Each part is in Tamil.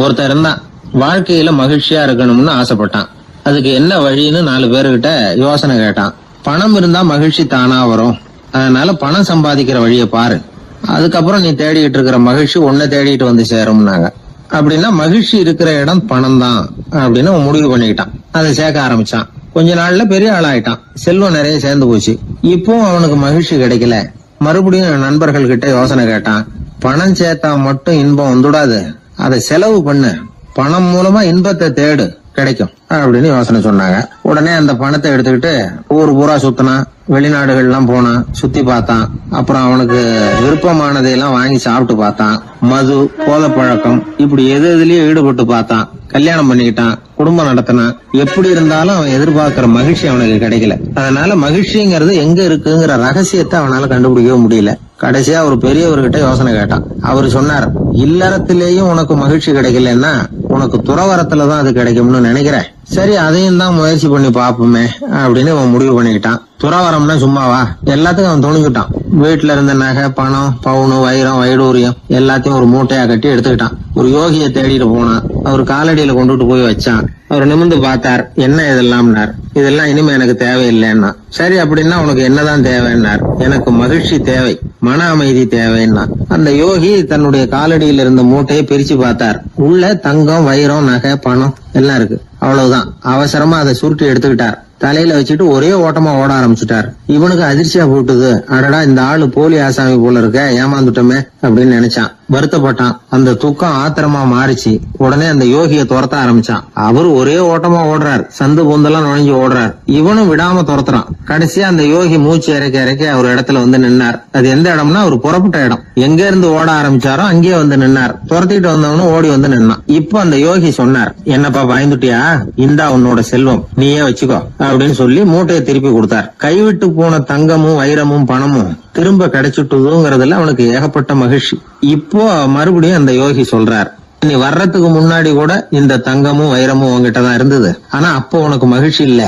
ஒருத்தர் இருந்தான், வாழ்க்கையில மகிழ்ச்சியா இருக்கணும்னு ஆசைப்பட்டான். அதுக்கு என்ன வழின்னு 4 பேருகிட்ட யோசனை கேட்டான். பணம் இருந்தா மகிழ்ச்சி தானா வரும், அதனால பணம் சம்பாதிக்கிற வழியை பாரு, அதுக்கப்புறம் நீ தேடிட்டு இருக்கிற மகிழ்ச்சி உன்னை தேடிட்டு வந்து சேரும்னாங்க. அப்படின்னா மகிழ்ச்சி இருக்கிற இடம் பணம் தான் அப்படின்னு அவன் முடிவு பண்ணிக்கிட்டான். அதை சேர்க்க ஆரம்பிச்சான். கொஞ்ச நாள்ல பெரிய ஆளாயிட்டான். செல்வம் நிறைய சேர்ந்து போச்சு. இப்போ அவனுக்கு மகிழ்ச்சி கிடைக்கல. மறுபடியும் நண்பர்கள் கிட்ட யோசனை கேட்டான். பணம் சேர்த்தா மட்டும் இன்பம் வந்துடாது, அதை செலவு பண்ணு, பணம் மூலமா இன்பத்தை தேடு, கிடைக்கும் அப்படின்னு யோசனை சொன்னாங்க. உடனே அந்த பணத்தை எடுத்துக்கிட்டு ஊர் பூரா சுத்தினான், வெளிநாடுகள் எல்லாம் போனான், சுத்தி பார்த்தான். அப்புறம் அவனுக்கு விருப்பமானதையெல்லாம் வாங்கி சாப்பிட்டு பார்த்தான். மது, போதை பழக்கம், இப்படி எதுலயும் ஈடுபட்டு பார்த்தான். கல்யாணம் பண்ணிக்கிட்டான், குடும்பம் நடத்தினான். எப்படி இருந்தாலும் அவன் எதிர்பார்க்கிற மகிழ்ச்சி அவனுக்கு கிடைக்கல. அதனால மகிழ்ச்சிங்கிறது எங்க இருக்குங்கிற ரகசியத்தை அவனால கண்டுபிடிக்கவே முடியல. கடைசியா ஒரு பெரியவர்கிட்ட யோசனை கேட்டான். அவரு சொன்னார், இல்லறத்திலேயும் உனக்கு மகிழ்ச்சி கிடைக்கலன்னா உனக்கு துறவரத்துலதான் அது கிடைக்கும்னு நினைக்கிறேன். சரி, அதையும் தான் முயற்சி பண்ணி பாப்போமே அப்படின்னு அவன் முடிவு பண்ணிக்கிட்டான். துறவரம்னா சும்மாவா? எல்லாத்துக்கும் அவன் துணிக்கிட்டான். வீட்டுல இருந்த நகை, பணம், பவுனு, வைரம், வைடூரியம் எல்லாத்தையும் ஒரு மூட்டையா கட்டி எடுத்துக்கிட்டான். ஒரு யோகியை தேடிட்டு போனான். அவர் காலடியில கொண்டுட்டு போய் வச்சான். அவர் நிமிர்ந்து பார்த்தார். என்ன இதெல்லாம்னார். இதெல்லாம் இனிமே எனக்கு தேவையில்லைன்னா. சரி, அப்படின்னா உனக்கு என்னதான் தேவைன்னார். எனக்கு மகிழ்ச்சி தேவை, மன அமைதி தேவைன்னா. அந்த யோகி தன்னுடைய காலடியில் இருந்த மூட்டையை பிரிச்சு பார்த்தார். உள்ள தங்கம், வைரம், நகை, பணம் எல்லாம் இருக்கு. அவ்வளவுதான். அவசரமா அதை சுருட்டி எடுத்துக்கிட்டார். தலையில வச்சுட்டு ஒரே ஓட்டமா ஓட ஆரம்பிச்சுட்டார். இவனுக்கு அதிர்ச்சியா போட்டுது. அடடா, இந்த ஆளு போலி ஆசாமி போல இருக்க, ஏமாந்துட்டோமே அப்படின்னு நினைச்சான். வருத்தப்பட்டான். அந்த துக்கம் ஆத்திரமா மாறிச்சு. உடனே அந்த யோகியை துரத்த ஆரம்பிச்சான். அவரு ஒரே ஓட்டமா ஓடுறார். சந்து பொந்தெல்லாம் நுழைஞ்சு ஓடுறார். இவனும் விடாம துரத்துறான். கடைசியா அந்த யோகி மூச்சு இறக்க இறக்க ஒரு இடத்துல வந்து நின்னார். அது எந்த இடம்னா ஒரு புறப்பட்ட இடம். எங்க இருந்து ஓட ஆரம்பிச்சாரோ அங்கேயே வந்து நின்னார். துரத்திட்டு வந்தவனும் ஓடி வந்து நின்னான். இப்போ அந்த யோகி சொன்னார், என்னப்பா பயந்துட்டியா? இந்தா உன்னோட செல்வம், நீயே வச்சுக்கோ அப்படின்னு சொல்லி மூட்டையை திருப்பி கொடுத்தார். கைவிட்டு போன தங்கமும் வைரமும் பணமும் திரும்ப கிடைச்சிட்டுதுங்கிறதுல அவனுக்கு ஏகப்பட்ட மகிழ்ச்சி. இப்போ மறுபடியும் அந்த யோகி சொல்றார், நீ வர்றதுக்கு முன்னாடி கூட இந்த தங்கமும் வைரமும் உங்ககிட்டதான் இருந்தது. ஆனா அப்போ உனக்கு மகிழ்ச்சி இல்ல.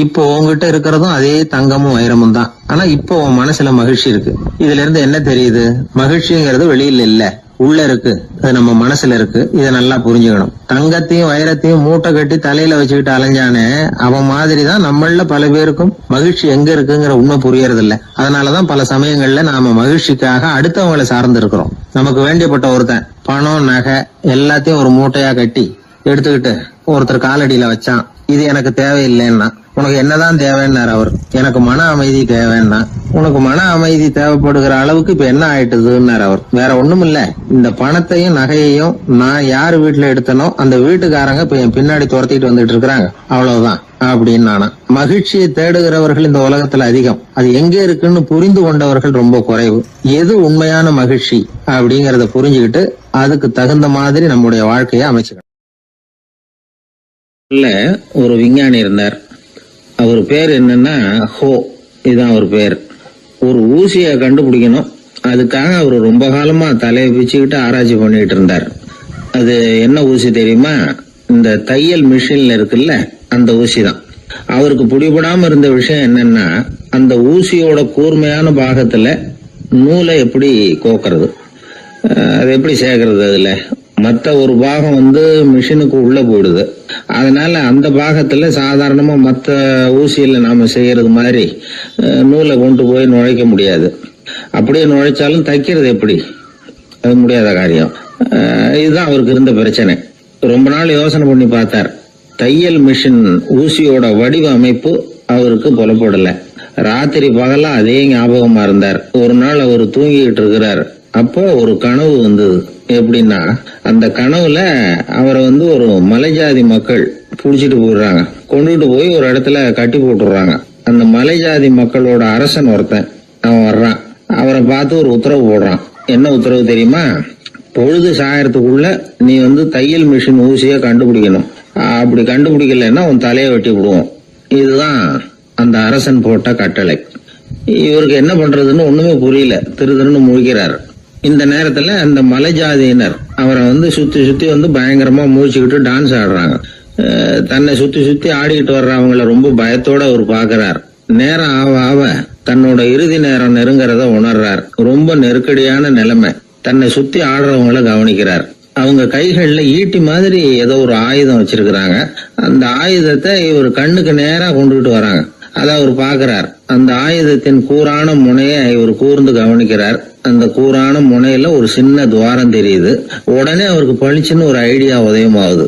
இப்போ உங்ககிட்ட இருக்கிறதும் அதே தங்கமும் வைரமும் தான். ஆனா இப்போ உன் மனசுல மகிழ்ச்சி இருக்கு. இதுல இருந்து என்ன தெரியுது? மகிழ்ச்சிங்கிறது வெளியில இல்ல, உள்ள இருக்கு. அது நம்ம மனசுல இருக்கு. இதை நல்லா புரிஞ்சுக்கணும். தங்கத்தையும் வைரத்தையும் மூட்டை கட்டி தலையில வச்சுக்கிட்டு அலைஞ்சானே, அவன் மாதிரிதான் நம்மள பல பேருக்கும் மகிழ்ச்சி எங்க இருக்குங்கிற உண்மை புரியறது இல்ல. அதனாலதான் பல சமயங்கள்ல நாம மகிழ்ச்சிக்காக அடுத்தவங்களை சார்ந்து இருக்கிறோம். நமக்கு வேண்டியப்பட்ட ஒருத்தன் பணம், நகை எல்லாத்தையும் ஒரு மூட்டையா கட்டி எடுத்துக்கிட்டு ஒருத்தர் காலடியில வச்சான். இது எனக்கு தேவையில்லைன்னா. உனக்கு என்னதான் தேவைன்னார் அவர். எனக்கு மன அமைதி தேவைன்னா. உனக்கு மன அமைதி தேவைப்படுகிற அளவுக்கு இப்ப என்ன ஆயிட்டுதுன்னார் அவர். வேற ஒண்ணும் இல்ல, இந்த பணத்தையும் நகையையும் நான் யாரு வீட்டுல எடுத்தனோ அந்த வீட்டுக்காரங்க இப்ப என் பின்னாடி துரத்திட்டு வந்துட்டு இருக்கிறாங்க, அவ்வளவுதான் அப்படின்னு நானா. மகிழ்ச்சியை தேடுகிறவர்கள் இந்த உலகத்துல அதிகம். அது எங்க இருக்குன்னு புரிந்து கொண்டவர்கள் ரொம்ப குறைவு. எது உண்மையான மகிழ்ச்சி அப்படிங்கறத புரிஞ்சுக்கிட்டு அதுக்கு தகுந்த மாதிரி நம்முடைய வாழ்க்கையை அமைச்சுக்கணும். ஒரு விஞ்ஞானி இருந்தார். அவர் பேர் என்னன்னா ஹோ, இதுதான் அவர் பேர். ஒரு ஊசியை கண்டுபிடிக்கணும், அதுக்காக அவர் ரொம்ப காலமா தலையை பிச்சுக்கிட்டு ஆராய்ச்சி பண்ணிட்டு இருந்தார். அது என்ன ஊசி தெரியுமா? இந்த தையல் மிஷின்ல இருக்குல்ல, அந்த ஊசி தான். அவருக்கு பிடிபடாம இருந்த விஷயம் என்னன்னா, அந்த ஊசியோட கூர்மையான பாகத்துல நூலை எப்படி கோக்கிறது, அது எப்படி சேர்க்கறது. அதுல மற்ற ஒரு பாகம் மிஷினுக்கு உள்ள போயிடுது. அதனால அந்த பாகத்துல சாதாரணமா மற்ற ஊசியில நாம செய்யறது மாதிரி நூலை கொண்டு போய் நுழைக்க முடியாது. அப்படியே நுழைச்சாலும் தைக்கிறது எப்படி? அது முடியாத காரியம். இதுதான் அவருக்கு இருந்த பிரச்சனை. ரொம்ப நாள் யோசனை பண்ணி பார்த்தார். தையல் மிஷின் ஊசியோட வடிவ அமைப்பு அவருக்கு புலப்படல. ராத்திரி பகலா அதே ஞாபகமா இருந்தார். ஒரு நாள் அவர் தூங்கிட்டு இருக்கிறார். அப்போ ஒரு கனவு வந்தது. எப்படின்னா, அந்த கனவுல அவரை ஒரு மலைஜாதி மக்கள் புடிச்சிட்டு போயிடுறாங்க. கொண்டுட்டு போய் ஒரு இடத்துல கட்டி போட்டுடுறாங்க. அந்த மலைஜாதி மக்களோட அரசன் ஒருத்தன் அவன் வர்றான். அவரை பார்த்து ஒரு உத்தரவு போடுறான். என்ன உத்தரவு தெரியுமா? பொழுது சாயறதுக்குள்ள நீ தையல் மிஷின் ஊசிய கண்டுபிடிக்கணும். அப்படி கண்டுபிடிக்கலன்னா உன் தலையை வெட்டி விடுவோம். இதுதான் அந்த அரசன் போட்ட கட்டளை. இவருக்கு என்ன பண்றதுன்னு ஒண்ணுமே புரியல. திருன்னு முழிக்கிறார். இந்த நேரத்துல அந்த மலைஜாதியினர் அவரை சுத்தி சுத்தி பயங்கரமா முழிச்சுக்கிட்டு டான்ஸ் ஆடுறாங்க. தன்னை சுத்தி சுத்தி ஆடிக்கிட்டு வர்றவங்கள ரொம்ப பயத்தோட அவர் பாக்குறார். நேரம் ஆவ ஆவ தன்னோட இறுதி நேரம் நெருங்கிறத உணர்றார். ரொம்ப நெருக்கடியான நிலைமை. தன்னை சுத்தி ஆடுறவங்கள கவனிக்கிறார். அவங்க கைகள்ல ஈட்டி மாதிரி ஏதோ ஒரு ஆயுதம் வச்சிருக்கிறாங்க. அந்த ஆயுதத்தை இவர் கண்ணுக்கு நேரா கொண்டுகிட்டு வராங்க. அதை அவர் பாக்குறார். அந்த ஆயுதத்தின் கூரான முனையை இவர் கூர்ந்து கவனிக்கிறார். அந்த கூரான முனையில ஒரு சின்ன துவாரம் தெரியுது. உடனே அவருக்கு பளிச்சுன்னு ஒரு ஐடியா உதயமாகுது.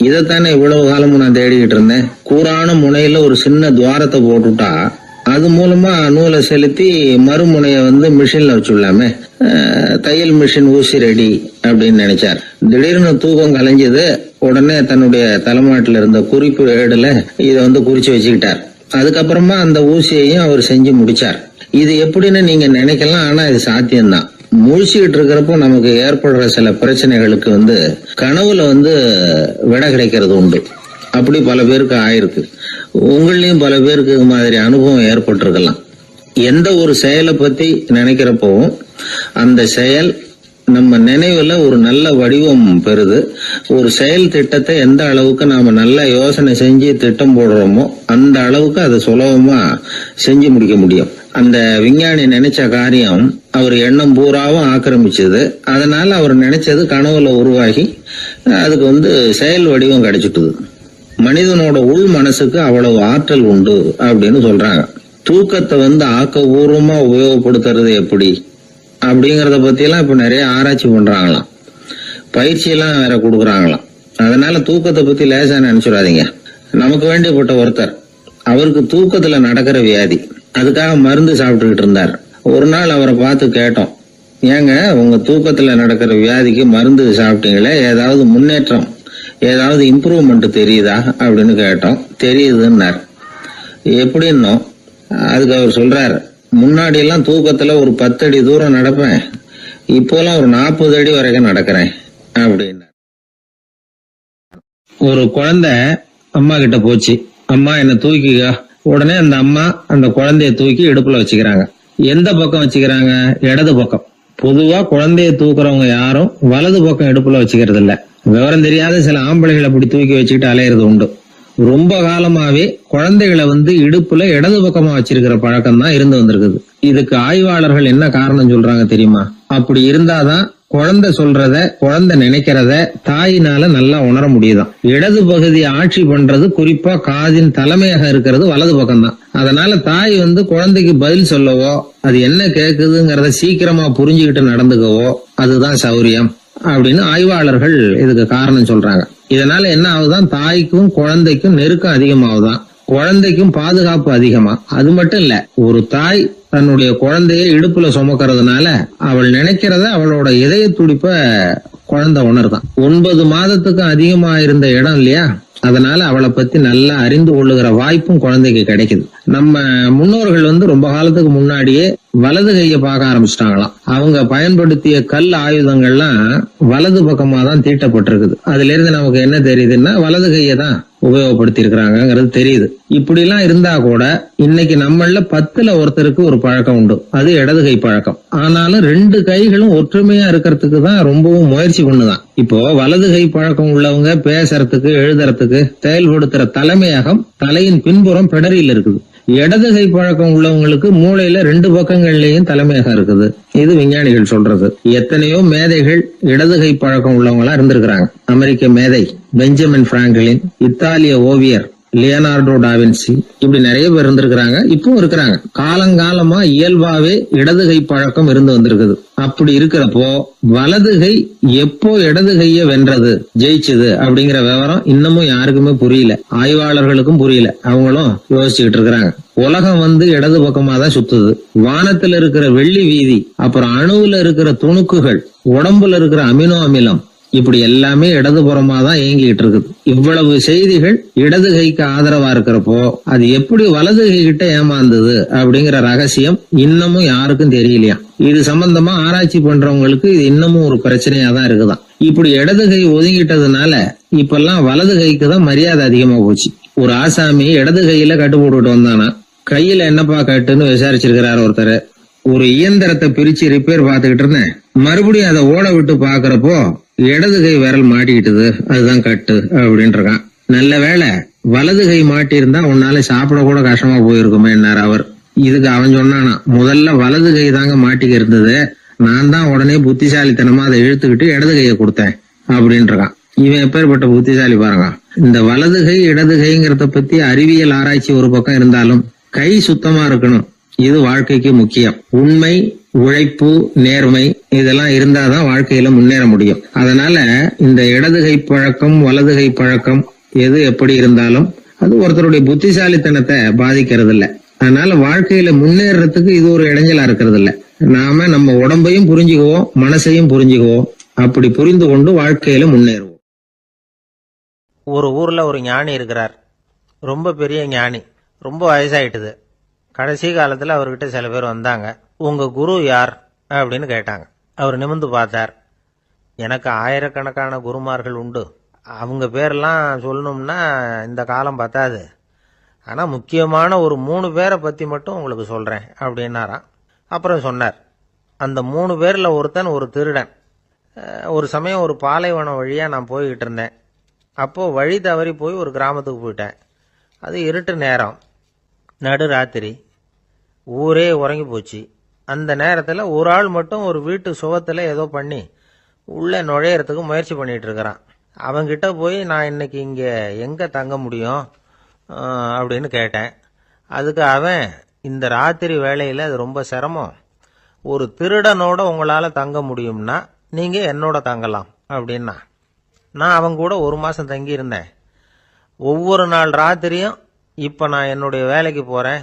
இதைத்தானே இவ்வளவு காலமும் நான் தேடிக்கிட்டு இருந்தேன். கூரான முனையில ஒரு சின்ன துவாரத்தை போட்டுட்டா அது மூலமா நூலை செலுத்தி மறுமுனைய மிஷின்ல வச்சுடலாமே. தையல் மிஷின் ஊசி ரெடி அப்படின்னு நினைச்சார். திடீர்னு தூக்கம் கலைஞ்சது. உடனே தன்னுடைய தலைமாட்டில் இருந்த குறிப்பு ஏடுல இதை குறிச்சு வச்சுக்கிட்டார். அதுக்கப்புறமா அந்த ஊசியையும் அவர் செஞ்சு முடிச்சார். இது எப்படின்னு நீங்க நினைக்கலாம், ஆனா இது சாத்தியம்தான். முழிச்சுக்கிட்டு இருக்கிறப்போ நமக்கு ஏற்படுற சில பிரச்சனைகளுக்கு கனவுல விடை கிடைக்கிறது உண்டு. அப்படி பல பேருக்கு ஆயிருக்கு. உங்களையும் பல பேருக்கு இது மாதிரி அனுபவம் ஏற்பட்டிருக்கலாம். எந்த ஒரு செயலை பத்தி நினைக்கிறப்பவும் அந்த செயல் நம்ம நினைவுல ஒரு நல்ல வடிவம் பெறுது. ஒரு செயல் திட்டத்தை எந்த அளவுக்கு நாம நல்ல யோசனை செஞ்சு திட்டம் போடுறோமோ அந்த அளவுக்கு அதை சுலபமா செஞ்சு முடிக்க முடியும். அந்த விஞ்ஞானி நினைச்ச காரியம் அவர் எண்ணம் பூராவும் ஆக்கிரமிச்சது. அதனால அவர் நினைச்சது கனவுல உருவாகி அதுக்கு செயல் வடிவம் கிடைச்சிட்டுது. மனிதனோட உள் மனசுக்கு அவ்வளவு ஆற்றல் உண்டு அப்படின்னு சொல்றாங்க. தூக்கத்தை ஆக்கபூர்வமா உபயோகப்படுத்துறது எப்படி அப்படிங்கறத பத்தி எல்லாம் இப்ப நிறைய ஆராய்ச்சி பண்றாங்களாம். பயிற்சி எல்லாம் வேற கொடுக்கறாங்களாம். அதனால தூக்கத்தை பத்தி லேசா நினைச்சிடாதீங்க. நமக்கு வேண்டியப்பட்ட ஒருத்தர், அவருக்கு தூக்கத்துல நடக்கிற வியாதி, அதுக்காக மருந்து சாப்பிட்டுக்கிட்டு இருந்தார். ஒரு நாள் அவரை பார்த்து கேட்டோம், ஏங்க உங்க தூக்கத்துல நடக்கிற வியாதிக்கு மருந்து சாப்பிட்டீங்களே, ஏதாவது முன்னேற்றம், ஏதாவது இம்ப்ரூவ்மெண்ட் தெரியுதா அப்படின்னு கேட்டோம். தெரியுதுன்னார். எப்படின்னோ அதுக்கு அவர் சொல்றாரு, முன்னாடி எல்லாம் தூக்கத்துல ஒரு 10 அடி தூரம் நடப்பேன், இப்போலாம் ஒரு 40 அடி வரைக்கும் நடக்கிறேன் அப்படின்னு. ஒரு குழந்தை அம்மா கிட்ட போச்சு, அம்மா என்ன தூக்கிக்க. உடனே அந்த அம்மா அந்த குழந்தைய தூக்கி இடுப்புல வச்சுக்கிறாங்க. எந்த பக்கம் வச்சுக்கிறாங்க? இடது பக்கம். பொதுவா குழந்தைய தூக்குறவங்க யாரும் வலது பக்கம் இடுப்புல வச்சுக்கிறது இல்ல. விவரம் தெரியாத சில ஆம்பளைகளை அப்படி தூக்கி வச்சுக்கிட்டு அலையிறது உண்டு. ரொம்ப காலமாவே குழந்தைகளை இடுப்புல இடது பக்கமா வச்சிருக்கிற பழக்கம் தான் இருந்து வந்திருக்குது. இதுக்கு ஆய்வாளர்கள் என்ன காரணம் சொல்றாங்க தெரியுமா? அப்படி இருந்தாதான் குழந்தை சொல்றத, குழந்தை நினைக்கிறத தாயினால நல்லா உணர முடியுதாம். இடது பகுதி ஆட்சி பண்றது, குறிப்பா காதின் தலைமையாக இருக்கிறது வலது பக்கம் தான். அதனால தாய் குழந்தைக்கு பதில் சொல்லவோ, அது என்ன கேக்குதுங்கிறத சீக்கிரமா புரிஞ்சுக்கிட்டு நடந்துக்கவோ அதுதான் சௌரியம் அப்படின்னு ஆய்வாளர்கள் இதுக்கு காரணம் சொல்றாங்க. இதனால என்ன ஆகுதான், தாய்க்கும் குழந்தைக்கும் நெருக்கம் அதிகமாகுதான், குழந்தைக்கும் பாதுகாப்பு அதிகமா. அது மட்டும் இல்ல, ஒரு தாய் தன்னுடைய குழந்தைய இடுப்புல சுமக்கிறதுனால அவள் நினைக்கிறத, அவளோட இதய துடிப்ப குழந்தை உணர்தான். 9 மாதத்துக்கு அதிகமா இருந்த இடம் இல்லையா, அதனால அவளை பத்தி நல்லா அறிந்து கொள்ளுகிற வாய்ப்பும் குழந்தைக்கு கிடைக்குது. நம்ம முன்னோர்கள் ரொம்ப காலத்துக்கு முன்னாடியே வலது கைய பார்க்க ஆரம்பிச்சிட்டாங்களாம். அவங்க பயன்படுத்திய கல் ஆயுதங்கள்லாம் வலது பக்கமா தான் தீட்டப்பட்டிருக்குது. அதுல இருந்து நமக்கு என்ன தெரியுதுன்னா, வலது கையை தான் உபயோகப்படுத்தி இருக்கிறாங்கிறது தெரியுது. இப்படி எல்லாம் இருந்தா கூட இன்னைக்கு நம்மள 10ல் ஒருத்தருக்கு ஒரு பழக்கம் உண்டு, அது இடது கை பழக்கம். ஆனாலும் 2 கைகளும் ஒற்றுமையா இருக்கிறதுக்கு தான் ரொம்பவும் முயற்சி பண்ணுதான். இப்போ வலது கை பழக்கம் உள்ளவங்க பேசுறதுக்கு, எழுதுறதுக்கு செயல்படுத்துற தலைமையகம் தலையின் பின்புறம் பிடரியில் இருக்குது. இடது கை பழக்கம் உள்ளவங்களுக்கு மூளையில 2 பக்கங்கள்லயும் தலைமையகம் இருக்குது. இது விஞ்ஞானிகள் சொல்றது. எத்தனையோ மேதைகள் இடது கை பழக்கம் உள்ளவங்களா இருந்திருக்கிறாங்க. அமெரிக்க மேதை பெஞ்சமின் பிராங்கிலின், இத்தாலிய ஓவியர் லியோனார்டோ டாவின்சி, இப்படி நிறைய பேர் இருந்திருக்கிறாங்க, இப்பவும் இருக்கிறாங்க. காலங்காலமா இயல்பாவே இடது கை பழக்கம் இருந்து வந்திருக்குது. அப்படி இருக்கிறப்போ வலது கை எப்போ இடது கைய வென்றது, ஜெயிச்சது அப்படிங்கிற விவரம் இன்னமும் யாருக்குமே புரியல. ஆய்வாளர்களுக்கும் புரியல. அவங்களும் யோசிச்சுக்கிட்டு இருக்கிறாங்க. உலகம் இடது பக்கமா தான் சுத்துது. வானத்துல இருக்கிற வெள்ளி வீதி, அப்புறம் அணுவுல இருக்கிற துணுக்குகள், உடம்புல இருக்கிற அமினோ அமிலம், இப்படி எல்லாமே இடதுபுறமா தான் இயங்கிட்டு இருக்குது. இவ்வளவு செய்திகள் இடது கைக்கு ஆதரவா இருக்கிறப்போ அது எப்படி வலது கை கிட்ட ஏமாந்தது அப்படிங்கிற ரகசியம் இன்னமும் யாருக்கும் தெரியலையா. இது சம்பந்தமா ஆராய்ச்சி பண்றவங்களுக்கு இது இன்னமும் ஒரு பிரச்சனையா தான் இருக்குதான். இப்படி இடது கை ஒதுங்கிட்டதுனால இப்பெல்லாம் வலது கைக்கு தான் மரியாதை அதிகமா போச்சு. ஒரு ஆசாமி இடது கையில கட்டு போட்டுட்டு வந்தானா, கையில என்னப்பா கட்டுன்னு விசாரிச்சிருக்கிறாரு ஒருத்தர். ஒரு இயந்திரத்தை பிரிச்சு ரிப்பேர் பாத்துக்கிட்டு இருந்தேன், மறுபடியும் அதை ஓட விட்டு பாக்குறப்போ இடது கை விரல் மாட்டிக்கிட்டது, அதுதான் கட்டு அப்படின்ட்டு இருக்கான். நல்ல வேளை வலது கை மாட்டி இருந்தா உன்னால சாப்பிட கூட கஷ்டமா போயிருக்குமே என்னார் அவர். இதுக்கு அவன் சொன்னானா, முதல்ல வலது கை தாங்க மாட்டிக்க இருந்தது, நான் தான் உடனே புத்திசாலித்தனமா அதை இழுத்துக்கிட்டு இடது கையை கொடுத்தேன் அப்படின்னு இருக்கான். இவன் எப்பேற்பட்ட புத்திசாலி பாருங்க. இந்த வலதுகை இடதுகைங்கிறத பத்தி அறிவியல் ஆராய்ச்சி ஒரு பக்கம் இருந்தாலும் கை சுத்தமா இருக்கணும், இது வாழ்க்கைக்கு முக்கியம். உண்மை, உழைப்பு, நேர்மை இதெல்லாம் இருந்தாதான் வாழ்க்கையில முன்னேற முடியும். அதனால இந்த இடதுகை பழக்கம் வலதுகை பழக்கம் எது எப்படி இருந்தாலும் அது ஒருத்தருடைய புத்திசாலித்தனத்தை பாதிக்கிறது இல்ல. அதனால வாழ்க்கையில முன்னேறதுக்கு இது ஒரு இடைஞ்சலா இருக்கிறது இல்ல. நாம நம்ம உடம்பையும் புரிஞ்சுக்குவோம், மனசையும் புரிஞ்சுக்குவோம். அப்படி புரிந்து கொண்டு வாழ்க்கையில முன்னேறுவோம். ஒரு ஊர்ல ஒரு ஞானி இருக்கிறார். ரொம்ப பெரிய ஞானி. ரொம்ப வயசாயிட்டுது. கடைசி காலத்துல அவர்கிட்ட சில பேர் வந்தாங்க. உங்க குரு யார் அப்படின்னு கேட்டாங்க. அவர் நிமிர்ந்து பார்த்தார். எனக்கு ஆயிரக்கணக்கான குருமார்கள் உண்டு. அவங்க பேரெல்லாம் சொல்லணும்னா இந்த காலம் பத்தாது. ஆனா முக்கியமான ஒரு 3 பேரை பத்தி மட்டும் உங்களுக்கு சொல்றேன் அப்படின்னாராம். அப்புறம் சொன்னார், அந்த 3 பேர்ல ஒருத்தன் ஒரு திருடன். ஒரு சமயம் ஒரு பாலைவனம் வழியா நான் போய்கிட்டு இருந்தேன். அப்போ வழி தவறி போய் ஒரு கிராமத்துக்கு போயிட்டேன். அது இருட்டு நேரம், நடு ராத்திரி, ஊரே உறங்கி போச்சு. அந்த நேரத்தில் ஒரு ஆள் மட்டும் ஒரு வீட்டு சுவத்தில் ஏதோ பண்ணி உள்ளே நுழையறதுக்கு முயற்சி பண்ணிட்டு இருக்கிறான். அவன்கிட்ட போய் நான் இன்னைக்கு இங்கே எங்கே தங்க முடியும் அப்படின்னு கேட்டேன். அதுக்கு அவன், இந்த ராத்திரி வேளையில் அது ரொம்ப சிரமம், ஒரு திருடனோட உங்களால் தங்க முடியும்னா நீங்கள் என்னோட தங்கலாம் அப்படின்னா. நான் அவன் கூட 1 மாதம் தங்கியிருந்தேன். ஒவ்வொரு நாள் ராத்திரியும் இப்போ நான் என்னுடைய வேலைக்கு போகிறேன்,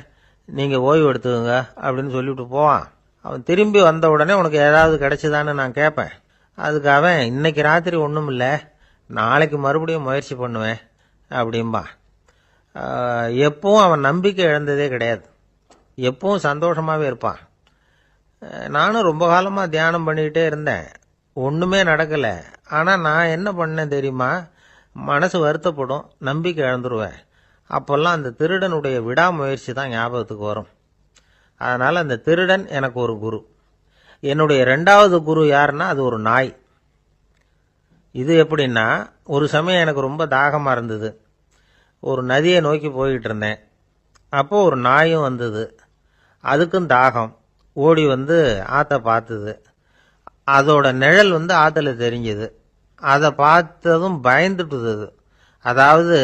நீங்கள் ஓய்வு எடுத்துக்கோங்க அப்படின்னு சொல்லிவிட்டு போவான். அவன் திரும்பி வந்த உடனே உனக்கு ஏதாவது கிடைச்சிதான்னு நான் கேட்பேன். அதுக்கு அவன், இன்னைக்கு ராத்திரி ஒன்றும் இல்லை, நாளைக்கு மறுபடியும் முயற்சி பண்ணுவேன் அப்படின்பா. எப்பவும் அவன் நம்பிக்கை இழந்ததே கிடையாது. எப்பவும் சந்தோஷமாகவே இருப்பான். நானும் ரொம்ப காலமாக தியானம் பண்ணிக்கிட்டே இருந்தேன். ஒன்றுமே நடக்கலை. ஆனால் நான் என்ன பண்ணேன் தெரியுமா? மனசு வருத்தப்படும், நம்பிக்கை இழந்துருவேன். அப்போல்லாம் அந்த திருடனுடைய விடாமுயற்சி தான் ஞாபகத்துக்கு வரும். அதனால் அந்த திருடன் எனக்கு ஒரு குரு. என்னுடைய 2வது குரு யாருன்னா அது ஒரு நாய். இது எப்படின்னா, ஒரு சமயம் எனக்கு ரொம்ப தாகமாக இருந்தது. ஒரு நதியை நோக்கி போய்கிட்டு இருந்தேன். அப்போது ஒரு நாயும் வந்தது. அதுக்கும் தாகம். ஓடி வந்து ஆற்றை பார்த்துது. அதோட நிழல் வந்து ஆற்றுல தெரிஞ்சுது. அதை பார்த்ததும் பயந்துட்டுது. அதாவது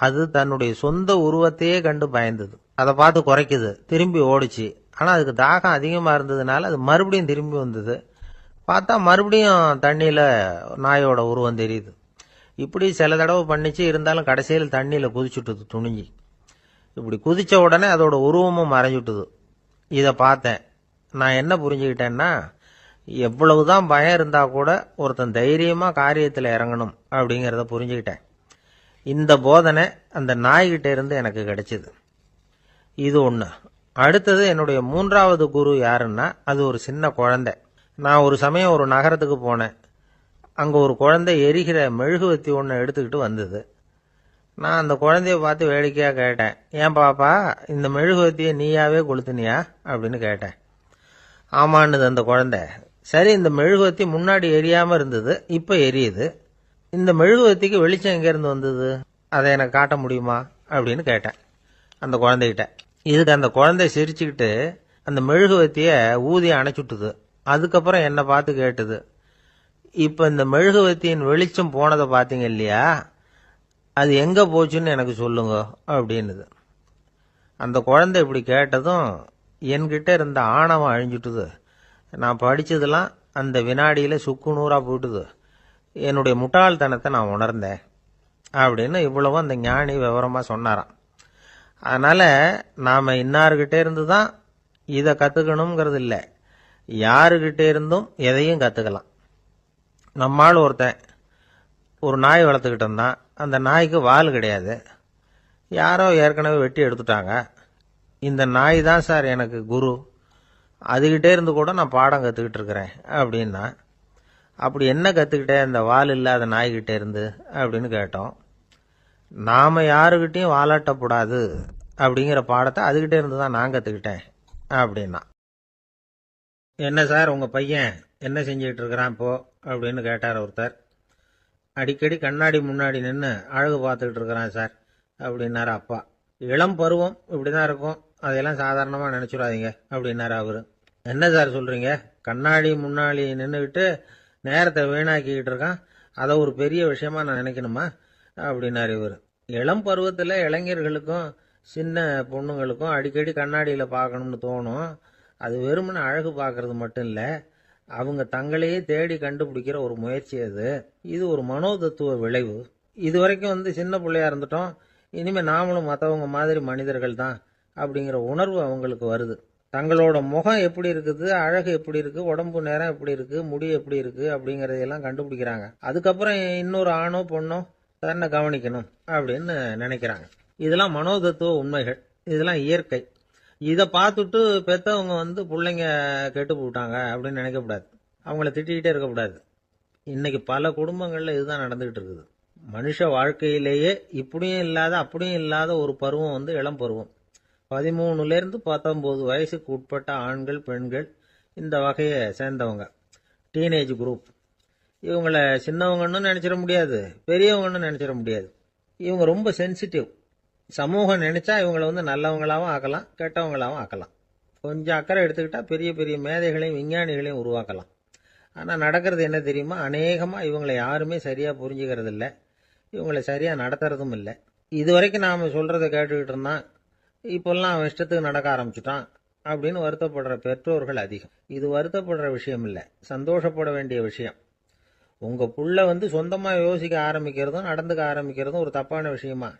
அது தன்னுடைய சொந்த உருவத்தையே கண்டு பயந்தது. அதை பார்த்து குறைக்குது, திரும்பி ஓடிச்சு. ஆனால் அதுக்கு தாகம் அதிகமாக இருந்ததுனால அது மறுபடியும் திரும்பி வந்தது. பார்த்தா மறுபடியும் தண்ணியில் நாயோட உருவம் தெரியுது. இப்படி சில தடவை பண்ணிச்சு. இருந்தாலும் கடைசியில் தண்ணியில் குதிச்சுட்டுது துணிஞ்சி. இப்படி குதித்த உடனே அதோட உருவமும் மறைஞ்சுட்டுது. இதை பார்த்தேன். நான் என்ன புரிஞ்சுக்கிட்டேன்னா, எவ்வளவுதான் பயம் இருந்தால் கூட ஒருத்தன் தைரியமாக காரியத்தில் இறங்கணும் அப்படிங்கிறத புரிஞ்சுக்கிட்டேன். இந்த போதனை அந்த நாய்கிட்ட இருந்து எனக்கு கிடைச்சிது. இது ஒன்று. அடுத்தது என்னுடைய 3வது குரு யாருன்னா அது ஒரு சின்ன குழந்தை. நான் ஒரு சமயம் ஒரு நகரத்துக்கு போனேன். அங்கே ஒரு குழந்தை எரிகிற மெழுகுவத்தி ஒன்று எடுத்துக்கிட்டு வந்தது. நான் அந்த குழந்தைய பார்த்து வேடிக்கையாக கேட்டேன், ஏன் பாப்பா இந்த மெழுகுவத்தியை நீயாவே கொளுத்துனியா அப்படின்னு கேட்டேன். ஆமான்னுது அந்த குழந்தை. சரி, இந்த மெழுகுவத்தி முன்னாடி எரியாமல் இருந்தது, இப்போ எரியுது. இந்த மெழுகுவத்திக்கு வெளிச்சம் எங்கேருந்து வந்தது, அதை எனக்கு காட்ட முடியுமா அப்படின்னு கேட்டேன் அந்த குழந்தைகிட்ட. இதுக்கு அந்த குழந்தை சிரிச்சுக்கிட்டு அந்த மெழுகுவத்தியை ஊதி அணைச்சுட்டுது. அதுக்கப்புறம் என்னை பார்த்து கேட்டுது, இப்போ இந்த மெழுகுவத்தியின் வெளிச்சம் போனதை பார்த்தீங்க இல்லையா, அது எங்கே போச்சுன்னு எனக்கு சொல்லுங்க அப்படின்னுது. அந்த குழந்தை இப்படி கேட்டதும் என்கிட்ட இருந்த ஆணவம் அழிஞ்சுட்டுது. நான் படித்ததெல்லாம் அந்த வினாடியில் சுக்கு நூறாக போயிட்டுது. என்னுடைய முட்டாள்தனத்தை நான் உணர்ந்தேன் அப்படின்னு இவ்வளவும் அந்த ஞானி விவரமாக சொன்னாராம். அதனால் நாம் இன்னார்கிட்ட இருந்து தான் இதை கற்றுக்கணுங்கிறது இல்லை, யாருக்கிட்ட இருந்தும் எதையும் கற்றுக்கலாம். நம்மால் ஒருத்தன் ஒரு நாய் வளர்த்துக்கிட்டு இருந்தான். அந்த நாய்க்கு வால் கிடையாது. யாரோ ஏற்கனவே வெட்டி எடுத்துட்டாங்க. இந்த நாய் தான் சார் எனக்கு குரு, அதுகிட்டே இருந்து கூட நான் பாடம் கற்றுக்கிட்டு இருக்கிறேன் அப்படின்னா. அப்படி என்ன கற்றுக்கிட்டேன் அந்த வால் இல்லாத நாய்கிட்ட இருந்து அப்படின்னு கேட்டோம். நாம் யாருக்கிட்டையும் வாலாட்டக்கூடாது அப்படிங்கிற பாடத்தை அதுகிட்டே இருந்து தான் நான் கற்றுக்கிட்டேன் அப்படின்னா. என்ன சார் உங்கள் பையன் என்ன செஞ்சுக்கிட்டு இருக்கிறான் இப்போ அப்படின்னு கேட்டார் ஒருத்தர். அடிக்கடி கண்ணாடி முன்னாடி நின்று அழகு பார்த்துக்கிட்டு இருக்கிறான் சார் அப்படின்னாரு அப்பா. இளம் பருவம் இப்படி தான் இருக்கும், அதையெல்லாம் சாதாரணமாக நினச்சிடாதீங்க அப்படின்னாரு அவர். என்ன சார் சொல்கிறீங்க, கண்ணாடி முன்னாடி நின்றுக்கிட்டு நேரத்தை வீணாக்கிக்கிட்டு இருக்கான், அதை ஒரு பெரிய விஷயமா நான் நினைக்கணுமா அப்படின்னாரு இவர். இளம் பருவத்தில் இளைஞர்களுக்கும் சின்ன பொண்ணுங்களுக்கும் அடிக்கடி கண்ணாடியில் பார்க்கணும்னு தோணும். அது வெறுமனே அழகு பார்க்கறது மட்டும் இல்லை, அவங்க தங்களையே தேடி கண்டுபிடிக்கிற ஒரு முயற்சி அது. இது ஒரு மனோதத்துவ விளைவு. இது வரைக்கும் சின்ன பிள்ளையா இருந்துட்டோம், இனிமேல் நாமளும் மற்றவங்க மாதிரி மனிதர்கள் தான் அப்படிங்கிற உணர்வு அவங்களுக்கு வருது. தங்களோட முகம் எப்படி இருக்குது, அழகு எப்படி இருக்கு, உடம்பு நேரம் எப்படி இருக்கு, முடி எப்படி இருக்கு அப்படிங்கறதையெல்லாம் கண்டுபிடிக்கிறாங்க. அதுக்கப்புறம் இன்னொரு ஆணோ பொண்ணோ தன்னை கவனிக்கணும் அப்படின்னு நினைக்கிறாங்க. இதெல்லாம் மனோதத்துவ உண்மைகள், இதெல்லாம் இயற்கை. இதை பார்த்துட்டு பெற்றவங்க பிள்ளைங்க கெட்டு போட்டாங்க அப்படின்னு நினைக்கக்கூடாது, அவங்கள திட்டிக்கிட்டே இருக்கக்கூடாது. இன்னைக்கு பல குடும்பங்கள்ல இதுதான் நடந்துகிட்டு இருக்குது. மனுஷ வாழ்க்கையிலேயே இப்படியும் இல்லாத அப்படியும் இல்லாத ஒரு பருவம் இளம் பருவம். 13லேருந்து 19 வயசுக்கு உட்பட்ட ஆண்கள் பெண்கள் இந்த வகையை சேர்ந்தவங்க, டீனேஜ் குரூப். இவங்கள சின்னவங்கன்னு நினைச்சிட முடியாது, பெரியவங்கன்னு நினைச்சிட முடியாது. இவங்க ரொம்ப சென்சிட்டிவ். சமூகம் நினைச்சா இவங்களை நல்லவங்களாவும் ஆக்கலாம், கெட்டவங்களாவும் ஆக்கலாம். கொஞ்சம் அக்கறை எடுத்துக்கிட்டா பெரிய பெரிய மேதைகளையும் விஞ்ஞானிகளையும் உருவாக்கலாம். ஆனால் நடக்கிறது என்ன தெரியுமா, அநேகமாக இவங்களை யாருமே சரியாக புரிஞ்சுக்கிறது இல்லை, இவங்களை சரியாக நடத்துறதும் இல்லை. இது வரைக்கும் நாம் சொல்கிறத கேட்டுக்கிட்டு இருந்தான், இப்போல்லாம் அவன் இஷ்டத்துக்கு நடக்க ஆரம்பிச்சுட்டான் அப்படின்னு வருத்தப்படுற பெற்றோர்கள் அதிகம். இது வருத்தப்படுற விஷயம் இல்லை, சந்தோஷப்பட வேண்டிய விஷயம். உங்கள் புள்ள சொந்தமாக யோசிக்க ஆரம்பிக்கிறதும் நடந்துக்க ஆரம்பிக்கிறதும் ஒரு தப்பான விஷயமா?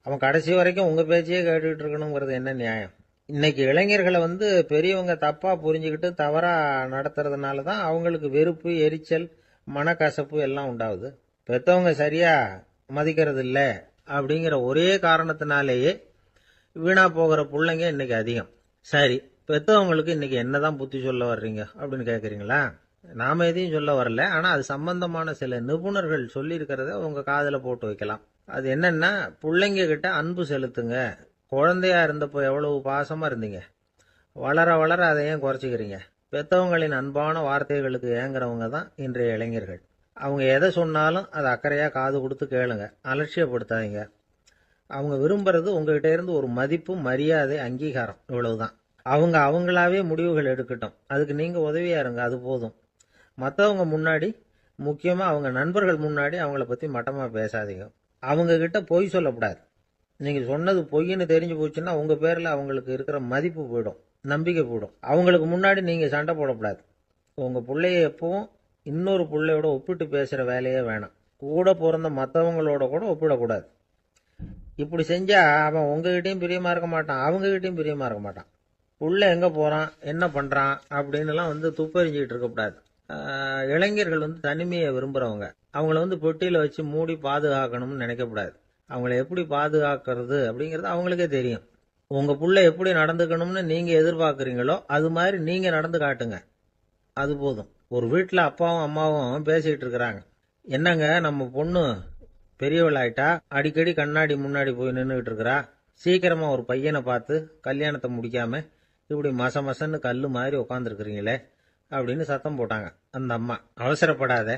அவன் கடைசி வரைக்கும் உங்கள் பேச்சையே கேட்டுக்கிட்டு இருக்கணுங்கிறது என்ன நியாயம்? இன்னைக்கு இளைஞர்களை பெரியவங்க தப்பாக புரிஞ்சுக்கிட்டு தவறாக நடத்துறதுனால தான் அவங்களுக்கு வெறுப்பு, எரிச்சல், மனக்கசப்பு எல்லாம் உண்டாகுது. பெற்றவங்க சரியாக மதிக்கிறது இல்லை அப்படிங்கிற ஒரே காரணத்தினாலேயே வீணா போகிற பிள்ளைங்க இன்னைக்கு அதிகம். சரி, பெற்றவங்களுக்கு இன்னைக்கு என்னதான் புத்தி சொல்ல வர்றீங்க அப்படின்னு கேட்குறீங்களா? நாம எதையும் சொல்ல வரல, ஆனால் அது சம்பந்தமான சில நிபுணர்கள் சொல்லி இருக்கிறத உங்க காதில் போட்டு வைக்கலாம். அது என்னன்னா, பிள்ளைங்க கிட்ட அன்பு செலுத்துங்க. குழந்தையா இருந்தப்போ எவ்வளவு பாசமா இருந்தீங்க, வளர வளர அதை ஏன் குறைச்சிக்கிறீங்க? பெற்றவங்களின் அன்பான வார்த்தைகளுக்கு ஏங்குறவங்க தான் இன்றைய இளைஞர்கள். அவங்க எதை சொன்னாலும் அதை அக்கறையா காது கொடுத்து கேளுங்க, அலட்சியப்படுத்தாதீங்க. அவங்க விரும்புறது உங்ககிட்ட இருந்து ஒரு மதிப்பு, மரியாதை, அங்கீகாரம், இவ்வளவுதான். அவங்க அவங்களாவே முடிவுகள் எடுக்கட்டும், அதுக்கு நீங்க உதவியா இருங்க, அது போதும். மற்றவங்க முன்னாடி, முக்கியமா அவங்க நண்பர்கள் முன்னாடி அவங்கள பத்தி மட்டமா பேசாதீங்க. அவங்க கிட்ட பொய் சொல்லக்கூடாது. நீங்க சொன்னது பொய்ன்னு தெரிஞ்சு போச்சுன்னா உங்க பேர்ல அவங்களுக்கு இருக்கிற மதிப்பு போயிடும், நம்பிக்கை போயிடும். அவங்களுக்கு முன்னாடி நீங்க சண்டை போடக்கூடாது. உங்க பிள்ளைய எப்பவும் இன்னொரு பிள்ளையோட ஒப்பிட்டு பேசுற வேலையே வேணாம். கூட பிறந்த மற்றவங்களோட கூட ஒப்பிடக்கூடாது. இப்படி செஞ்சா அவன் உங்ககிட்டயும் பிரியமா இருக்க மாட்டான், அவங்க கிட்டையும் பிரியமா இருக்க மாட்டான். புள்ள எங்க போறான், என்ன பண்றான் அப்படின்னுலாம் துப்பறிஞ்சிக்கிட்டு இருக்கக்கூடாது. இளைஞர்கள் தனிமையை விரும்புறவங்க. அவங்கள பெட்டியில வச்சு மூடி பாதுகாக்கணும்னு நினைக்கக்கூடாது. அவங்கள எப்படி பாதுகாக்கிறது அப்படிங்கிறது அவங்களுக்கே தெரியும். உங்க புள்ள எப்படி நடந்துக்கணும்னு நீங்க எதிர்பார்க்குறீங்களோ அது மாதிரி நீங்க நடந்து காட்டுங்க, அது போதும். ஒரு வீட்டில் அப்பாவும் அம்மாவும் பேசிக்கிட்டு இருக்கிறாங்க. என்னங்க, நம்ம பொண்ணு பெரியவளாயிட்டா, அடிக்கடி கண்ணாடி முன்னாடி போய் நின்றுகிட்டு இருக்கிறா, சீக்கிரமா ஒரு பையனை பார்த்து கல்யாணத்தை முடிக்காம இப்படி மசன்னு கல்லு மாதிரி உட்காந்துருக்குறீங்களே அப்படின்னு சத்தம் போட்டாங்க. அந்த அம்மா, அவசரப்படாத,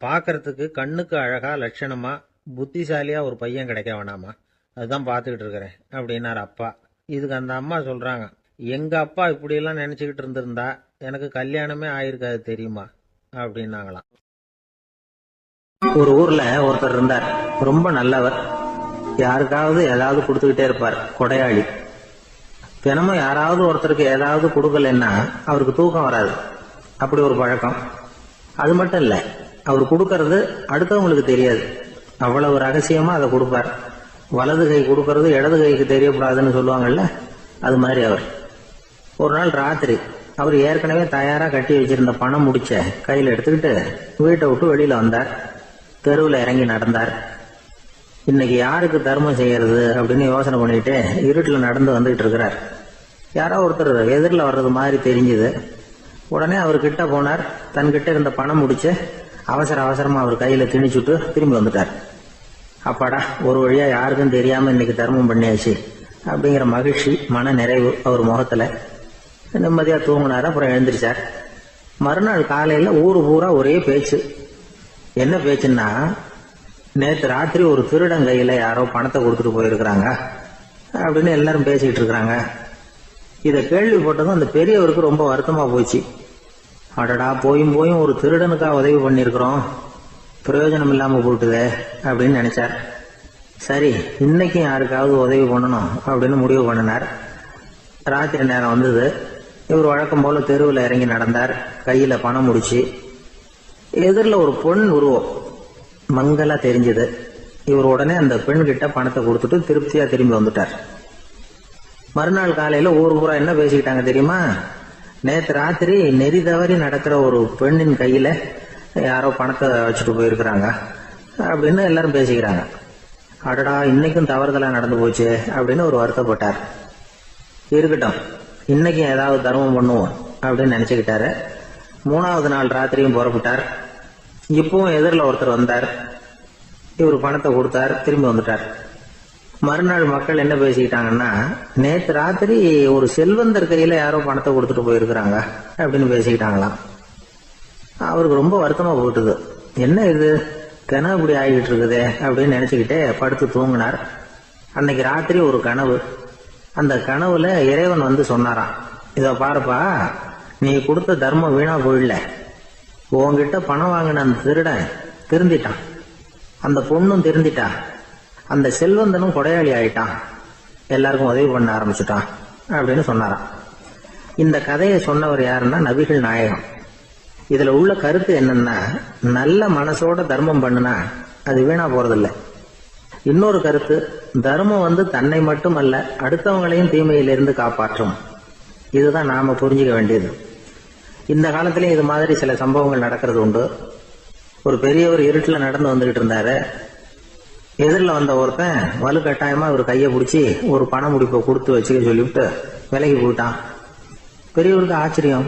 பார்க்கறதுக்கு கண்ணுக்கு அழகா லட்சணமா புத்திசாலியா ஒரு பையன் கிடைக்க வேணாமா, அதுதான் பார்த்துக்கிட்டு இருக்கிறேன் அப்படின்னாரு அப்பா. இதுக்கு அந்த அம்மா சொல்றாங்க, எங்க அப்பா இப்படியெல்லாம் நினைச்சுக்கிட்டு இருந்திருந்தா எனக்கு கல்யாணமே ஆயிருக்காது தெரியுமா அப்படின்னாங்களாம். ஒரு ஊர்ல ஒருத்தர் இருந்தார், ரொம்ப நல்லவர், யாருக்காவது ஏதாவது கொடுத்துக்கிட்டே இருப்பார், கொடையாளி. தினமும் யாராவது ஒருத்தருக்கு ஏதாவது கொடுக்கலன்னா அவருக்கு தூக்கம் வராது, அப்படி ஒரு பழக்கம். அது மட்டும் இல்ல, அவர் கொடுக்கறது அடுத்தவங்களுக்கு தெரியாது, அவ்வளவு ரகசியமா அதை கொடுப்பார். வலது கை கொடுக்கறது இடது கைக்கு தெரியக்கூடாதுன்னு சொல்லுவாங்கல்ல, அது மாதிரி அவர். ஒரு நாள் ராத்திரி அவர் ஏற்கனவே தயாரா கட்டி வச்சிருந்த பணம் முடிச்ச கையில எடுத்துக்கிட்டு வீட்டை விட்டு வெளியில வந்தார். தெருவில் இறங்கி நடந்தார். இன்னைக்கு யாருக்கு தர்மம் செய்யறது அப்படின்னு யோசனை பண்ணிட்டு இருட்டில் நடந்து வந்துகிட்டு இருக்கிறார். யாரோ ஒருத்தர் எதிரில் வர்றது மாதிரி தெரிஞ்சுது. உடனே அவர் கிட்ட போனார். தன்கிட்ட இருந்த பணம் முடிச்சு அவசரமா அவர் கையில திணிச்சுட்டு திரும்பி வந்துட்டார். அப்பாடா, ஒரு வழியா யாருக்கும் தெரியாம இன்னைக்கு தர்மம் பண்ணியாச்சு அப்படிங்கிற மகிழ்ச்சி, மன நிறைவு அவர் முகத்துல. நிம்மதியா தூங்கினார். அப்புறம் எழுந்திரிச்சார். மறுநாள் காலையில ஊரு பூரா ஒரே பேச்சு. என்ன பேச்சுன்னா, நேற்று ராத்திரி ஒரு திருடன் கையில யாரோ பணத்தை கொடுத்துட்டு போயிருக்கிறாங்க அப்படின்னு எல்லாரும் பேசிக்கிட்டு இருக்கிறாங்க. இதை கேள்விப்பட்டதும் அந்த பெரியவருக்கு ரொம்ப வருத்தமா போச்சு. அடடா, போயும் ஒரு திருடனுக்கா உதவி பண்ணிருக்கிறோம், பிரயோஜனம் இல்லாம போட்டுதே அப்படின்னு நினைச்சார். சரி, இன்னைக்கு யாருக்காவது உதவி பண்ணணும் அப்படின்னு முடிவு பண்ணினார். ராத்திரி நேரம் வந்தது. இவர் வழக்கம் போல தெருவில் இறங்கி நடந்தார். கையில பணம் முடிச்சு. எதிரில் ஒரு பொன் உருவம் மங்களா தெரிஞ்சது. இவர் உடனே அந்த பெண் கிட்ட பணத்தை கொடுத்துட்டு திருப்தியா திரும்பி வந்துட்டார். மறுநாள் காலையில ஊர் பூரா என்ன பேசிக்கிட்டாங்க தெரியுமா? நேற்று ராத்திரி நெறி தவறி நடக்கிற ஒரு பெண்ணின் கையில யாரோ பணத்தை வச்சுட்டு போயிருக்கிறாங்க அப்படின்னு எல்லாரும் பேசிக்கிறாங்க. அடடா, இன்னைக்கும் தவறுதலா நடந்து போச்சு அப்படின்னு ஒரு வருத்தப்பட்டார். இருக்கட்டும், இன்னைக்கும் ஏதாவது தர்மம் பண்ணுவோம் அப்படின்னு நினைச்சுக்கிட்டாரு. 3வது நாள் ராத்திரியும் புறப்பட்டார். இப்பவும் எதிரில் ஒருத்தர் வந்தார். இவர் பணத்தை கொடுத்தார், திரும்பி வந்துட்டார். மறுநாள் மக்கள் என்ன பேசிக்கிட்டாங்கன்னா, நேற்று ராத்திரி ஒரு செல்வந்தர் கையில யாரோ பணத்தை கொடுத்துட்டு போயிருக்கிறாங்க அப்படின்னு பேசிக்கிட்டாங்களாம். அவருக்கு ரொம்ப வருத்தமா போட்டுது. என்ன இது, கனவு இப்படி ஆகிட்டு இருக்குதே அப்படின்னு நினைச்சுக்கிட்டே படுத்து தூங்கினார். அன்னைக்கு ராத்திரி ஒரு கனவு. அந்த கனவுல இறைவன் வந்து சொன்னாராம், இத பாருப்பா, நீ கொடுத்த தர்மம் வீணா போயிடல. உன்கிட்ட பணம் வாங்கின அந்த திருடன் திருந்திட்டான், அந்த பொண்ணும் திருந்திட்டா, அந்த செல்வந்தனும் கொடையாளி ஆயிட்டான், எல்லாருக்கும் உதவி பண்ண ஆரம்பிச்சுட்டான் அப்படின்னு சொன்னாராம். இந்த கதையை சொன்னவர் யாருன்னா நபிகள் நாயகம். இதுல உள்ள கருத்து என்னன்னா, நல்ல மனசோட தர்மம் பண்ணுனா அது வீணா போறதில்லை. இன்னொரு கருத்து, தர்மம் வந்து தன்னை மட்டுமல்ல அடுத்தவங்களையும் தீமையிலிருந்து காப்பாற்றும். இதுதான் நாம புரிஞ்சுக்க வேண்டியது. இந்த காலத்திலயும் இது மாதிரி சில சம்பவங்கள் நடக்கிறது உண்டு. ஒரு பெரியவர் இருட்டில் நடந்து வந்துகிட்டு இருந்தாரு. எதிரில் வந்த ஒருத்தன் வலு கட்டாயமா ஒரு கையை பிடிச்சி ஒரு பண முடிப்பை கொடுத்து வச்சுக்க சொல்லிவிட்டு விலகி போயிட்டான். பெரியவருக்கு ஆச்சரியம்,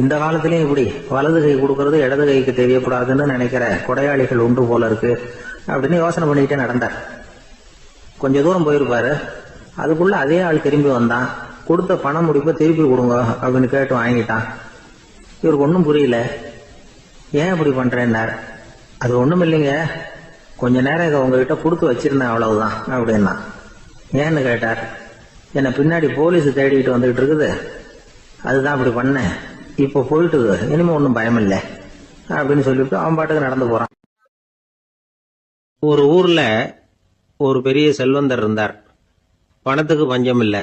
இந்த காலத்திலயும் இப்படி வலது கை கொடுக்கறது இடது கைக்கு தெரியக்கூடாதுன்னு நினைக்கிற கொடையாளிகள் உண்டு போல இருக்கு அப்படின்னு யோசனை பண்ணிக்கிட்டே நடந்தார். கொஞ்ச தூரம் போயிருப்பாரு. அதுக்குள்ள அதே ஆள் திரும்பி வந்தான். கொடுத்த பண முடிப்பை திருப்பி கொடுங்க அப்படின்னு கேட்டு வாங்கிட்டான். இவருக்கு ஒன்றும் புரியல. ஏன் இப்படி பண்றேன்னார். அது ஒண்ணும் இல்லைங்க, கொஞ்ச நேரம் இதை உங்ககிட்ட கொடுத்து வச்சிருந்தேன் அவ்வளவுதான் அப்படின்னா. ஏன்னு கேட்டார். என்னை பின்னாடி போலீஸ் தேடிக்கிட்டு வந்துகிட்டு இருக்குது, அதுதான் அப்படி பண்ணேன், இப்ப போயிட்டு இனிமே ஒன்றும் பயம் இல்லை அப்படின்னு சொல்லிவிட்டு அவன் பாட்டுக்கு நடந்து போறான். ஒரு ஊர்ல ஒரு பெரிய செல்வந்தர் இருந்தார். பணத்துக்கு பஞ்சம் இல்லை.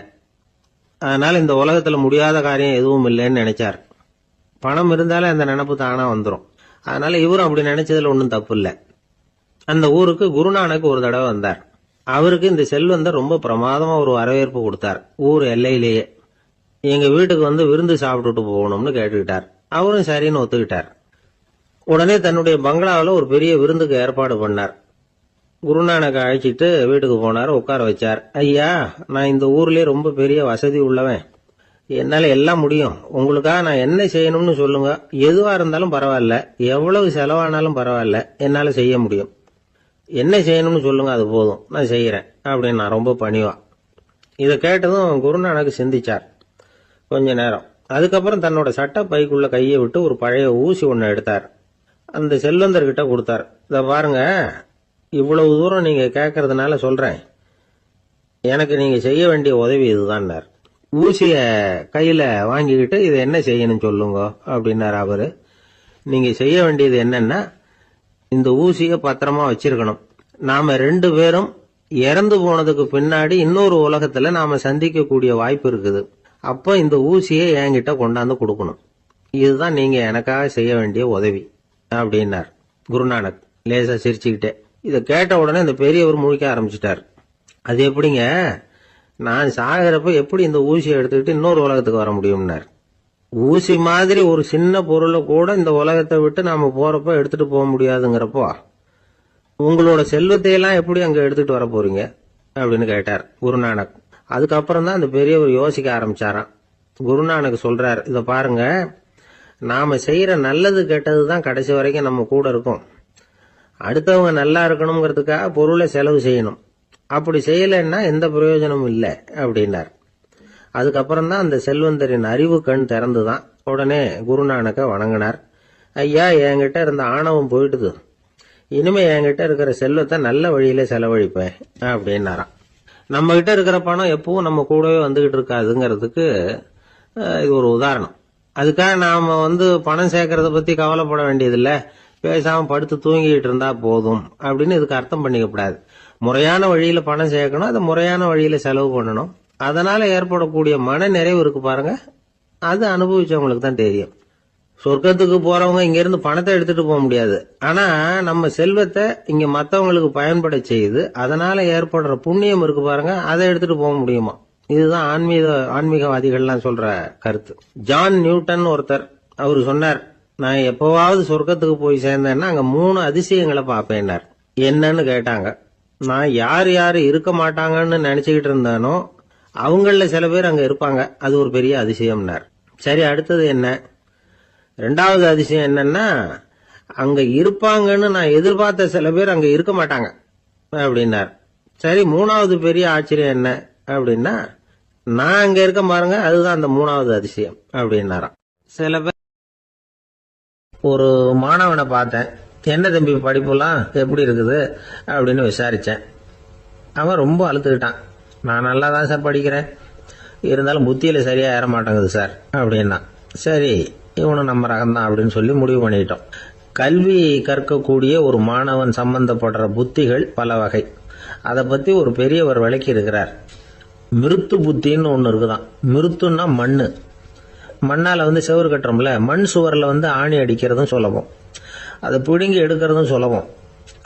அதனால இந்த உலகத்துல முடியாத காரியம் எதுவும் இல்லைன்னு நினைச்சார். பணம் இருந்தாலே அந்த நினைப்பு தானா வந்துடும். அதனால இவரும் அப்படி நினைச்சதுல ஒன்றும் தப்பு இல்லை. அந்த ஊருக்கு குருநானக் ஒரு தடவை வந்தார். அவருக்கு இந்த செல்வந்தர் ரொம்ப பிரமாதமா ஒரு வரவேற்பு கொடுத்தார். ஊர் எல்லையிலேயே எங்க வீட்டுக்கு வந்து விருந்து சாப்பிட்டுட்டு போகணும்னு கேட்டுக்கிட்டார். அவரும் சரின்னு ஒத்துக்கிட்டார். உடனே தன்னுடைய பங்களாவில் ஒரு பெரிய விருந்துக்கு ஏற்பாடு பண்ணார். குருநானக் அழைச்சிட்டு வீட்டுக்கு போனார். உட்கார வச்சார். ஐயா, நான் இந்த ஊர்லயே ரொம்ப பெரிய வசதி உள்ளவன், என்னால எல்லாம் முடியும். உங்களுக்காக நான் என்ன செய்யணும்னு சொல்லுங்க. எதுவா இருந்தாலும் பரவாயில்ல, எவ்வளவு செலவானாலும் பரவாயில்ல, என்னால செய்ய முடியும். என்ன செய்யணும்னு சொல்லுங்க, அது போதும், நான் செய்யறேன் அப்படின்னு நான் ரொம்ப பணிவா. இதை கேட்டதும் குருநானக் சிந்திச்சார் கொஞ்ச நேரம். அதுக்கப்புறம் தன்னோட சட்ட பைக்குள்ள கையை விட்டு ஒரு பழைய ஊசி ஒன்று எடுத்தார். அந்த செல்வந்தர்கிட்ட கொடுத்தார். இதை பாருங்க, இவ்வளவு தூரம் நீங்க கேட்கறதுனால சொல்றேன், எனக்கு நீங்க செய்ய வேண்டிய உதவி இதுதான். ஊசிய கையில வாங்கிக்கிட்டு இதை என்ன செய்யணும் சொல்லுங்க அப்படின்னாரு அவரு. நீங்க செய்ய வேண்டியது என்னன்னா, இந்த ஊசிய பத்திரமா வச்சிருக்கணும். நாம 2 பேரும் இறந்து போனதுக்கு பின்னாடி இன்னொரு உலகத்துல நாம சந்திக்கக்கூடிய வாய்ப்பு இருக்குது. அப்ப இந்த ஊசியை என்கிட்ட கொண்டாந்து கொடுக்கணும். இதுதான் நீங்க எனக்காக செய்ய வேண்டிய உதவி அப்படின்னார் குருநானக் லேசா சிரிச்சுக்கிட்டே. இதை கேட்ட உடனே இந்த பெரியவர் முழிக்க ஆரம்பிச்சிட்டார். அது எப்படிங்க, நான் சாகிறப்ப எப்படி இந்த ஊசியை எடுத்துக்கிட்டு இன்னொரு உலகத்துக்கு வர முடியும்னார். ஊசி மாதிரி ஒரு சின்ன பொருளை கூட இந்த உலகத்தை விட்டு நாம போறப்ப எடுத்துட்டு போக முடியாதுங்கிறப்போ உங்களோட செல்வத்தையெல்லாம் எப்படி அங்க எடுத்துட்டு வர போறீங்க அப்படின்னு கேட்டார் குருநானக். அதுக்கப்புறம் தான் அந்த பெரியவர் யோசிக்க ஆரம்பிச்சாராம். குருநானக் சொல்றார், இதை பாருங்க, நாம செய்யற நல்லது கெட்டது தான் கடைசி வரைக்கும் நம்ம கூட இருக்கும். அடுத்தவங்க நல்லா இருக்கணுங்கிறதுக்காக பொருளை செலவு செய்யணும். அப்படி செய்யலைன்னா எந்த பிரயோஜனமும் இல்லை அப்படின்னார். அதுக்கப்புறம் தான் அந்த செல்வந்தரின் அறிவு கண் திறந்துதான். உடனே குருநானக்க வணங்கினார். ஐயா, என்கிட்ட இருந்த ஆணவம் போயிட்டுது, இனிமே என்கிட்ட இருக்கிற செல்வத்தை நல்ல வழியில செலவழிப்பேன் அப்படின்னாராம். நம்ம கிட்ட இருக்கிற பணம் எப்பவும் நம்ம கூடவே வந்துகிட்டு இருக்காதுங்கிறதுக்கு இது ஒரு உதாரணம். அதுக்காக நாம பணம் சேர்க்கறத பத்தி கவலைப்பட வேண்டியதில்லை. பேசாம படுத்து தூங்கிட்டு இருந்தா போதும் அப்படின்னு இதுக்கு அர்த்தம் பண்ணிக்கப்படாது. முறையான வழியில பணம் சேர்க்கணும், அதை முறையான வழியில செலவு பண்ணணும். அதனால ஏற்படக்கூடிய மன நிறைவு இருக்கு பாருங்க, அது அனுபவிச்சவங்களுக்கு தான் தெரியும். சொர்க்கத்துக்கு போறவங்க இங்க இருந்து பணத்தை எடுத்துட்டு போக முடியாது. ஆனா நம்ம செல்வத்தை இங்க மத்தவங்களுக்கு பயன்பட செய்து அதனால ஏற்படுற புண்ணியம் இருக்கு பாருங்க, அதை எடுத்துட்டு போக முடியுமா. இதுதான் ஆன்மீகவாதிகள்லாம் சொல்ற கருத்து. ஜான் நியூட்டன் ஒருத்தர், அவரு சொன்னார், நான் எப்பவாவது சொர்க்கத்துக்கு போய் சேர்ந்தேன்னா அங்க 3 அதிசயங்களை பார்ப்பேன்னார். என்னன்னு கேட்டாங்க. நான் யார் யாரு இருக்க மாட்டாங்கன்னு நினைச்சுக்கிட்டு இருந்தானோ அவங்கள சில பேர் அங்க இருப்பாங்க, அது ஒரு பெரிய அதிசயம்னார். சரி, அடுத்தது என்ன? 2வது அதிசயம் என்னன்னா, அங்க இருப்பாங்கன்னு நான் எதிர்பார்த்த சில பேர் அங்க இருக்க மாட்டாங்க அப்படின்னார். சரி, 3வது பெரிய ஆச்சரியம் என்ன அப்படின்னா, நான் அங்க இருக்க பாருங்க, அதுதான் அந்த 3வது அதிசயம் அப்படின்னாராம். சில பேர், ஒரு மாணவனை பார்த்தேன், என்ன தம்பி படிப்புலாம் எப்படி இருக்குது அப்படின்னு விசாரிச்சேன். அவன் ரொம்ப அழுத்துக்கிட்டான். நான் நல்லா தான் சார் படிக்கிறேன், இருந்தாலும் புத்தியில சரியா ஏற மாட்டேங்குது சார் அப்படின்னா. சரி, இவனும் நம்ம ரகம்தான் அப்படின்னு சொல்லி முடிவு பண்ணிட்டோம். கல்வி கற்கக்கூடிய ஒரு மாணவன் சம்பந்தப்படுற புத்திகள் பல வகை. அதை பத்தி ஒரு பெரியவர் விளக்கி இருக்கிறார். மிருத்து புத்தின்னு ஒன்று இருக்குதான். மிருத்துன்னா மண்ணு. மண்ணால செவுறு கட்டுறோம்ல, மண் சுவரில் ஆணி அடிக்கிறதும் சுலபம், அதை பிடுங்கி எடுக்கிறதும் சுலபம்.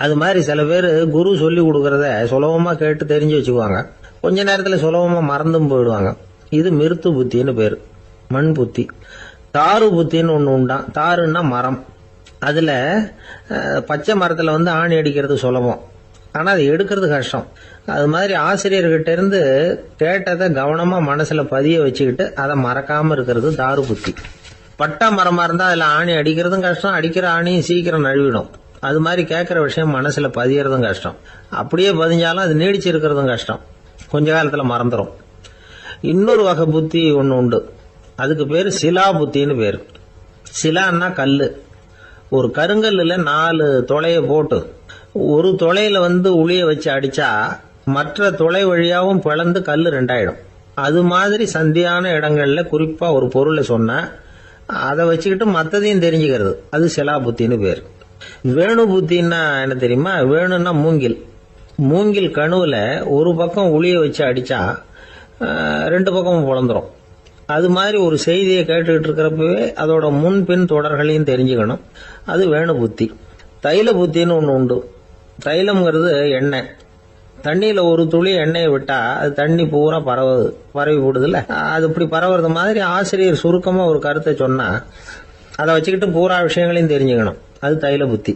அது மாதிரி சில பேர் குரு சொல்லி கொடுக்கறத சுலபமா கேட்டு தெரிஞ்சு வச்சுக்குவாங்க, கொஞ்ச நேரத்தில் சுலபமா மறந்தும் போயிடுவாங்க. இது மிருத்து புத்தின்னு பேரு, மண் புத்தி. தாரு புத்தின்னு ஒன்று உண்டான். தாருன்னா மரம். அதுல பச்சை மரத்துல ஆணி அடிக்கிறது சுலபம், ஆனா அது எடுக்கிறது கஷ்டம். அது மாதிரி ஆசிரியர்கிட்ட இருந்து கேட்டதை கவனமா மனசுல பதிய வச்சுக்கிட்டு அதை மறக்காம இருக்கிறது தாரு புத்தி. பட்டா மரமா இருந்தா அதுல ஆணி அடிக்கிறதும் கஷ்டம், அடிக்கிற ஆணியும் சீக்கிரம் நழுவிடும். அது மாதிரி கேட்கிற விஷயம் மனசுல பதியறதும் கஷ்டம், அப்படியே பதிஞ்சாலும் அது நீடிச்சு இருக்கிறதும் கஷ்டம், கொஞ்ச காலத்துல மறந்துடும். இன்னொரு வகை புத்தி ஒன்று உண்டு, அதுக்கு பேரு சிலா புத்தின்னு பேரு. சிலான்னா கல்லு. ஒரு கருங்கல்லுல 4 துளைய போட்டு ஒரு துளையில உளிய வச்சு அடிச்சா மற்ற துளை வழியாவும் பிளந்து கல்லு 2ஆயிடும். அது மாதிரி சந்தியான இடங்கள்ல குறிப்பா ஒரு பொருளை சொன்னா அதை வச்சுக்கிட்டு மற்றதையும் தெரிஞ்சுக்கிறது, அது சிலா புத்தின்னு பேர். வேணு புத்தின்னா என்ன தெரியுமா? வேணும்னா மூங்கில். மூங்கில் கணுவுல ஒரு பக்கம் உளிய வச்சு அடிச்சா 2 பக்கமும் பிளந்துரும். அது மாதிரி ஒரு செய்தியை கேட்டுக்கிட்டு இருக்கிறப்பவே அதோட முன்பின் தொடர்களையும் தெரிஞ்சுக்கணும், அது வேணு புத்தி. தைல புத்தின்னு ஒன்று உண்டு. தைலம்ங்கிறது எண்ணெய். தண்ணியில ஒரு துளி எண்ணெயை விட்டா அது தண்ணி பூரா பரவி போடுதுல்ல, அது இப்படி பரவுறது மாதிரி ஆசிரியர் சுருக்கமா ஒரு கருத்தை சொன்னா அதை வச்சுக்கிட்டு பூரா விஷயங்களையும் தெரிஞ்சுக்கணும், அது தைல புத்தி.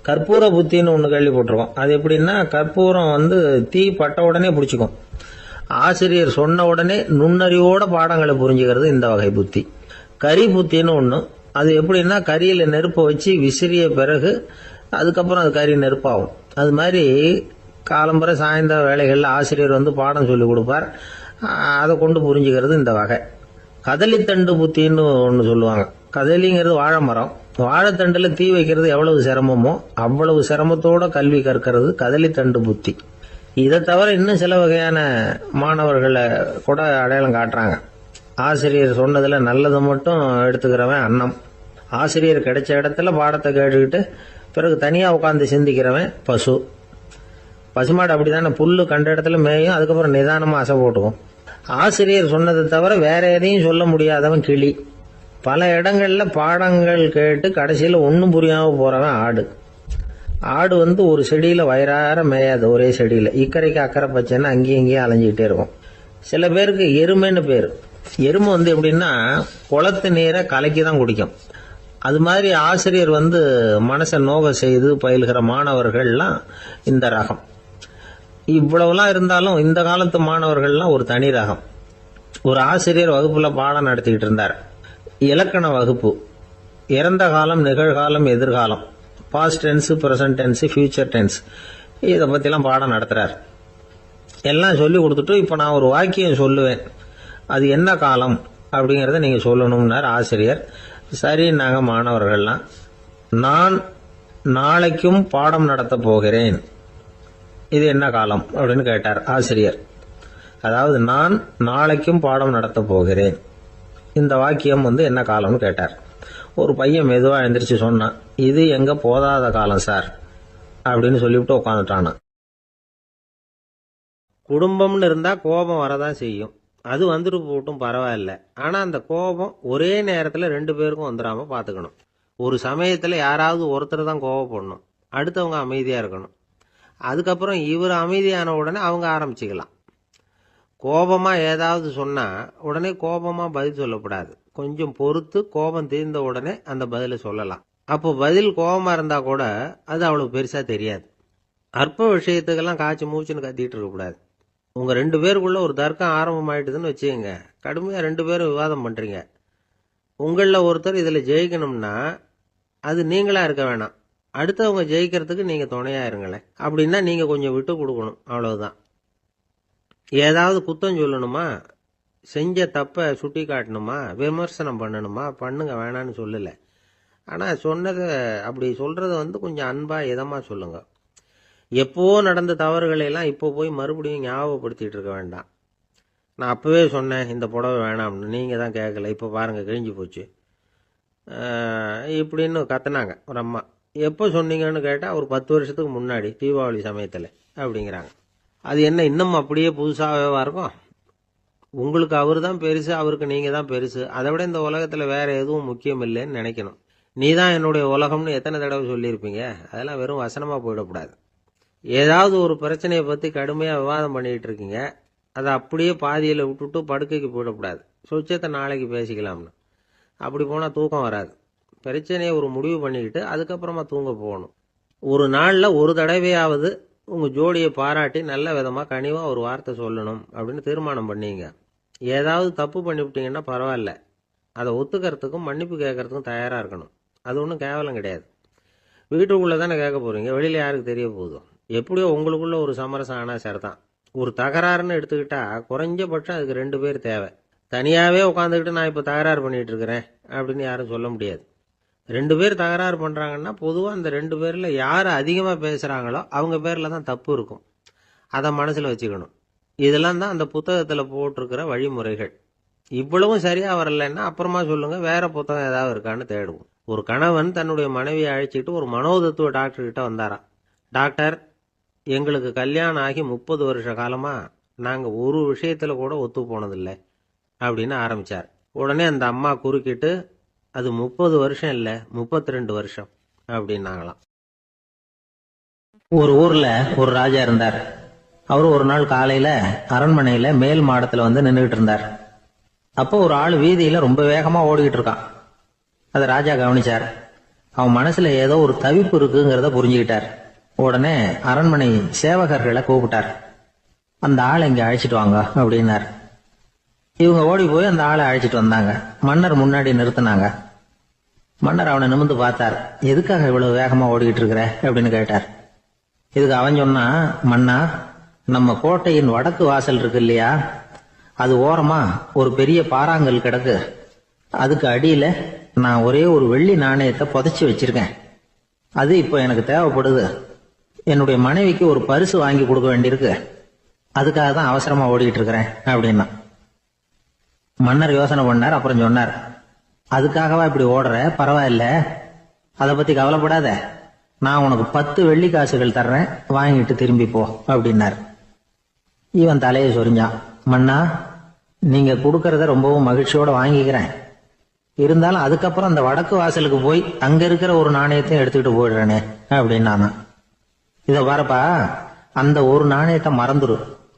கற்பூர புத்தின்னு ஒன்று கேள்விப்பட்டிருக்கோம். அது எப்படின்னா, கற்பூரம் தீ பட்ட உடனே பிடிச்சிக்கும். ஆசிரியர் சொன்ன உடனே நுண்ணறிவோட பாடங்களை புரிஞ்சுக்கிறது இந்த வகை புத்தி. கரி புத்தின்னு ஒன்று. அது எப்படின்னா, கரியில நெருப்பை வச்சு விசிறிய பிறகு அதுக்கப்புறம் அது கறி நெருப்பாகும். அது மாதிரி காலம்பரை சாயந்தர வேலைகளில் ஆசிரியர் பாடம் சொல்லி கொடுப்பார், அதை கொண்டு புரிஞ்சுக்கிறது இந்த வகை. கதலித்தண்டு புத்தின்னு ஒன்று சொல்லுவாங்க. கதலிங்கிறது வாழை மரம். வாழைத்தண்டுல தீ வைக்கிறது எவ்வளவு சிரமமோ அவ்வளவு சிரமத்தோட கல்வி கற்கிறது கதலித்தண்டு புத்தி. இதை தவிர இன்னும் சில வகையான மாணவர்களை கூட அடையாளம் காட்டுறாங்க. ஆசிரியர் சொன்னதுல நல்லதை மட்டும் எடுத்துக்கிறவன் அன்னம். ஆசிரியர் கிடைச்ச இடத்துல பாடத்தை கேட்டுக்கிட்டு பிறகு தனியா உட்காந்து சிந்திக்கிறவன் பசு. பசுமாடு அப்படித்தானே, புல்லு கண்ட இடத்துல மேயும், அதுக்கப்புறம் நிதானமா அசை போட்டுக்கும். ஆசிரியர் சொன்னதை தவிர வேற எதையும் சொல்ல முடியாதவன் கிளி. பல இடங்கள்ல பாடங்கள் கேட்டு கடைசியில ஒன்னும் புரியாம போறவன் ஆடு. ஆடு ஒரு செடியில வயிறார மேயாது, ஒரே செடியில இக்கரைக்கு அக்கறை பச்சைன்னா அங்கேயும் இங்கேயும் அலைஞ்சிக்கிட்டே இருக்கும். சில பேருக்கு எருமைன்னு பேரு. எருமை எப்படின்னா குளத்து நீரை கலக்கி தான் குடிக்கும். அது மாதிரி ஆசிரியர் மனசை நோக செய்து பயில்கிற மாணவர்கள்லாம் இந்த ரகம். இவ்வளவுலாம் இருந்தாலும் இந்த காலத்து மாணவர்கள்லாம் ஒரு தனி ரகம். ஒரு ஆசிரியர் வகுப்புல பாடம் நடத்திக்கிட்டு இருந்தார். இலக்கண வகுப்பு. இறந்த காலம், நிகழ்காலம், எதிர்காலம், past tense, present tense, future tense, இதை பத்திலாம் பாடம் நடத்துறார். எல்லாம் சொல்லி கொடுத்துட்டு இப்ப நான் ஒரு வாக்கியம் சொல்லுவேன், அது என்ன காலம் அப்படிங்கறத நீங்க சொல்லணும்னார் ஆசிரியர். சரி, நாங்க மாணவர்கள்லாம், நான் நாளைக்கும் பாடம் நடத்த போகிறேன், இது என்ன காலம் அப்படின்னு கேட்டார் ஆசிரியர். அதாவது நான் நாளைக்கும் பாடம் நடத்த போகிறேன், இந்த வாக்கியம் என்ன காலம்னு கேட்டார். ஒரு பையன் மெதுவா எந்திரிச்சு சொன்னான், இது எங்க போதாத காலம் சார் அப்படின்னு சொல்லிவிட்டு உட்காந்துட்டானா. குடும்பம்னு இருந்தா கோபம் வரதான் செய்யும், அது வந்துட்டு போட்டும் பரவாயில்ல. ஆனா அந்த கோபம் ஒரே நேரத்துல 2 பேருக்கும் வந்துடாம பாத்துக்கணும். ஒரு சமயத்துல யாராவது ஒருத்தர் தான் கோபப்படணும், அடுத்தவங்க அமைதியா இருக்கணும். அதுக்கப்புறம் இவர் அமைதியான உடனே அவங்க ஆரம்பிச்சுக்கலாம். கோபமா ஏதாவது சொன்னா உடனே கோபமா பதில் சொல்லக்கூடாது. கொஞ்சம் பொறுத்து கோபம் தீர்ந்த உடனே அந்த பதிலை சொல்லலாம். அப்போ பதில் கோபமா இருந்தா கூட அது அவ்வளவு பெருசா தெரியாது. அற்ப விஷயத்துக்கெல்லாம் காய்ச்சி மூச்சுன்னு கத்திட்டு இருக்கக்கூடாது. உங்க 2 பேருக்குள்ள ஒரு தர்க்கம் ஆரம்பமாயிட்டுதுன்னு வச்சுக்கோங்க, கடுமையா 2 பேரும் விவாதம் பண்றீங்க. உங்களில் ஒருத்தர் இதுல ஜெயிக்கணும்னா அது நீங்களா இருக்க வேணாம், அடுத்தவங்க ஜெயிக்கிறதுக்கு நீங்க துணையா இருங்களேன். அப்படின்னா நீங்க கொஞ்சம் விட்டு கொடுக்கணும், அவ்வளவுதான். ஏதாவது குத்தம் சொல்லணுமா, செஞ்ச தப்ப சுட்டி காட்டணுமா, விமர்சனம் பண்ணணுமா, பண்ணுங்க, வேணான்னு சொல்லல. ஆனா சொன்னதை அப்படி சொல்றத கொஞ்சம் அன்பா இதமா சொல்லுங்க. எப்போ நடந்த தவறுகளை எல்லாம் இப்போ போய் மறுபடியும் ஞாபகப்படுத்திட்டு இருக்க வேண்டாம். நான் அப்பவே சொன்னேன் இந்த புடவை வேணாம்னு, நீங்க தான் கேட்கல, இப்போ பாருங்க கிழிஞ்சு போச்சு இப்படின்னு கத்துனாங்க ஒரு அம்மா. எப்போ சொன்னீங்கன்னு கேட்டால் ஒரு 10 வருஷத்துக்கு முன்னாடி தீபாவளி சமயத்தில் அப்படிங்கிறாங்க. அது என்ன இன்னும் அப்படியே புதுசாகவே இருக்கும்? உங்களுக்கு அவர் தான் பெருசு, அவருக்கு நீங்கள் தான் பெருசு, அதை விட இந்த உலகத்தில் வேற எதுவும் முக்கியம் இல்லைன்னு நினைக்கணும். நீ தான் என்னுடைய உலகம்னு எத்தனை தடவை சொல்லியிருப்பீங்க? அதெல்லாம் வெறும் வசனமாக போயிடக்கூடாது. ஏதாவது ஒரு பிரச்சனையை பற்றி கடுமையாக விவாதம் பண்ணிகிட்டு இருக்கீங்க, அதை அப்படியே பாதியில் விட்டுட்டு படுக்கைக்கு போயிடக்கூடாது. சொச்சத்தை நாளைக்கு பேசிக்கலாம்னு. அப்படி போனால் தூக்கம் வராது. பிரச்சனையை ஒரு முடிவு பண்ணிக்கிட்டு அதுக்கப்புறமா தூங்க போகணும். ஒரு நாளில் ஒரு தடவையாவது உங்கள் ஜோடியை பாராட்டி நல்ல விதமாக கனிவாக ஒரு வார்த்தை சொல்லணும் அப்படின்னு தீர்மானம் பண்ணீங்க. ஏதாவது தப்பு பண்ணிவிட்டீங்கன்னா பரவாயில்ல, அதை ஒத்துக்கிறதுக்கும் மன்னிப்பு கேட்கறதுக்கும் தயாராக இருக்கணும். அது ஒன்றும் கேவலம் கிடையாது. வீட்டுக்குள்ளே தானே கேட்க போகிறீங்க, வெளியில் யாருக்கு தெரிய போதும்? எப்படியோ உங்களுக்குள்ள ஒரு சமரசம் ஆனால் சரிதான். ஒரு தகராறுன்னு எடுத்துக்கிட்டா குறைஞ்சபட்சம் அதுக்கு 2 பேர் தேவை. தனியாகவே உட்காந்துக்கிட்டு நான் இப்போ தகராறு பண்ணிகிட்டு இருக்கிறேன் அப்படின்னு யாரும் சொல்ல முடியாது. 2 பேர் தகராறு பண்ணுறாங்கன்னா பொதுவாக அந்த 2 பேரில் யார் அதிகமாக பேசுகிறாங்களோ அவங்க பேரில் தான் தப்பு இருக்கும். அதை மனசில் வச்சுக்கணும். இதெல்லாம் தான் அந்த புத்தகத்தில் போட்டிருக்கிற வழிமுறைகள். இவ்வளவும் சரியாக வரலைன்னா அப்புறமா சொல்லுங்கள், வேற புத்தகம் ஏதாவது இருக்கான்னு தேடுவோம். ஒரு கணவன் தன்னுடைய மனைவியை அழைச்சிட்டு ஒரு மனோதத்துவ டாக்டர்கிட்ட வந்தாராம். டாக்டர், எங்களுக்கு கல்யாணம் ஆகி 30 வருஷ காலமா நாங்கள் ஒரு விஷயத்தில் கூட ஒத்து போனதில்லை அப்படின்னு ஆரம்பிச்சார். உடனே அந்த அம்மா குறுக்கிட்டு, அது 30 வருஷம் இல்லை 32 வருஷம் அப்படின்னாங்களாம். ஒரு ஊர்ல ஒரு ராஜா இருந்தார். அவரு ஒரு நாள் காலையில அரண்மனையில மேல் மாடத்துல நின்றுகிட்டு இருந்தார். அப்போ ஒரு ஆள் வீதியில ரொம்ப வேகமா ஓடிக்கிட்டு இருக்கான். அதை ராஜா கவனிச்சார். அவன் மனசுல ஏதோ ஒரு தவிப்பு இருக்குங்கிறத புரிஞ்சுக்கிட்டார். உடனே அரண்மனை சேவகர்களை கூப்பிட்டார். அந்த ஆளை இங்க அழைச்சிட்டு வாங்க அப்படின்னார். இவங்க ஓடி போய் அந்த ஆளை அழைச்சிட்டு வந்தாங்க. மன்னர் முன்னாடி நிறுத்தினாங்க. மன்னர் அவனை நிமிர்ந்து பார்த்தார். எதுக்காக இவ்வளவு வேகமா ஓடிக்கிட்டு இருக்கிற அப்படின்னு கேட்டார். இதுக்கு அவன் சொன்னா, மன்னா, நம்ம கோட்டையின் வடக்கு வாசல் இருக்கு இல்லையா, அது ஓரமா ஒரு பெரிய பாறாங்கல் கிடக்கு. அதுக்கு அடியில நான் ஒரே ஒரு வெள்ளி நாணயத்தை புதைச்சி வச்சிருக்கேன். அது இப்போ எனக்கு தேவைப்படுது. என்னுடைய மனைவிக்கு ஒரு பரிசு வாங்கி கொடுக்க வேண்டியிருக்கு. அதுக்காக தான் அவசரமா ஓடிக்கிட்டு இருக்கிறேன் அப்படின்னா. மன்னர் யோசனை பண்ணார். அப்புறம் சொன்னார், அதுக்காகவா இப்படி ஓடுற? பரவாயில்ல, அதை பத்தி கவலைப்படாத. நான் உனக்கு 10 வெள்ளி காசுகள் தர்றேன், வாங்கிட்டு திரும்பி போ அப்படின்னார். இவன் தலையை சொரிஞ்சான். மன்னா, நீங்க கொடுக்கறத ரொம்பவும் மகிழ்ச்சியோட வாங்கிக்கிறேன். இருந்தாலும் அதுக்கப்புறம் அந்த வடக்கு வாசலுக்கு போய் அங்க இருக்கிற ஒரு நாணயத்தையும் எடுத்துக்கிட்டு போயிடுறேனே அப்படின்னானா. இத பாருப்பா, அந்த ஒரு நாணயத்தை மறந்துடு,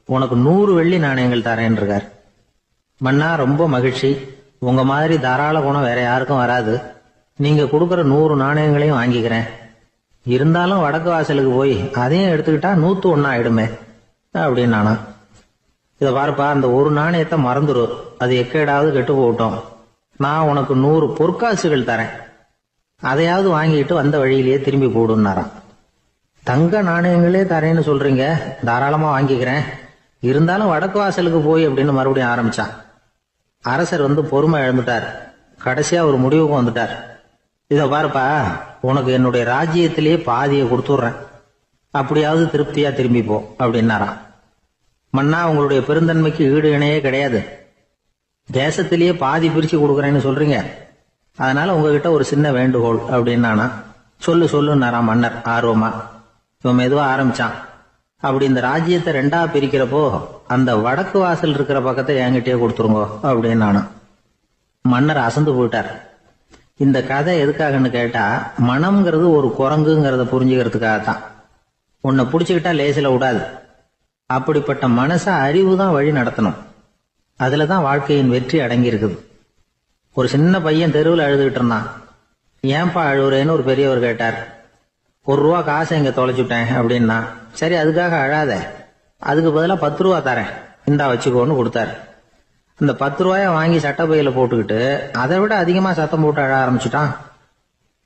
உனக்கு 100 வெள்ளி நாணயங்கள் தரேன் இருக்கார். மன்னா, ரொம்ப மகிழ்ச்சி. உங்க மாதிரி தாராள குணம் வேற யாருக்கும் வராது. நீங்க கொடுக்கற 100 நாணயங்களையும் வாங்கிக்கிறேன். இருந்தாலும் வடக்கு வாசலுக்கு போய் அதையும் எடுத்துக்கிட்டா 101 ஆயிடுமே அப்படின்னானா. இத பாருப்பா, அந்த ஒரு நாணயத்தை மறந்துடு, அது எக்கேடாவது கெட்டு போகட்டும். நான் உனக்கு 100 பொற்காசுகள் தரேன், அதையாவது வாங்கிட்டு வந்த வழியிலேயே திரும்பி போடுன்னாராம். தங்க நாணயங்களே தரேன்னு சொல்றீங்க, தாராளமா வாங்கிக்கிறேன். இருந்தாலும் வடக்கு வாசலுக்கு போய் அப்படின்னு மறுபடியும் ஆரம்பிச்சான். அரசர் பொறுமை இழந்துட்டார். கடைசியா ஒரு முடிவுக்கு வந்துட்டார். இத பாருப்பா, உனக்கு என்னுடைய ராஜ்யத்திலேயே பாதியை கொடுத்துடுறேன், அப்படியாவது திருப்தியா திரும்பி போ அப்படின்னாராம். மன்னா, உங்களுடைய பெருந்தன்மைக்கு ஈடு இணையே கிடையாது. தேசத்திலேயே பாதி பிரிச்சு கொடுக்குறேன்னு சொல்றீங்க, அதனால உங்ககிட்ட ஒரு சின்ன வேண்டுகோள் அப்படின்னானா. சொல்லுன்னாராம் மன்னர் ஆர்வமா. இவன் மெதுவா ஆரம்பிச்சான். அப்படி இந்த ராஜ்யத்தை ரெண்டா பிரிக்கிறப்போ அந்த வடக்கு வாசல் இருக்கிற பக்கத்தை என்கிட்டயே கொடுத்துருங்கோ அப்படின்னு மன்னர் அசந்து போயிட்டார். இந்த கதை எதுக்காகன்னு கேட்டா, மனம்ங்கிறது ஒரு குரங்குங்கிறத புரிஞ்சுக்கிறதுக்காகத்தான். உன்னை புடிச்சுக்கிட்டா லேசில விடாது. அப்படிப்பட்ட மனச அறிவு தான் வழி நடத்தணும். அதுலதான் வாழ்க்கையின் வெற்றி அடங்கி இருக்குது. ஒரு சின்ன பையன் தெருவில் அழுதுகிட்டு இருந்தான். ஏன்பா அழுவுறேன்னு ஒரு பெரியவர் கேட்டார். ₹1 காசை இங்க தொலைச்சுட்டேன் அப்படின்னா. சரி, அதுக்காக அழாத, அதுக்கு பதிலா 10 ரூபா தரேன், இந்தா வச்சுக்கோன்னு கொடுத்தாரு. அந்த 10 ரூபாய வாங்கி சட்டப்பையில போட்டுக்கிட்டு அதை விட அதிகமா சத்தம் போட்டு அழ ஆரம்பிச்சுட்டான்.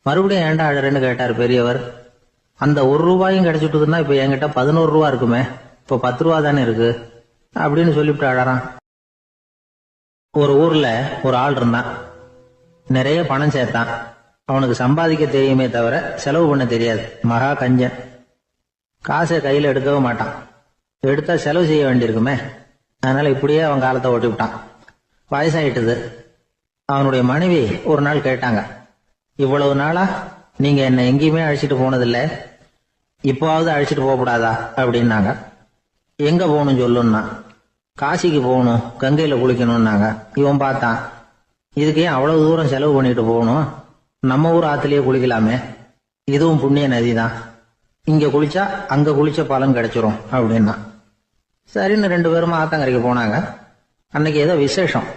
மறுபடியும் ஏன்டா அழறேன்னு கேட்டார் பெரியவர். அந்த ₹1 கிடைச்சிட்டுதுன்னா இப்ப என்கிட்ட 11 ரூபா இருக்குமே, இப்ப 10 ரூபா தானே இருக்கு அப்படின்னு சொல்லிவிட்டு அழறான். ஒரு ஊர்ல ஒரு ஆள் இருந்தான். நிறைய பணம் சேர்த்தான். அவனுக்கு சம்பாதிக்க தெரியுமே தவிர செலவு பண்ண தெரியாது. மகா கஞ்சன். காசை கையில எடுக்கவே மாட்டான். எடுத்தா செலவு செய்ய வேண்டியிருக்குமே. அதனால இப்படியே அவன் காலத்தை ஓட்டி விட்டான். வயசாயிட்டுது. அவனுடைய மனைவி ஒரு நாள் கேட்டாங்க, இவ்வளவு நாளா நீங்க என்ன எங்கேயுமே அழைச்சிட்டு போனதில்லை, இப்போவாவது அழைச்சிட்டு போகக்கூடாதா அப்படின்னாங்க. எங்க போகணும் சொல்லுன்னா. காசிக்கு போகணும், கங்கையில குளிக்கணும்னாங்க. இவன் பார்த்தான், இதுக்கு ஏன் அவ்வளவு தூரம் செலவு பண்ணிட்டு போகணும், நம்ம ஊர் ஆத்துலயே குளிக்கலாமே, இதுவும் புண்ணிய நதி தான், இங்க குளிச்சா அங்க குளிச்ச பலன் கிடைச்சிரும் அப்படின்னா. சரின்னு 2 பேரும் ஆத்தங்கரைக்கு போனாங்க. அன்னைக்கு ஏதோ விசேஷம்,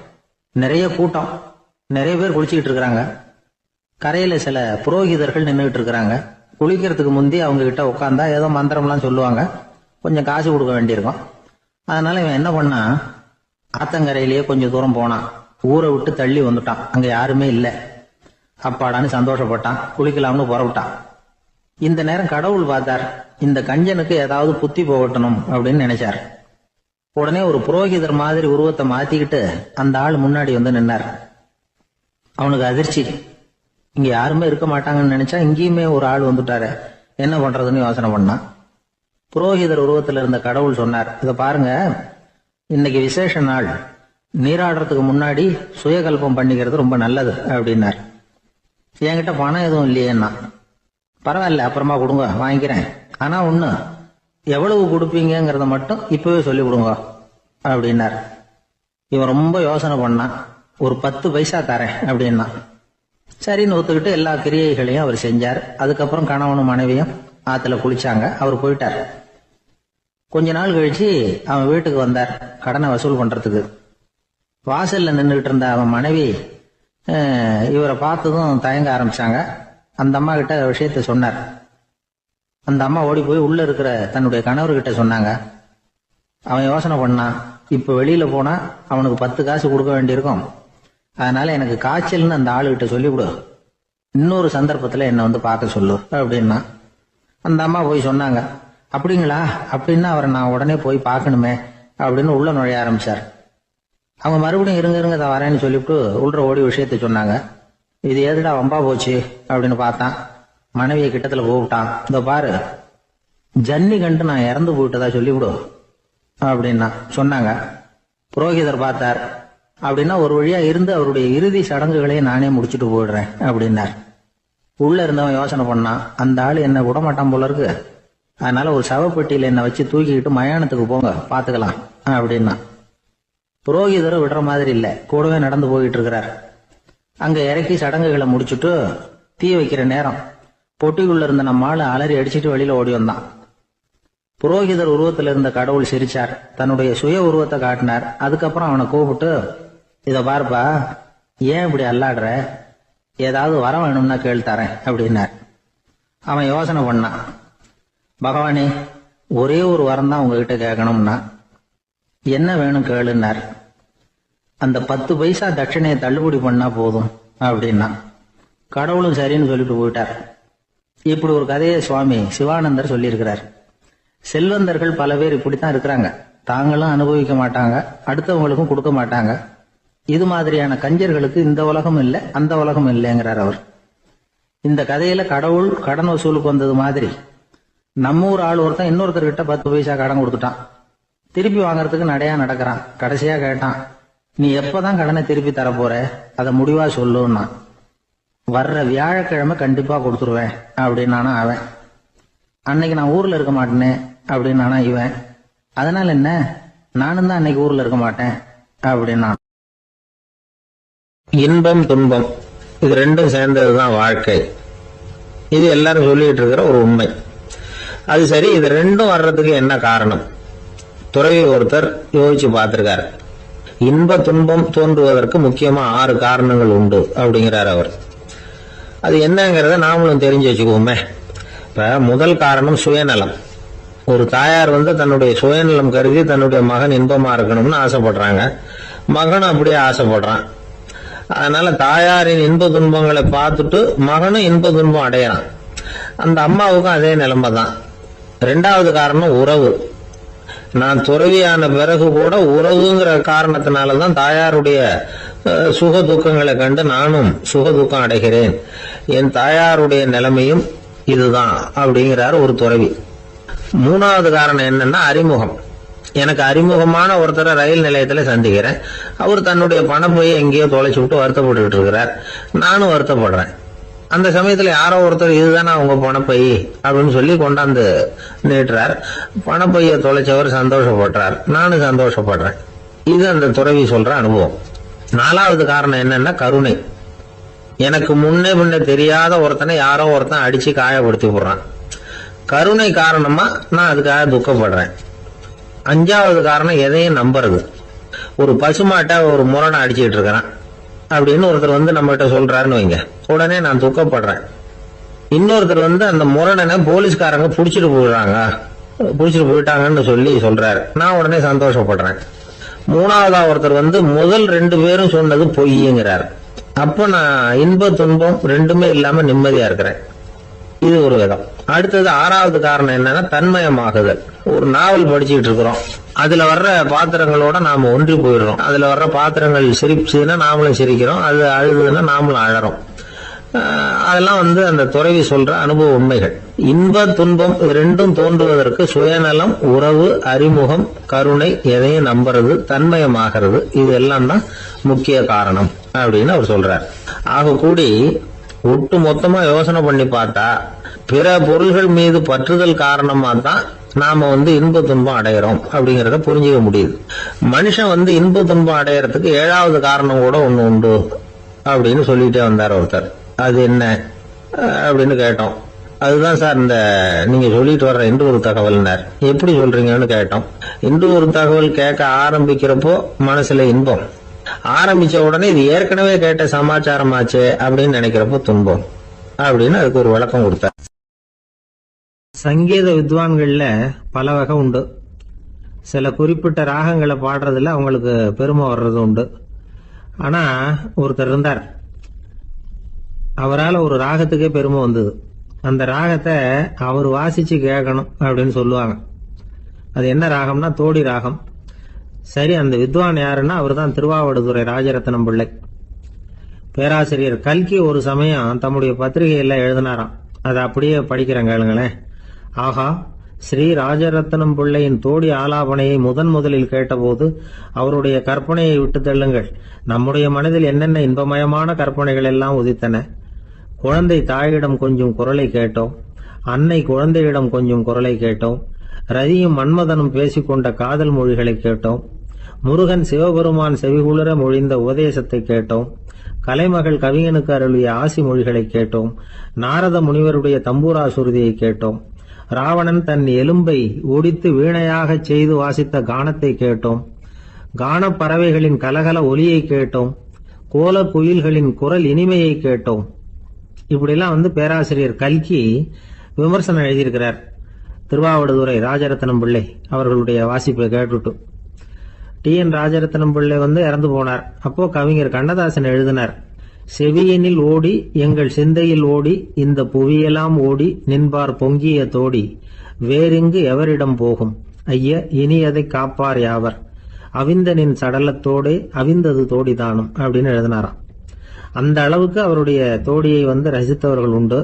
நிறைய கூட்டம், நிறைய பேர் குளிச்சுக்கிட்டு இருக்கிறாங்க. கரையில சில புரோகிதர்கள் நின்றுகிட்டு இருக்கிறாங்க. குளிக்கிறதுக்கு முந்தி அவங்க கிட்ட உட்காந்தா ஏதோ மந்திரம்லாம் சொல்லுவாங்க, கொஞ்சம் காசு கொடுக்க வேண்டியிருக்கும். அதனால இவன் என்ன பண்ணா, ஆத்தங்கரையிலேயே கொஞ்சம் தூரம் போனான். ஊரை விட்டு தள்ளி வந்துட்டான். அங்க யாருமே இல்லை. அப்பாடான்னு சந்தோஷப்பட்டான். குளிக்கலாம்னு புறப்பட்டான். இந்த நேரம் கடவுள் பார்த்தார், இந்த கஞ்சனுக்கு ஏதாவது புத்தி போகட்டணும் அப்படின்னு நினைச்சார். உடனே ஒரு புரோகிதர் மாதிரி உருவத்தை மாத்திக்கிட்டு அந்த ஆள் முன்னாடி வந்து நின்னார். அவனுக்கு அதிர்ச்சி. இங்க யாருமே இருக்க மாட்டாங்கன்னு நினைச்சா இங்கேயுமே ஒரு ஆள் வந்துட்டாரு, என்ன பண்றதுன்னு யோசனை பண்ணான். புரோகிதர் உருவத்தில் இருந்த கடவுள் சொன்னார், இதை பாருங்க, இன்னைக்கு விசேஷ நாள், நீராடுறதுக்கு முன்னாடி சுயகல்பம் பண்ணிக்கிறது ரொம்ப நல்லது அப்படின்னார். என்கிட்ட பணம் எதுவும் இல்லையேன்னா. பரவாயில்ல, அப்புறமா கொடுங்க, வாங்கிக்கிறேன். ஆனா ஒண்ணு, எவ்வளவு கொடுப்பீங்கிறத மட்டும் இப்பவே சொல்லி கொடுங்க அப்படின்னார். இவன் ரொம்ப யோசனை பண்ணான். ஒரு 10 பைசா தரேன் அப்படின்னா. சரின்னு ஒத்துக்கிட்டு எல்லா கிரியைகளையும் அவர் செஞ்சார். அதுக்கப்புறம் கணவனும் மனைவியும் ஆத்துல குளிச்சாங்க. அவர் போயிட்டார். கொஞ்ச நாள் கழிச்சு அவன் வீட்டுக்கு வந்தார் கடனை வசூல் பண்றதுக்கு. வாசல்ல நின்றுகிட்டு இருந்த அவன் மனைவி இவரை பார்த்ததும் தயங்க ஆரம்பிச்சாங்க. அந்த அம்மா கிட்ட விஷயத்த சொன்னார். அந்த அம்மா ஓடி போய் உள்ள இருக்கிற தன்னுடைய கணவர்கிட்ட சொன்னாங்க. அவன் யோசனை பண்ணான், இப்ப வெளியில போனா அவனுக்கு 10 காசு கொடுக்க வேண்டியிருக்கும், அதனால எனக்கு காய்ச்சல்னு அந்த ஆளுகிட்ட சொல்லிவிடு, இன்னொரு சந்தர்ப்பத்துல என்ன வந்து பார்க்க சொல்லு அப்படின்னா. அந்த அம்மா போய் சொன்னாங்க. அப்படிங்களா, அப்படின்னா அவரை நான் உடனே போய் பார்க்கணுமே அப்படின்னு உள்ள நுழைய ஆரம்பிச்சார். அவங்க மறுபடியும் இருங்க தான் வரேன்னு சொல்லிவிட்டு உள்ள ஓடி விஷயத்த சொன்னாங்க. இது எதுடா வம்பா போச்சு அப்படின்னு பார்த்தான். மனைவியை கிட்டத்துல கூப்பிட்டான். இந்த பாரு, ஜன்னி கண்டு நான் இறந்து போயிட்டதா சொல்லிவிடு அப்படின்னா சொன்னாங்க. புரோகிதர் பார்த்தார். அப்படின்னா ஒரு வழியா இருந்து அவருடைய இறுதி சடங்குகளையும் நானே முடிச்சுட்டு போயிடுறேன் அப்படின்னார். உள்ள இருந்தவன் யோசனை பண்ணான், அந்த ஆள் என்ன விட மாட்டான் போல இருக்கு, அதனால ஒரு சவப்பெட்டியில என்னை வச்சு தூக்கிக்கிட்டு மயானத்துக்கு போங்க, பாத்துக்கலாம் அப்படின்னா. புரோகிதரும் விடுற மாதிரி இல்ல, கூடவே நடந்து போயிட்டு இருக்கிறார். அங்க இறக்கி சடங்குகளை முடிச்சுட்டு தீ வைக்கிற நேரம் பொட்டிக்குள்ள இருந்த நம்ம ஆளு அலறி அடிச்சுட்டு வெளியில ஓடி வந்தான். புரோகிதர் உருவத்தில் இருந்த கடவுள் சிரிச்சார். தன்னுடைய சுய உருவத்தை காட்டினார். அதுக்கப்புறம் அவனை கூப்பிட்டு, இத பாருப்பா, ஏன் இப்படி அல்லாடுற, ஏதாவது வர வேணும்னா கேள் தரேன் அப்படின்னார். அவன் யோசனை பண்ணான். பகவானே, ஒரே ஒரு வரம் தான் உங்ககிட்ட கேட்கணும்னா. என்ன வேணும் கேளுன்னார். அந்த 10 பைசா தட்சணையை தள்ளுபடி பண்ணா போதும் அப்படின்னா. கடவுளும் சரின்னு சொல்லிட்டு போயிட்டார். இப்படி ஒரு கதையை சுவாமி சிவானந்தர் சொல்லியிருக்கிறார். செல்வந்தர்கள் பல பேர் இப்படித்தான் இருக்கிறாங்க. தாங்களும் அனுபவிக்க மாட்டாங்க, அடுத்தவங்களுக்கும் கொடுக்க மாட்டாங்க. இது மாதிரியான கஞ்சர்களுக்கு இந்த உலகம் இல்லை, அந்த உலகம் இல்லைங்கிறார் அவர். இந்த கதையில கடவுள் கடன் வசூலுக்கு வந்தது மாதிரி நம்ம ஊர் ஆள் ஒருத்தன் இன்னொருத்தர்கிட்ட 10 பைசா கடன் கொடுத்துட்டான். திருப்பி வாங்கறதுக்கு நடையா நடக்கிறான். கடைசியா கேட்டான், நீ எப்பதான் கடனை திருப்பி தர போற, அதை முடிவா சொல்லுன்னா. வர்ற வியாழக்கிழமை கண்டிப்பா கொடுத்துருவேன் அப்படின்னு அவன். அன்னைக்கு நான் ஊர்ல இருக்க மாட்டேனே அப்படின்னு இவன். அதனால என்ன, நானும் தான் அன்னைக்கு ஊர்ல இருக்க மாட்டேன் அப்படின்னா. இன்பம் துன்பம் இது ரெண்டும் சேர்ந்ததுதான் வாழ்க்கை. இது எல்லாரும் சொல்லிட்டு இருக்கிற ஒரு உண்மை. அது சரி, இது ரெண்டும் வர்றதுக்கு என்ன காரணம்? துறவி ஒருத்தர் யோசிச்சு பார்த்திருக்காரு. இன்ப துன்பம் தோன்றுவதற்கு முக்கியமா 6 காரணங்கள் உண்டு அப்படிங்கிறார் அவர். அது என்னங்கிறத நாமளும் தெரிஞ்சு வச்சுக்குவோமே. இப்ப முதல் காரணம் சுயநலம். ஒரு தாயார் தன்னுடைய சுயநலம் கருதி தன்னுடைய மகன் இன்பமா இருக்கணும்னு ஆசைப்படுறாங்க. மகனும் அப்படியே ஆசைப்படுறான். அதனால தாயாரின் இன்ப துன்பங்களை பார்த்துட்டு மகனும் இன்ப துன்பம் அடையறான். அந்த அம்மாவுக்கும் அதே நிலைமை தான். 2வது காரணம் உறவு. நான் துறவியான பிறகு கூட உறவுங்கிற காரணத்தினாலதான் தாயாருடைய சுக துக்கங்களை கண்டு நானும் சுக துக்கம் அடைகிறேன். என் தாயாருடைய நிலைமையும் இதுதான் அப்படிங்கிறார் ஒரு துறவி. 3வது காரணம் என்னன்னா அறிமுகம். எனக்கு அறிமுகமான ஒருத்தரை ரயில் நிலையத்துல சந்திக்கிறேன். அவர் தன்னுடைய பணப்பையை எங்கேயோ தொலைச்சு விட்டு வருத்தப்பட்டு இருக்கிறார். நானும் வருத்தப்படுறேன். அந்த சமயத்துல யாரோ ஒருத்தர் இதுதானே அவங்க பணப்பை அப்படின்னு சொல்லி கொண்டாந்து நீட்டுறார். பணப்பைய தொலைச்சவர் சந்தோஷப்படுறார், நானும் சந்தோஷப்படுறேன். இது அந்த துறவி சொல்ற அனுபவம். 4வது காரணம் என்னன்னா கருணை. எனக்கு முன்னே தெரியாத ஒருத்தனை யாரோ ஒருத்தன் அடிச்சு காயப்படுத்தி போடுறான். கருணை காரணமா நான் அதுக்காக துக்கப்படுறேன். 5வது காரணம் எதையும் நம்புறது. ஒரு பசுமாட்டை ஒரு முரணை அடிச்சுட்டு இருக்கிறான் அப்படின்னு ஒருத்தர் நம்ம கிட்ட சொல்றாருன்னு வைங்க, உடனே நான் துக்கப்படுறேன். இன்னொருத்தர் அந்த முரணனை போலீஸ்காரங்க புடிச்சிட்டு போயிட்டாங்கன்னு சொல்லி சொல்றாரு, நான் உடனே சந்தோஷப்படுறேன். 3வதா ஒருத்தர் முதல் 2 பேரும் சொன்னது பொய்யுங்கிறார். அப்ப நான் இன்ப துன்பம் ரெண்டுமே இல்லாம நிம்மதியா இருக்கிறேன். இது ஒரு விதம். அடுத்தது 6வது காரணம் என்னன்னா தன்மயமாகுதல். ஒரு நாவல் படிச்சுட்டு இருக்கிறோம், அதுல வர்ற பாத்திரங்களோட நாம ஒன்றி போயிடுறோம். அதுல வர்ற பாத்திரங்கள் சிரிச்சுன்னா நாமளும் சிரிக்கிறோம், அது அழுதுன்னா நாமளும் அழறோம். அதெல்லாம் அந்த துறவி சொல்ற அனுபவ உண்மைகள். இன்ப துன்பம் ரெண்டும் தோன்றுவதற்கு சுயநலம், உறவு, அறிமுகம், கருணை, எதையும் நம்புறது, தன்மயமாகிறது, இது எல்லாம் தான் முக்கிய காரணம் அப்படின்னு அவர் சொல்றார். ஆக கூடி ஒட்டு மொத்தமா யோசனை பண்ணி பார்த்தா பிற பொருள்கள் மீது பற்றுதல் காரணமா தான் நாம இன்ப துன்பம் அடையிறோம் அப்படிங்கறத புரிஞ்சுக்க முடியுது. மனுஷன் இன்ப துன்பம் அடையறதுக்கு 7வது காரணம் கூட ஒண்ணு உண்டு அப்படின்னு சொல்லிட்டே வந்தார் ஒருத்தர். அது என்ன அப்படின்னு கேட்டோம். அதுதான் சார் இந்த நீங்க சொல்லிட்டு வர்ற இன்று ஒரு தகவல்னார். எப்படி சொல்றீங்கன்னு கேட்டோம். இன்று ஒரு தகவல் கேட்க ஆரம்பிக்கிறப்போ மனசுல இன்பம், ஆரம்பிச்ச உடனே இது ஏற்கனவே கேட்ட சமாச்சாரமாச்சே அப்படின்னு நினைக்கிறப்போ துன்பம் அப்படின்னு அதுக்கு ஒரு விளக்கம் கொடுத்தார். சங்கீத வித்வான்கள்ல பல வகை உண்டு. சில குறிப்பிட்ட ராகங்களை பாடுறதுல அவங்களுக்கு பெருமை வர்றது உண்டு. ஆனா ஒருத்தர் இருந்தார், அவரால் ஒரு ராகத்துக்கே பெருமை வந்தது. அந்த ராகத்தை அவர் வாசிச்சு கேட்கணும் அப்படின்னு சொல்லுவாங்க. அது என்ன ராகம்னா தோடி ராகம். சரி, அந்த வித்வான் யாருன்னா அவர் தான் திருவாவடுதுறை ராஜரத்னம் பிள்ளை. பேராசிரியர் கல்கி ஒரு சமயம் தம்முடைய பத்திரிகையில எழுதினாராம். அதை அப்படியே படிக்கிறேன் கேளுங்களேன். ஆகா, ஸ்ரீ ராஜரத்னம் பிள்ளையின் தோடி ஆலாபனையை முதலில் கேட்டபோது அவருடைய கற்பனையை விட்டு தள்ளுங்கள். நம்முடைய மனதில் என்னென்ன இன்பமயமான கற்பனைகள் எல்லாம் உதித்தன. குழந்தை தாயிடம் கொஞ்சம் குரலை கேட்டோம், அன்னை குழந்தையிடம் கொஞ்சம் குரலை கேட்டோம், ரதியும் மன்மதனும் பேசிக்கொண்ட காதல் மொழிகளை கேட்டோம், முருகன் சிவபெருமான் செவிகுளிர மொழிந்த உபதேசத்தை கேட்டோம், கலைமகள் கவிஞனுக்கு அருளிய ஆசி மொழிகளை கேட்டோம், நாரத முனிவருடைய தம்பூரா சுருதியை கேட்டோம், ராவணன் தன் எலும்பை ஒடித்து வீணையாகச் செய்து வாசித்த கானத்தை கேட்டோம், கானப் பறவைகளின் கலகல ஒலியை கேட்டோம், கோல குயில்களின் குரல் இனிமையை கேட்டோம். இப்படிலாம் பேராசிரியர் கல்கி விமர்சனம் எழுதியிருக்கிறார். திருவாவடுதுறை ராஜரத்னம் பிள்ளை அவர்களுடைய வாசிப்பை கேட்டுட்டு டி.என். ராஜரத்னம் பிள்ளை இறந்து போனார். அப்போ கவிஞர் கண்ணதாசன் எழுதினார், செவியனில் ஓடி எங்கள் சிந்தையில் ஓடி இந்த புவியெல்லாம் ஓடி நின்பார் பொங்கிய தோடி வேறிங்கு எவரிடம் போகும் ஐய இனி அதை காப்பார் யாவர் அவிந்தனின் சடலத்தோடே அவிந்தது தோடிதானும் அப்படின்னு எழுதினாராம். அந்த அளவுக்கு அவருடைய தோடியை ரசித்தவர்கள் உண்டு.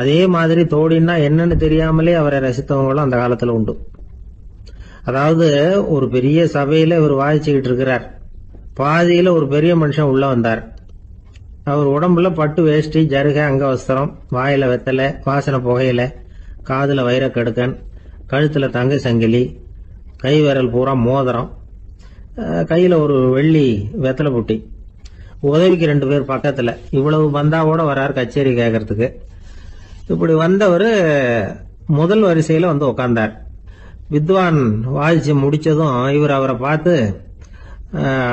அதே மாதிரி தோடின்னா என்னன்னு தெரியாமலே அவரை ரசித்தவங்களும் அந்த காலத்துல உண்டு. அதாவது ஒரு பெரிய சபையில இவர் வாசிச்சுக்கிட்டு இருக்கிறார். பாதியில ஒரு பெரிய மனுஷன் உள்ள வந்தார். அவர் உடம்புல பட்டு வேஷ்டி, ஜருகை, அங்கவஸ்திரம், வாயில வெத்தலை, வாசனை புகையில, காதுல வைரக்கடுக்கன், கழுத்துல தங்க சங்கிலி, கை விரல் பூரா மோதிரம், கையில ஒரு வெள்ளி வெத்தலை புட்டி, உதவிக்கு 2 பேர் பக்கத்துல. இவ்வளவு பந்தாவோட வரார் கச்சேரி கேட்கறதுக்கு. இப்படி வந்தவர் முதல் வரிசையில வந்து உட்கார்ந்தார். வித்வான் வாசிச்சு முடிச்சதும் இவர் அவரை பார்த்து,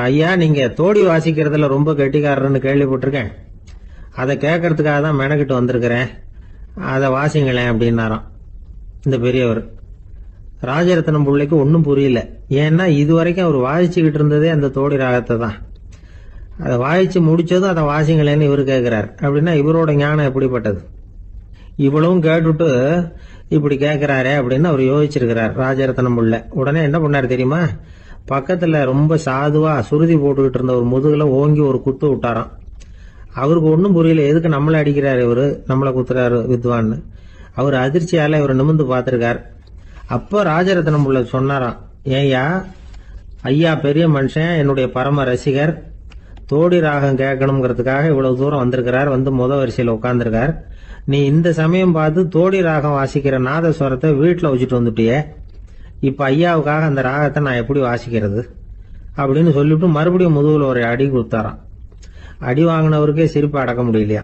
ஐயா, நீங்க தோடி வாசிக்கிறதுல ரொம்ப கெட்டிக்காரர்னு கேள்விப்பட்டிருக்கேன், அதை கேட்கறதுக்காக தான் மெனக்கிட்டு வந்திருக்கிறேன், அதை வாசிங்களேன் அப்படின்னாராம் இந்த பெரியவர். ராஜரத்னம் பிள்ளைக்கு ஒன்றும் புரியல. ஏன்னா இதுவரைக்கும் அவர் வாசிச்சுக்கிட்டு இருந்ததே அந்த தோடி ராகத்தை தான். அதை வாசிச்சு முடிச்சதும் அதை வாசிங்களேன்னு இவர் கேட்கிறார். அப்படின்னா இவரோட ஞானம் எப்படிப்பட்டது? இவ்வளவும் கேட்டுட்டு இப்படி கேட்கிறாரே அப்படின்னு அவர் யோசிச்சிருக்கிறார் ராஜரத்னம் பிள்ளை. உடனே என்ன பண்ணாரு தெரியுமா? பக்கத்துல ரொம்ப சாதுவா சுருதி போட்டுக்கிட்டு இருந்த ஒரு முதுகுல ஓங்கி ஒரு குத்து விட்டாராம். அவருக்கு ஒன்றும் புரியல, எதுக்கு நம்மளை அடிக்கிறாரு இவரு, நம்மளை குத்துறாரு வித்வான்னு. அவர் அதிர்ச்சியால இவர் நிமிர்ந்து பார்த்திருக்கார். அப்ப ராஜரத்னம் பிள்ளை சொன்னாராம், ஏய்யா, ஐயா பெரிய மனுஷன், என்னுடைய பரம ரசிகர், தோடி ராகம் கேட்கணுங்கிறதுக்காக இவ்வளவு தூரம் வந்திருக்கிறார், வந்து முத வரிசையில் உட்கார்ந்துருக்கார். நீ இந்த சமயம் பார்த்து தோடி ராகம் வாசிக்கிற நாதஸ்வரத்தை வீட்டில் வச்சுட்டு வந்துட்டியே, இப்ப ஐயாவுக்காக அந்த ராகத்தை நான் எப்படி வாசிக்கிறது அப்படின்னு சொல்லிவிட்டு மறுபடியும் முதுகுல ஒரு அடி கொடுத்தாராம். அடி வாங்கினவருக்கே சிரிப்பு அடக்க முடியலையா.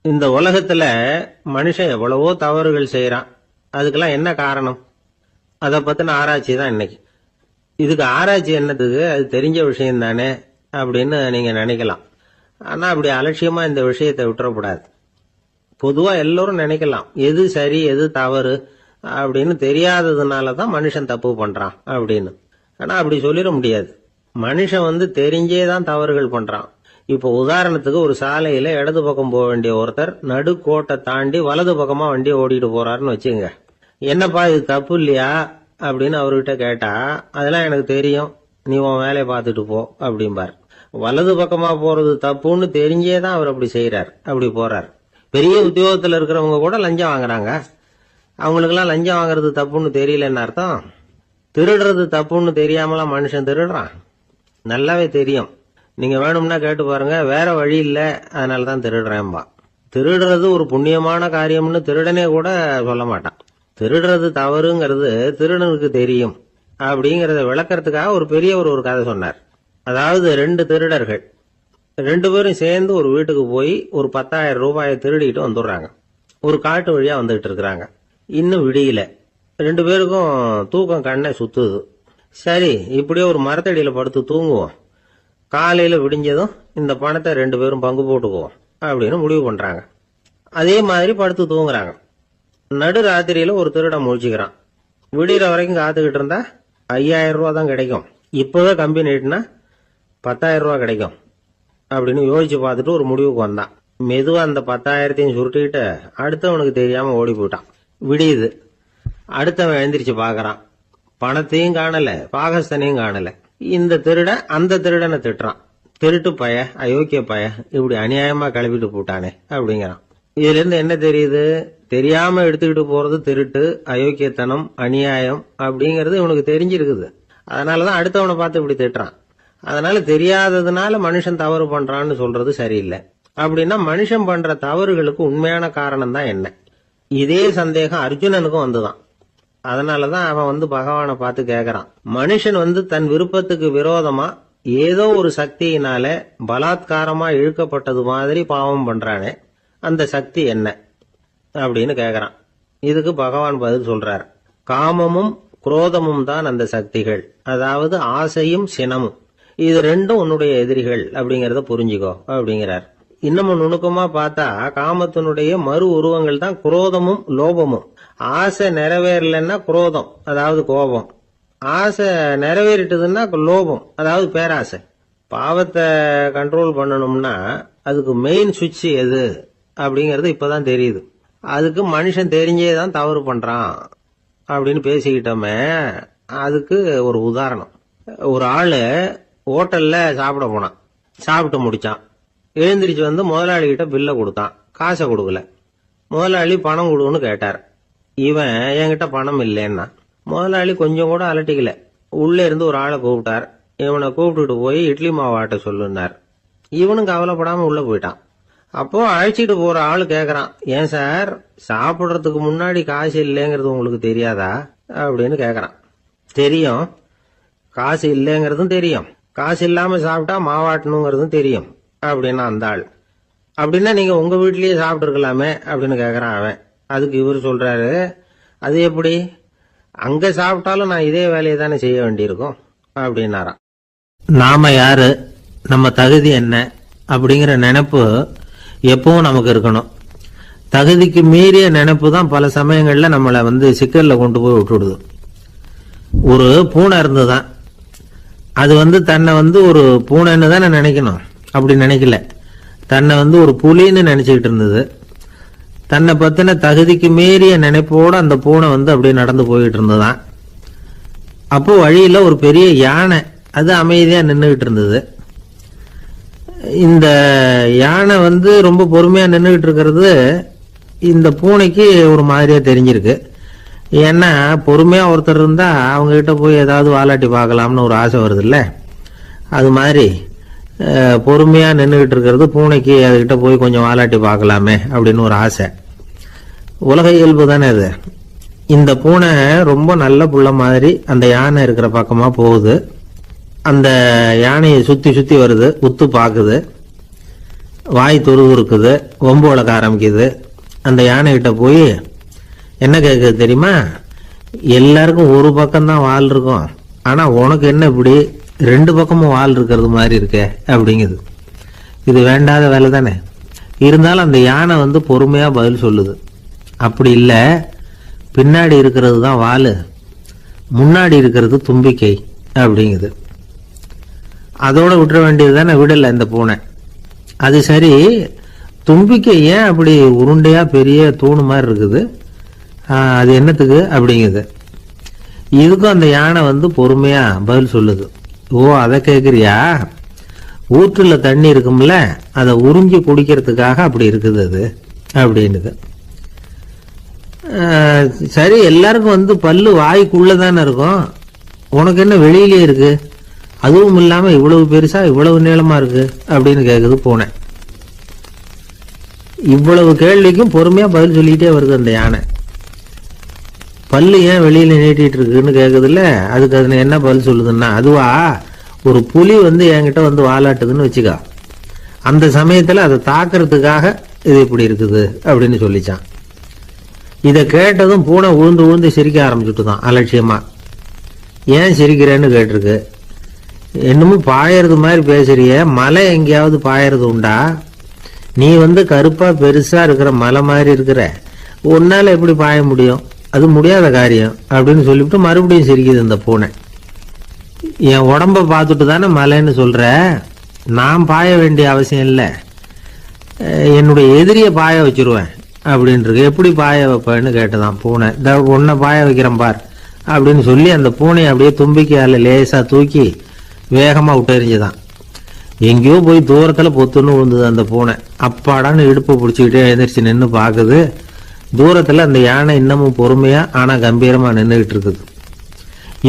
இந்த உலகத்துல மனுஷன் எவ்வளவோ தவறுகள் செய்யறான். அதுக்கெல்லாம் என்ன காரணம்? அதை பத்தின ஆராய்ச்சி தான் இன்னைக்கு. இதுக்கு ஆராய்ச்சி என்னதுக்கு, அது தெரிஞ்ச விஷயம் தானே அப்படின்னு நீங்க நினைக்கலாம். ஆனா அப்படி அலட்சியமா இந்த விஷயத்தை விட்டுறக்கூடாது. பொதுவா எல்லோரும் நினைக்கலாம், எது சரி எது தவறு அப்படின்னு தெரியாததுனாலதான் மனுஷன் தப்பு பண்றான் அப்படின்னு. ஆனா அப்படி சொல்லிட முடியாது. மனுஷன் தெரிஞ்சேதான் தவறுகள் பண்றான். இப்ப உதாரணத்துக்கு ஒரு சாலையில இடது பக்கம் போக வேண்டிய ஒருத்தர் நடுக்கோட்டை தாண்டி வலது பக்கமா வண்டியை ஓடிட்டு போறாருன்னு வச்சுங்க. என்னப்பா இது தப்பு இல்லையா அப்படின்னு அவர்கிட்ட கேட்டா, அதெல்லாம் எனக்கு தெரியும், நீ உன் வேலையை பார்த்துட்டு போ அப்படிம்பார். வலது பக்கமா போறது தப்புன்னு தெரிஞ்சேதான் அவர் அப்படி செய்யறார், அப்படி போறார். பெரிய உத்தியோகத்துல இருக்கிறவங்க கூட லஞ்சம் வாங்குறாங்க. அவங்களுக்கெல்லாம் லஞ்சம் வாங்குறது தப்புன்னு தெரியலன்னு அர்த்தம். திருடுறது தப்புன்னு தெரியாமலாம் மனுஷன் திருடுறான், நல்லாவே தெரியும். நீங்க வேணும்னா கேட்டு பாருங்க, வேற வழி இல்ல அதனாலதான் திருடுறேன்பா. திருடுறது ஒரு புண்ணியமான காரியம்னு திருடனே கூட சொல்ல மாட்டான். திருடுறது தவறுங்கிறது திருடனுக்கு தெரியும் அப்படிங்கறத விளக்கறதுக்காக ஒரு பெரியவர் ஒரு கதை சொன்னார். அதாவது 2 திருடர்கள் 2 பேரும் சேர்ந்து ஒரு வீட்டுக்கு போய் ஒரு 10,000 ரூபாயை திருடிட்டு வந்துடுறாங்க. ஒரு காட்டு வழியா வந்துகிட்டு இருக்கிறாங்க. இன்னும் விடியல. 2 பேருக்கும் தூக்கம் கண்ணை சுத்துது. சரி, இப்படியே ஒரு மரத்தடியில படுத்து தூங்குவோம், காலையில விடிஞ்சதும் இந்த பணத்தை 2 பேரும் பங்கு போட்டுக்குவோம் அப்படின்னு முடிவு பண்றாங்க. அதே மாதிரி படுத்து தூங்குறாங்க. நடு ராத்திரியில ஒரு திருடன் முழிச்சுக்கிறான். விடிகிற வரைக்கும் காத்துக்கிட்டு இருந்தா 5,000 ரூபா தான் கிடைக்கும், இப்பவே கம்பி நீட்டினா 10,000 ரூபா கிடைக்கும் அப்படின்னு யோசிச்சு பார்த்துட்டு ஒரு முடிவுக்கு வந்தான். மெதுவா அந்த 10,000த்தையும் சுருட்டிக்கிட்டு அடுத்தவனுக்கு தெரியாம ஓடி போயிட்டான். விடியுது. அடுத்தவன் எழுந்திரிச்சு பாக்குறான், பணத்தையும் காணல, பாகஸ்தனையும் காணல. இந்த திருடன் அந்த திருடனை திட்டுறான், திருட்டு பய, அயோக்கிய பய, இப்படி அநியாயமா கிளப்பிட்டு போட்டானே அப்படிங்கிறான். இதுல இருந்து என்ன தெரியுது? தெரியாம எடுத்துக்கிட்டு போறது திருட்டு, அயோக்கியத்தனம், அநியாயம் அப்படிங்கறது இவனுக்கு தெரிஞ்சிருக்குது. அதனாலதான் அடுத்தவனை பார்த்து இப்படி திட்டுறான். அதனால தெரியாததுனால மனுஷன் தவறு பண்றான்னு சொல்றது சரியில்லை. அப்படின்னா மனுஷன் பண்ற தவறுகளுக்கு உண்மையான காரணம் தான் என்ன? இதே சந்தேகம் அர்ஜுனனுக்கும் வந்துதான். அதனாலதான் அவன் பகவானை பார்த்து கேக்குறான், மனுஷன் தன் விருப்பத்துக்கு விரோதமா ஏதோ ஒரு சக்தியினால பலாத்காரமா இழுக்கப்பட்டது மாதிரி பாவம் பண்றானே, அந்த சக்தி என்ன அப்படின்னு கேக்குறான். இதுக்கு பகவான் பதில் சொல்றார், காமமும் குரோதமும் தான் அந்த சக்திகள், அதாவது ஆசையும் சினமும், இது 2ம் உன்னுடைய எதிரிகள் அப்படிங்கறத புரிஞ்சுக்கோ அப்படிங்கிறார். இன்னமும் நுணுக்கமா பார்த்தா காமத்தினுடைய மறு உருவங்கள் தான் குரோதமும் லோபமும். ஆசை நிறைவேறலன்னா குரோதம், அதாவது கோபம். ஆசை நிறைவேறிட்டதுன்னா லோபம், அதாவது பேராசை. பாவத்தை கண்ட்ரோல் பண்ணணும்னா அதுக்கு மெயின் சுவிட்ச் எது அப்படிங்கறது இப்பதான் தெரியுது. அதுக்கு மனுஷன் தெரிஞ்சேதான் தவறு பண்றான் அப்படின்னு பேசிக்கிட்டோமே. அதுக்கு ஒரு உதாரணம். ஒரு ஆளு ஹோட்டல்ல சாப்பிட போனான், சாப்பிட்டு முடிச்சான், எழுந்திரிச்சு முதலாளி கிட்ட பில்ல கொடுத்தான், காசை கொடுக்கல. முதலாளி பணம் கொடுன்னு கேட்டார். இவன் என்கிட்ட பணம் இல்லைன்னா. முதலாளி கொஞ்சம் கூட அலட்டிக்கல, உள்ள இருந்து ஒரு ஆளை கூப்பிட்டார். இவனை கூப்பிட்டுட்டு போய் இட்லி மாவு ஆட்ட சொல்லுனார். இவனும் கவலைப்படாம உள்ள போயிட்டான். அப்போ அழைச்சிட்டு போற ஆளு கேக்குறான், ஏன் சார் சாப்பிடுறதுக்கு முன்னாடி காசு இல்லைங்கிறது உங்களுக்கு தெரியாதா அப்படின்னு கேக்குறான். தெரியும், காசு இல்லைங்கிறதும் தெரியும், காசு இல்லாம சாப்பிட்டா மாவாட்டணுங்கிறதும் தெரியும் அப்படின்னா அந்த ஆள். அப்படின்னா நீங்க உங்க வீட்லயே சாப்பிட்டு இருக்கலாமே அப்படின்னு கேக்குறான் அவன். அதுக்கு இவர் சொல்றாரு, அது எப்படி, அங்க சாப்பிட்டாலும் நான் இதே வேலையை தானே செய்ய வேண்டியிருக்கும் அப்படின்னாராம். நாம யாரு, நம்ம தகுதி என்ன அப்படிங்கிற நினைப்பு எப்பவும் நமக்கு இருக்கணும். தகுதிக்கு மீறிய நினைப்பு தான் பல சமயங்கள்ல நம்மளை சிக்கல்ல கொண்டு போய் விட்டுடுது. ஒரு பூனை இருந்துதான், அது தன்னை ஒரு பூனைன்னு தானே நினைக்கணும், அப்படி நினைக்கல, தன்னை ஒரு புலின்னு நினைச்சுக்கிட்டு இருந்தது. தன்னை பத்தின தகுதிக்கு மீறிய நினைப்போட அந்த பூனை அப்படியே நடந்து போயிட்டு இருந்ததான். அப்போ வழியில ஒரு பெரிய யானை அது அமைதியா நின்றுகிட்டு இருந்தது. இந்த யானை ரொம்ப பொறுமையா நின்றுகிட்டு இருக்கிறது இந்த பூனைக்கு ஒரு மாதிரியா தெரிஞ்சிருக்கு. ஏன்னா பொறுமையா ஒருத்தர் இருந்தா அவங்க கிட்ட போய் ஏதாவது வாலாட்டி பார்க்கலாம்னு ஒரு ஆசை வருது இல்ல, அது மாதிரி பொறுமையா நின்றுகிட்டு இருக்கிறது பூனைக்கு அதுகிட்ட போய் கொஞ்சம் வாலாட்டி பார்க்கலாமே அப்படின்னு ஒரு ஆசை. உலக இயல்பு தானே அது. இந்த பூனை ரொம்ப நல்ல புள்ள மாதிரி அந்த யானை இருக்கிற பக்கமா போகுது. அந்த யானையை சுத்தி சுத்தி வருது, உத்து பாக்குது, வாய் துருதுருக்குது, வம்பு வளர்க்க ஆரம்பிக்குது. அந்த யானை கிட்ட போய் என்ன கேட்குது தெரியுமா, எல்லாருக்கும் ஒரு பக்கம்தான் வால் இருக்கும், ஆனா உனக்கு என்ன இப்படி ரெண்டு பக்கமும் வால் இருக்கிறது மாதிரி இருக்க அப்படிங்குது. இது வேண்டாத வேலை தானே. இருந்தாலும் அந்த யானை பொறுமையா பதில் சொல்லுது, அப்படி இல்ல, பின்னாடி இருக்கிறது தான் வால், முன்னாடி இருக்கிறது தும்பிக்கை அப்படிங்குது. அதோட விட்டுற வேண்டியது தானே, விடல இந்த பூனை. அது சரி, தும்பிக்கை ஏன் அப்படி உருண்டையா பெரிய தூணு மாதிரி இருக்குது, அது என்னத்துக்கு அப்படிங்குது. இதுக்கும் அந்த யானை பொறுமையா பதில் சொல்லுது, ஓ அதை கேக்குறியா, ஊற்றுல தண்ணி இருக்கும்ல, அதை உறிஞ்சி குடிக்கிறதுக்காக அப்படி இருக்குது அது அப்படின்னுது. சரி, எல்லாருக்கும் பல்லு வாய்க்குள்ளதானே இருக்கும், உனக்கு என்ன வெளியிலே இருக்கு, அதுவும் இல்லாம இவ்வளவு பெருசா இவ்வளவு நீளமா இருக்கு அப்படின்னு கேக்குது பூனை. இவ்வளவு கேள்விக்கும் பொறுமையா பதில் சொல்லிட்டே வருது அந்த யானை. பல்லு ஏன் வெளியில நீட்டிட்டு இருக்குன்னு கேக்குதுல்ல, அதுக்கு அது என்ன பதில் சொல்லுதுன்னா, அதுவா ஒரு புலி என்கிட்ட வாலாட்டுதுன்னு வச்சுக்கா, அந்த சமயத்துல அதை தாக்குறதுக்காக இது இப்படி இருக்குது அப்படின்னு சொல்லிச்சான். இதை கேட்டதும் பூனை உழுந்து உழுந்து சிரிக்க ஆரம்பிச்சுட்டு தான் அலட்சியமா. ஏன் சிரிக்கிறேன்னு கேட்டிருக்கு. என்னமோ பாயறது மாதிரி பேசுறிய, மலை எங்கேயாவது பாயறது உண்டா, நீ கருப்பா பெருசா இருக்கிற மலை மாதிரி இருக்கிற, உன்னால எப்படி பாய முடியும், அது முடியாத காரியம் அப்படின்னு சொல்லிவிட்டு மறுபடியும் சிரிக்குது இந்த பூனை. என் உடம்ப பார்த்துட்டு தானே மலைன்னு சொல்ற, நான் பாய வேண்டிய அவசியம் இல்லை, என்னுடைய எதிரிய பாய வச்சிருவேன் அப்படின்ட்டு. எப்படி பாய வைப்பேன்னு கேட்டுதான் பூனை. உன்னை பாய வைக்கிறேன் பார் அப்படின்னு சொல்லி அந்த பூனையை அப்படியே தும்பிக்கையால லேசா தூக்கி வேகமா விட்டெறிஞ்சுதான். எங்கேயோ போய் தூரத்துல பொத்துன்னு விழுந்தது அந்த பூனை. அப்பாடான்னு இடுப்பு பிடிச்சிக்கிட்டே எழுந்திரிச்சு நின்று பாக்குது. தூரத்துல அந்த யானை இன்னமும் பொறுமையா ஆனா கம்பீரமா நின்றுகிட்டு இருக்குது.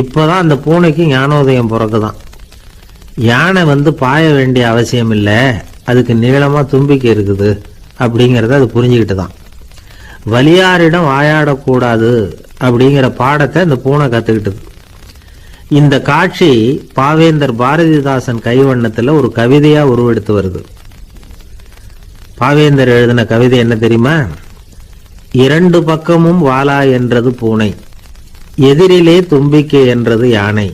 இப்பதான் அந்த பூனைக்கு ஞானோதயம் பிறக்குதான். யானை பாய வேண்டிய அவசியம் இல்லை, அதுக்கு நீளமா தும்பிக்கை இருக்குது அப்படிங்கறத அது புரிஞ்சுக்கிட்டு தான். வலியாரிடம் வாயாடக்கூடாது அப்படிங்கிற பாடத்தை இந்த பூனை கத்துக்கிட்டது. இந்த காட்சி பாவேந்தர் பாரதிதாசன் கைவண்ணத்துல ஒரு கவிதையா உருவெடுத்து வருது. பாவேந்தர் எழுதின கவிதை என்ன தெரியுமா, இரண்டு பக்கமும் வாலா என்றது பூனை, எதிரிலே தும்பிக்கை என்றது யானை,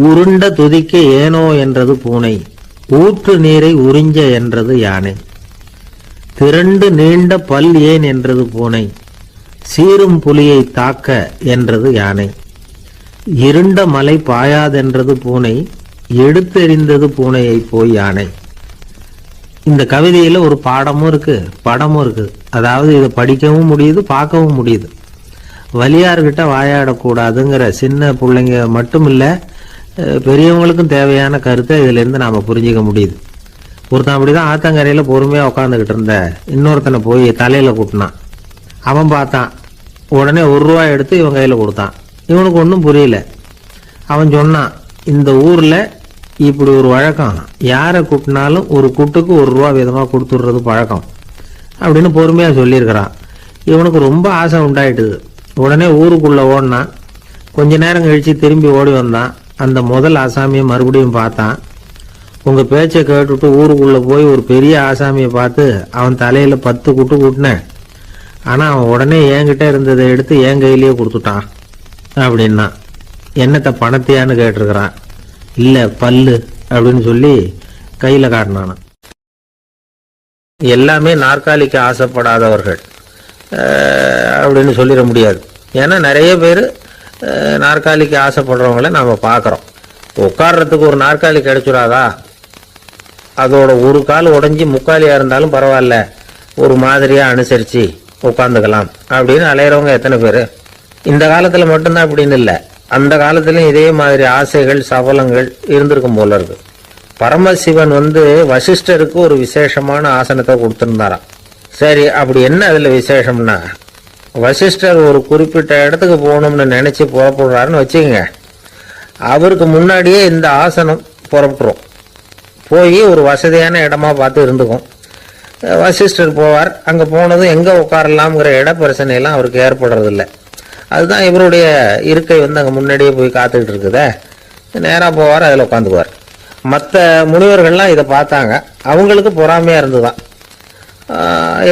உருண்ட துதிக்க ஏனோ என்றது பூனை, ஊற்று நீரை உறிஞ்ச என்றது யானை, திரண்டு நீண்ட பல் ஏன் என்றது பூனை, சீரும் புலியை தாக்க என்றது யானை, இருண்ட மலை பாயாதென்றது பூனை, எடுத்தெறிந்தது பூனையை போய் யானை. இந்த கவிதையில ஒரு பாடமும் இருக்கு படமும் இருக்கு. அதாவது இதை படிக்கவும் முடியுது பார்க்கவும் முடியுது. வலியார்கிட்ட வாயாடக்கூடாதுங்கிற சின்ன பிள்ளைங்க மட்டும் இல்ல, பெரியவங்களுக்கும் தேவையான கருத்தை இதுல இருந்து நாம புரிஞ்சுக்க முடியுது. ஒருத்தன் அப்படிதான் ஆத்தங்கரையில பொறுமையா உட்காந்துக்கிட்டு இருந்த இன்னொருத்தனை போய் தலையில கூட்டினான். அவன் பார்த்தான், உடனே ₹1 எடுத்து இவன் கையில கொடுத்தான். இவனுக்கு ஒன்றும் புரியல. அவன் சொன்னான், இந்த ஊர்ல இப்படி ஒரு வழக்கம், யாரை கூட்டினாலும் ஒரு கூட்டுக்கு ₹1 விதமா கொடுத்துடுறது பழக்கம் அப்படின்னு பொறுமையா சொல்லியிருக்கிறான். இவனுக்கு ரொம்ப ஆசை உண்டாயிட்டுது. உடனே ஊருக்குள்ள ஓடினான். கொஞ்ச நேரம் கழிச்சு திரும்பி ஓடி வந்தான். அந்த முதல் ஆசாமியை மறுபடியும் பார்த்தான். உங்க பேச்சை கேட்டுட்டு ஊருக்குள்ள போய் ஒரு பெரிய ஆசாமியை பார்த்து அவன் தலையில 10 குட்டு கூட்டினேன். ஆனா அவன் உடனே என்கிட்ட இருந்ததை எடுத்து என் கையிலேயே கொடுத்துட்டான் அப்படின்னா. என்னத்த பணத்தையான்னு கேட்டிருக்கிறான். இல்ல பல்லு அப்படின்னு சொல்லி கையில காட்டினான். எல்லாமே நாற்காலிக்கு ஆசைப்படாதவர்கள் அப்படின்னு சொல்லிட முடியாது. ஏன்னா நிறைய பேர் நாற்காலிக்கு ஆசைப்படுறவங்கள நாம பார்க்குறோம். உட்கார்றதுக்கு ஒரு நாற்காலி கிடைச்சிடாதா, அதோட ஒரு கால் உடஞ்சி முக்காலியா இருந்தாலும் பரவாயில்ல, ஒரு மாதிரியா அனுசரிச்சு உட்காந்துக்கலாம் அப்படின்னு அலையிறவங்க எத்தனை பேர். இந்த காலத்துல மட்டும்தான் அப்படின்னு இல்லை, அந்த காலத்திலும் இதே மாதிரி ஆசைகள் சபலங்கள் இருந்திருக்கும் போல இருக்கு. பரமசிவன் வசிஷ்டருக்கு ஒரு விசேஷமான ஆசனத்தை கொடுத்திருந்தாராம். சரி, அப்படி என்ன அதுல விசேஷம்னா, வசிஷ்டர் ஒரு குறிப்பிட்ட இடத்துக்கு போகணும்னு நினைச்சு புறப்படுறாருன்னு வச்சுக்கோங்க. அவருக்கு முன்னாடியே இந்த ஆசனம் புறப்பட்டுரும். போய் ஒரு வசதியான இடமா பார்த்து இருந்துக்கும். வசிஷ்டர் போவார். அங்க போனதும் எங்க உட்காரலாம்ங்கிற இட பிரச்சனையெல்லாம் அவருக்கு ஏற்படுறதில்லை. அதுதான் இவருடைய இருக்கை அங்க முன்னாடியே போய் காத்துக்கிட்டு இருக்குதே. நேரா போவார், அதில் உட்காந்துக்குவார். மற்ற முனிவர்கள்லாம் இதை பார்த்தாங்க. அவங்களுக்கு பொறாமையா இருந்துதான்.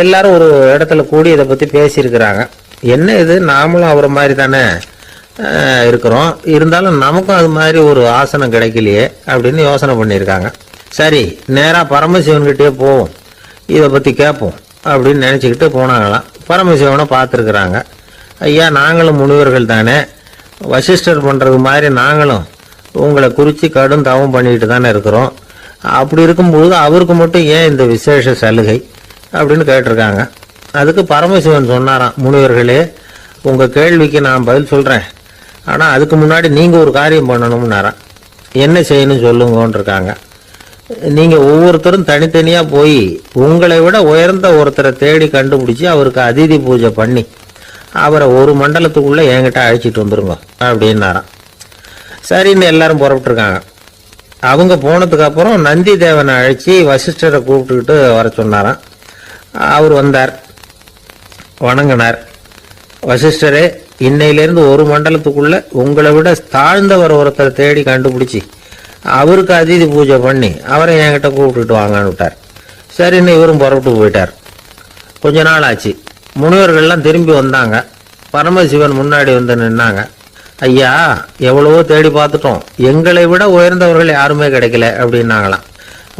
எல்லாரும் ஒரு இடத்துல கூடி இதை பத்தி பேசியிருக்கிறாங்க. என்ன இது, நாமளும் அவரை மாதிரி தானே இருக்கிறோம், இருந்தாலும் நமக்கும் அது மாதிரி ஒரு ஆசனம் கிடைக்கலையே அப்படின்னு யோசனை பண்ணியிருக்காங்க. சரி, நேரா பரமசிவன்கிட்டயே போவோம், இதை பத்தி கேட்போம் அப்படின்னு நினைச்சுக்கிட்டு போனாங்களாம். பரமசிவனை பார்த்துருக்குறாங்க. ஐயா, நாங்களும் முனிவர்கள் தானே, வசிஷ்டர் பண்றது மாதிரி நாங்களும் உங்களை குறித்து கடும் தவம் பண்ணிட்டு தானே இருக்கிறோம். அப்படி இருக்கும்போது அவருக்கு மட்டும் ஏன் இந்த விசேஷ சலுகை அப்படின்னு கேட்டிருக்காங்க. அதுக்கு பரமசிவன் சொன்னாராம், முனிவர்களே, உங்க கேள்விக்கு நான் பதில் சொல்றேன், ஆனா அதுக்கு முன்னாடி நீங்க ஒரு காரியம் பண்ணணும்னாராம். என்ன செய்யணும் சொல்லுங்கன்னு இருக்காங்க. நீங்க ஒவ்வொருத்தரும் தனித்தனியா போய் உங்களை விட உயர்ந்த ஒருத்தரை தேடி கண்டுபிடிச்சு அவருக்கு அதிதி பூஜை பண்ணி அவரை ஒரு மண்டலத்துக்குள்ள என்கிட்ட அழைச்சிட்டு வந்துருங்க அப்படின்னாராம். சரின்னு எல்லாரும் புறப்பட்டுருக்காங்க. அவங்க போனதுக்கு அப்புறம் நந்தி தேவனை அழைச்சி வசிஷ்டரை கூப்பிட்டுக்கிட்டு வர சொன்னாராம். அவர் வந்தார், வணங்கினார். வசிஷ்டரே, இன்னையிலேருந்து ஒரு மண்டலத்துக்குள்ள உங்களை விட தாழ்ந்தவர் ஒருத்தரை தேடி கண்டுபிடிச்சி அவருக்கு அதிதி பூஜை பண்ணி அவரை என்கிட்ட கூப்பிட்டுட்டு வாங்கன்னு விட்டார். சரின்னு இவரும் புறப்பட்டு போயிட்டார். கொஞ்ச நாள் ஆச்சு. முனிவர்கள்லாம் திரும்பி வந்தாங்க. பரமசிவன் முன்னாடி வந்து நின்னாங்க. ஐயா, எவ்வளவோ தேடி பார்த்துட்டோம், எங்களை விட உயர்ந்தவர்கள் யாருமே கிடைக்கல அப்படின்னாங்களாம்.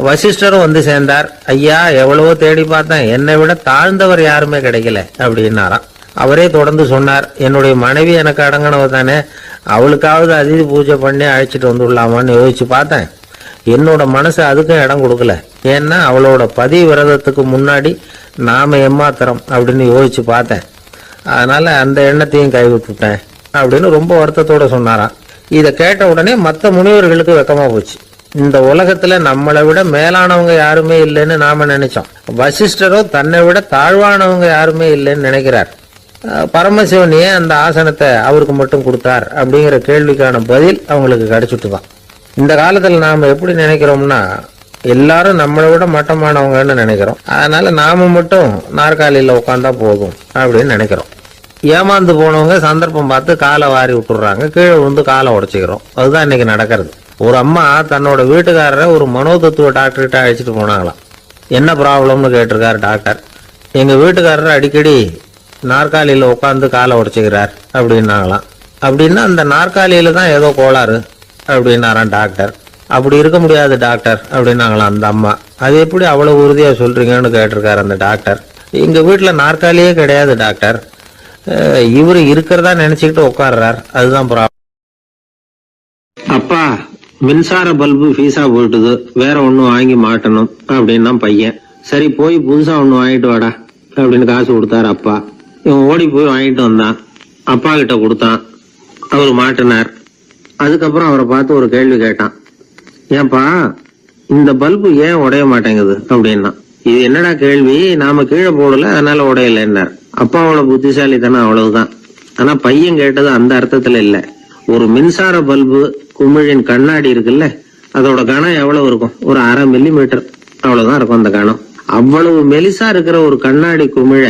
வசிஷ்டரும் வந்து சேர்ந்தார். ஐயா, எவ்வளவோ தேடி பார்த்தேன், என்னை விட தாழ்ந்தவர் யாருமே கிடைக்கல அப்படின்னாராம். அவரே தொடர்ந்து சொன்னார், என்னுடைய மனைவி எனக்கு அடங்கினவ தானே, அவளுக்காவது அதிதி பூஜை பண்ணி அழைச்சிட்டு வந்துடலாமான்னு யோசிச்சு பார்த்தேன். என்னோட மனசு அதுக்கும் இடம் கொடுக்கல. ஏன்னா அவளோட பதி விரதத்துக்கு முன்னாடி நாம எம்மாத்திரம் அப்படின்னு யோசிச்சு பார்த்தேன். அதனால அந்த எண்ணத்தையும் கைவிட்டுட்டேன் அப்படின்னு ரொம்ப வருத்தத்தோட சொன்னாராம். இதை கேட்ட உடனே மற்ற முனிவர்களுக்கு வெக்கமா போச்சு. இந்த உலகத்துல நம்மளை விட மேலானவங்க யாருமே இல்லைன்னு நாம நினைச்சோம். வசிஷ்டரோ தன்னை விட தாழ்வானவங்க யாருமே இல்லைன்னு நினைக்கிறார். பரமசிவன் ஏன் அந்த ஆசனத்தை அவருக்கு மட்டும் கொடுத்தார் அப்படிங்கிற கேள்விக்கான பதில் அவங்களுக்கு கிடைச்சிட்டு தான். இந்த காலத்துல நாம எப்படி நினைக்கிறோம்னா, எல்லாரும் நம்மளை விட மட்டமானவங்கன்னு நினைக்கிறோம். அதனால நாம மட்டும் நாற்காலியில உட்காந்தா போதும் அப்படின்னு நினைக்கிறோம். ஏமாந்து போனவங்க சந்தர்ப்பம் பார்த்து காலை வாரி விட்டுறாங்க, கீழே விழுந்து காலை உடைச்சிக்கிறோம். அதுதான் இன்னைக்கு நடக்கிறது. ஒரு அம்மா தன்னோட வீட்டுக்காரரை ஒரு மனோதத்துவ டாக்டர்கிட்ட அழைச்சிட்டு போனாங்களாம். என்ன ப்ராப்ளம்னு கேட்டிருக்காரு டாக்டர். எங்க வீட்டுக்காரர் அடிக்கடி நாற்காலியில உட்காந்து காலை உடைச்சிக்கிறார் அப்படின்னாங்களாம். அப்படின்னா அந்த நாற்காலியில தான் ஏதோ கோளாறு அப்படின்னாராம் டாக்டர். அப்படி இருக்க முடியாது டாக்டர் அப்படின்னாங்களாம் அந்த அம்மா. அது எப்படி அவ்வளவு உறுதியா சொல்றீங்கன்னு கேட்டிருக்காரு அந்த டாக்டர். எங்க வீட்டுல நாற்காலியே கிடையாது டாக்டர், இவரு இருக்கிறதா நினைச்சுக்கிட்டு உட்கார்றார், அதுதான் ப்ராப்ளம். அப்பா, மின்சார பல்பு ஃபீஸா போயிட்டுது, வேற ஒண்ணு வாங்கி மாட்டணும் அப்படின்னா பையன். சரி, போய் புதுசா ஒண்ணு வாங்கிட்டு வாடா அப்படின்னு காசு கொடுத்தாரு அப்பா. இவன் ஓடி போய் வாங்கிட்டு வந்தான். அப்பா கிட்ட கொடுத்தான். அவரு மாட்டினார். அதுக்கப்புறம் அவரை பார்த்து ஒரு கேள்வி கேட்டான். ஏன்பா, இந்த பல்பு ஏன் உடைய மாட்டேங்குது அப்படின்னா. இது என்னடா கேள்வி, நாம கீழே போடல அதனால உடையலன்னார். அப்பாவோட புத்திசாலித்தனம் அவ்வளவுதான். ஆனா பையன் கேட்டது அந்த அர்த்தத்துல இல்ல. ஒரு மின்சார பல்பு குமிழின் கண்ணாடி இருக்குல்ல, அதோட கனம் எவ்வளவு இருக்கும்? ஒரு 1/2 மில்லிமீட்டர் அவ்வளவுதான் இருக்கும் அந்த கனம். அவ்வளவு மெலிசா இருக்கிற ஒரு கண்ணாடி குமிழ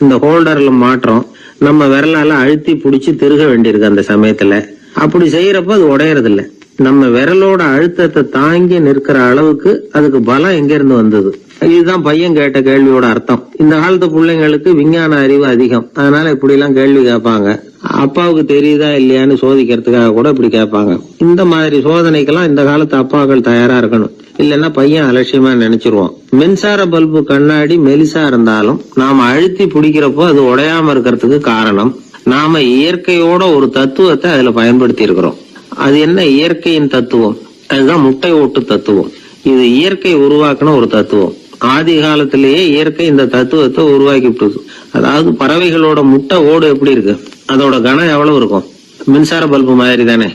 இந்த ஹோல்டர்ல மாற்றம் நம்ம விரலால அழுத்தி புடிச்சு திருக வேண்டியிருக்கு அந்த சமயத்துல. அப்படி செய்யறப்ப அது உடையறது இல்ல. நம்ம விரலோட அழுத்தத்தை தாங்கி நிற்கிற அளவுக்கு அதுக்கு பலம் எங்க இருந்து வந்தது? இதுதான் பையன் கேட்ட கேள்வியோட அர்த்தம். இந்த காலத்து பிள்ளைங்களுக்கு விஞ்ஞான அறிவு அதிகம், அதனால இப்படி எல்லாம் கேள்வி கேட்பாங்க. அப்பாவுக்கு தெரியுதா இல்லையான்னு சோதிக்கிறதுக்காக கூட இப்படி கேட்பாங்க. இந்த மாதிரி சோதனைக்கெல்லாம் இந்த காலத்து அப்பாக்கள் தயாரா இருக்கணும். இல்லைன்னா பையன் அலட்சியமா நினைச்சிருவான். மின்சார பல்பு கண்ணாடி மெலிசா இருந்தாலும் நாம அழுத்தி பிடிக்கிறப்போ அது உடையாம இருக்கிறதுக்கு காரணம் நாம இயற்கையோட ஒரு தத்துவத்தை அதுல பயன்படுத்தி இருக்கிறோம். அது என்ன இயற்கையின் தத்துவம்? அதுதான் முட்டை ஓட்டு தத்துவம். இது இயற்கை உருவாக்குன ஒரு தத்துவம். ஆதி காலத்திலேயே இயற்கை இந்த தத்துவத்தை உருவாக்கி விட்டது. அதாவது பறவைகளோட முட்டை ஓடு எப்படி இருக்கு, அதோட கனம் எவ்வளவு இருக்கும்? மின்சார பல்பு மாதிரி தானே,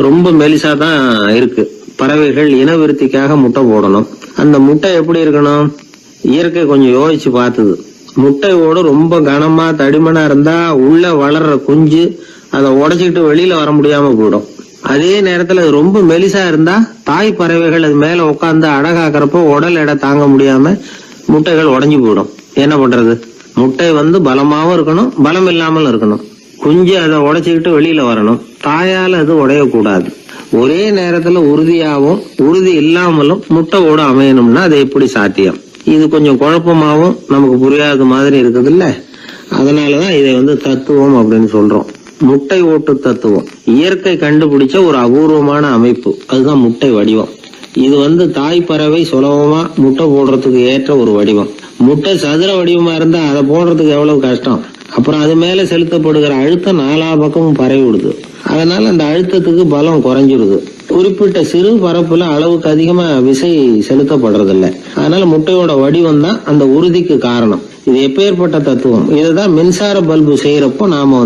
ரொம்ப மெலிசா தான் இருக்கு. பறவைகள் இனவிருத்திக்காக முட்டை போடணும். அந்த முட்டை எப்படி இருக்கணும்? இயற்கை கொஞ்சம் யோசிச்சு பார்த்தது. முட்டை ஓடு ரொம்ப கனமா தடிமனா இருந்தா உள்ள வளர்ற குஞ்சு அதை உடைச்சிட்டு வெளியில வர முடியாம போயிடும். அதே நேரத்துல அது ரொம்ப மெலிசா இருந்தா தாய் பறவைகள் அது மேல உட்காந்து அடகாக்குறப்போ உடல் எடை தாங்க முடியாம முட்டைகள் உடைஞ்சு போயிடும். என்ன பண்றது? முட்டை பலமாவும் இருக்கணும், பலம் இல்லாமலும் இருக்கணும். குஞ்சு அதை உடைச்சுக்கிட்டு வெளியில வரணும். தாயால அது உடையக்கூடாது. ஒரே நேரத்துல உறுதியாவும் உறுதி இல்லாமலும் முட்டை ஓடு அமையணும்னா அது எப்படி சாத்தியம்? இது கொஞ்சம் குழப்பமாவும் நமக்கு புரியாத மாதிரி இருக்குது இல்ல. அதனாலதான் இதை தத்துவம் அப்படின்னு சொல்றோம். முட்டை ஓட்டு தத்துவம் இயற்கை கண்டுபிடிச்ச ஒரு அபூர்வமான அமைப்பு. அதுதான் முட்டை வடிவம். இது தாய் பறவை சுலபமா முட்டை போடுறதுக்கு ஏற்ற ஒரு வடிவம். முட்டை சதுர வடிவமா இருந்தா அதை போடுறதுக்கு எவ்வளவு கஷ்டம். அப்புறம் அது மேல செலுத்தப்படுகிற அழுத்தம் 4 பக்கமும் பரவி விடுது. அதனால அந்த அழுத்தத்துக்கு பலம் குறைஞ்சிருது. குறிப்பிட்ட சிறு பரப்புல அளவுக்கு அதிகமா விசை செலுத்தப்படுறது இல்ல. அதனால முட்டையோட வடிவம் தான் அந்த உறுதிக்கு காரணம். இது எப்பேற்பட்ட தத்துவம்? இதுதான் மின்சார பல்பு செய்யறப்போ நாம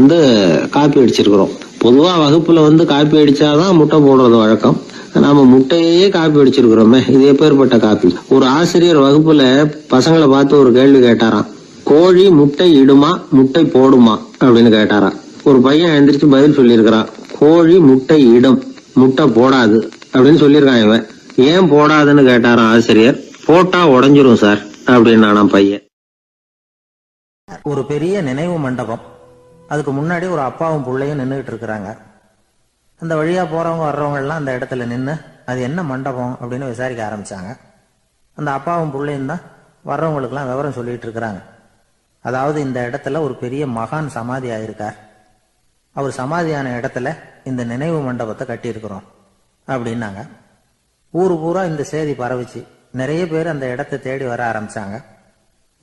காப்பி அடிச்சிருக்கிறோம். பொதுவா வகுப்புல காப்பி அடிச்சாதான் முட்டை போடுறது வழக்கம். நாம முட்டையே காப்பி அடிச்சிருக்கிறோமே, இது எப்பேற்பட்ட காப்பி? ஒரு ஆசிரியர் வகுப்புல பசங்களை பார்த்து ஒரு கேள்வி கேட்டாராம். கோழி முட்டை இடுமா, முட்டை போடுமா அப்படின்னு கேட்டாராம். ஒரு பையன் எந்திரிச்சு பதில் சொல்லியிருக்கிறான். கோழி முட்டை இடும், முட்டை போடாது அப்படின்னு சொல்லியிருக்கான். இவன் ஏன் போடாதுன்னு கேட்டாராம் ஆசிரியர். போட்டா உடைஞ்சிரும் சார் அப்படின்னு பையன். ஒரு பெரிய நினைவு மண்டபம். அதுக்கு முன்னாடி ஒரு அப்பாவும் பிள்ளையும் நின்றுகிட்டு இருக்கிறாங்க. அந்த வழியா போறவங்க வர்றவங்க எல்லாம் அந்த இடத்துல நின்று அது என்ன மண்டபம் அப்படின்னு விசாரிக்க ஆரம்பிச்சாங்க. அந்த அப்பாவும் பிள்ளையும் தான் வர்றவங்களுக்கெல்லாம் விவரம் சொல்லிட்டு இருக்கிறாங்க. அதாவது இந்த இடத்துல ஒரு பெரிய மகான் சமாதி ஆயிருக்கார். அவர் சமாதியான இடத்துல இந்த நினைவு மண்டபத்தை கட்டியிருக்கிறோம் அப்படின்னாங்க. ஊரு பூரா இந்த செய்தி பரவிச்சு. நிறைய பேர் அந்த இடத்தை தேடி வர ஆரம்பிச்சாங்க.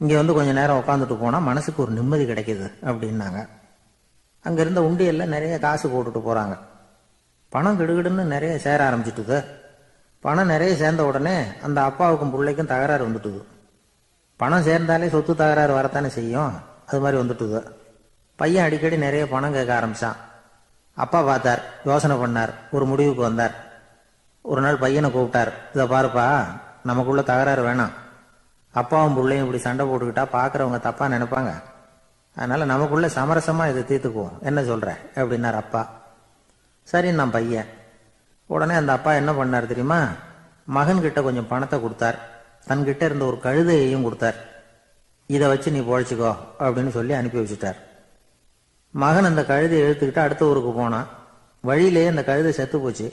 இங்க கொஞ்ச நேரம் உட்காந்துட்டு போனா மனசுக்கு ஒரு நிம்மதி கிடைக்குது அப்படின்னாங்க. அங்க இருந்த உண்டியல்ல நிறைய காசு போட்டுட்டு போறாங்க. பணம் கிடுகிடுன்னு நிறைய சேர ஆரம்பிச்சுட்டுது. பணம் நிறைய சேர்ந்த உடனே அந்த அப்பாவுக்கும் பிள்ளைக்கும் தகராறு வந்துட்டுது. பணம் சேர்ந்தாலே சொத்து தகராறு வரத்தானே செய்யும். அது மாதிரி வந்துட்டுது. பையன் அடிக்கடி நிறைய பணம் கேட்க ஆரம்பிச்சான். அப்பா பார்த்தார், யோசனை பண்ணார், ஒரு முடிவுக்கு வந்தார். ஒரு நாள் பையனை கூப்பிட்டார். இதை பாருப்பா, நமக்குள்ள தகராறு வேணாம். அப்பாவும் பிள்ளையும் இப்படி சண்டை போட்டுக்கிட்டா பாக்குறவங்க தப்பா நினைப்பாங்க. அதனால நமக்குள்ள சமரசமா இதை தீர்த்துக்குவோம், என்ன சொல்ற அப்படின்னார் அப்பா. சரி நான் பையன். உடனே அந்த அப்பா என்ன பண்ணார் தெரியுமா? மகன் கிட்ட கொஞ்சம் பணத்தை கொடுத்தார். தன்கிட்ட இருந்த ஒரு கழுதையையும் கொடுத்தார். இதை வச்சு நீ பொழைச்சிக்கோ அப்படின்னு சொல்லி அனுப்பி வச்சுட்டார். மகன் அந்த கழுதையை இழுத்துக்கிட்டு அடுத்த ஊருக்கு போனான். வழியிலேயே அந்த கழுதை செத்து போச்சு.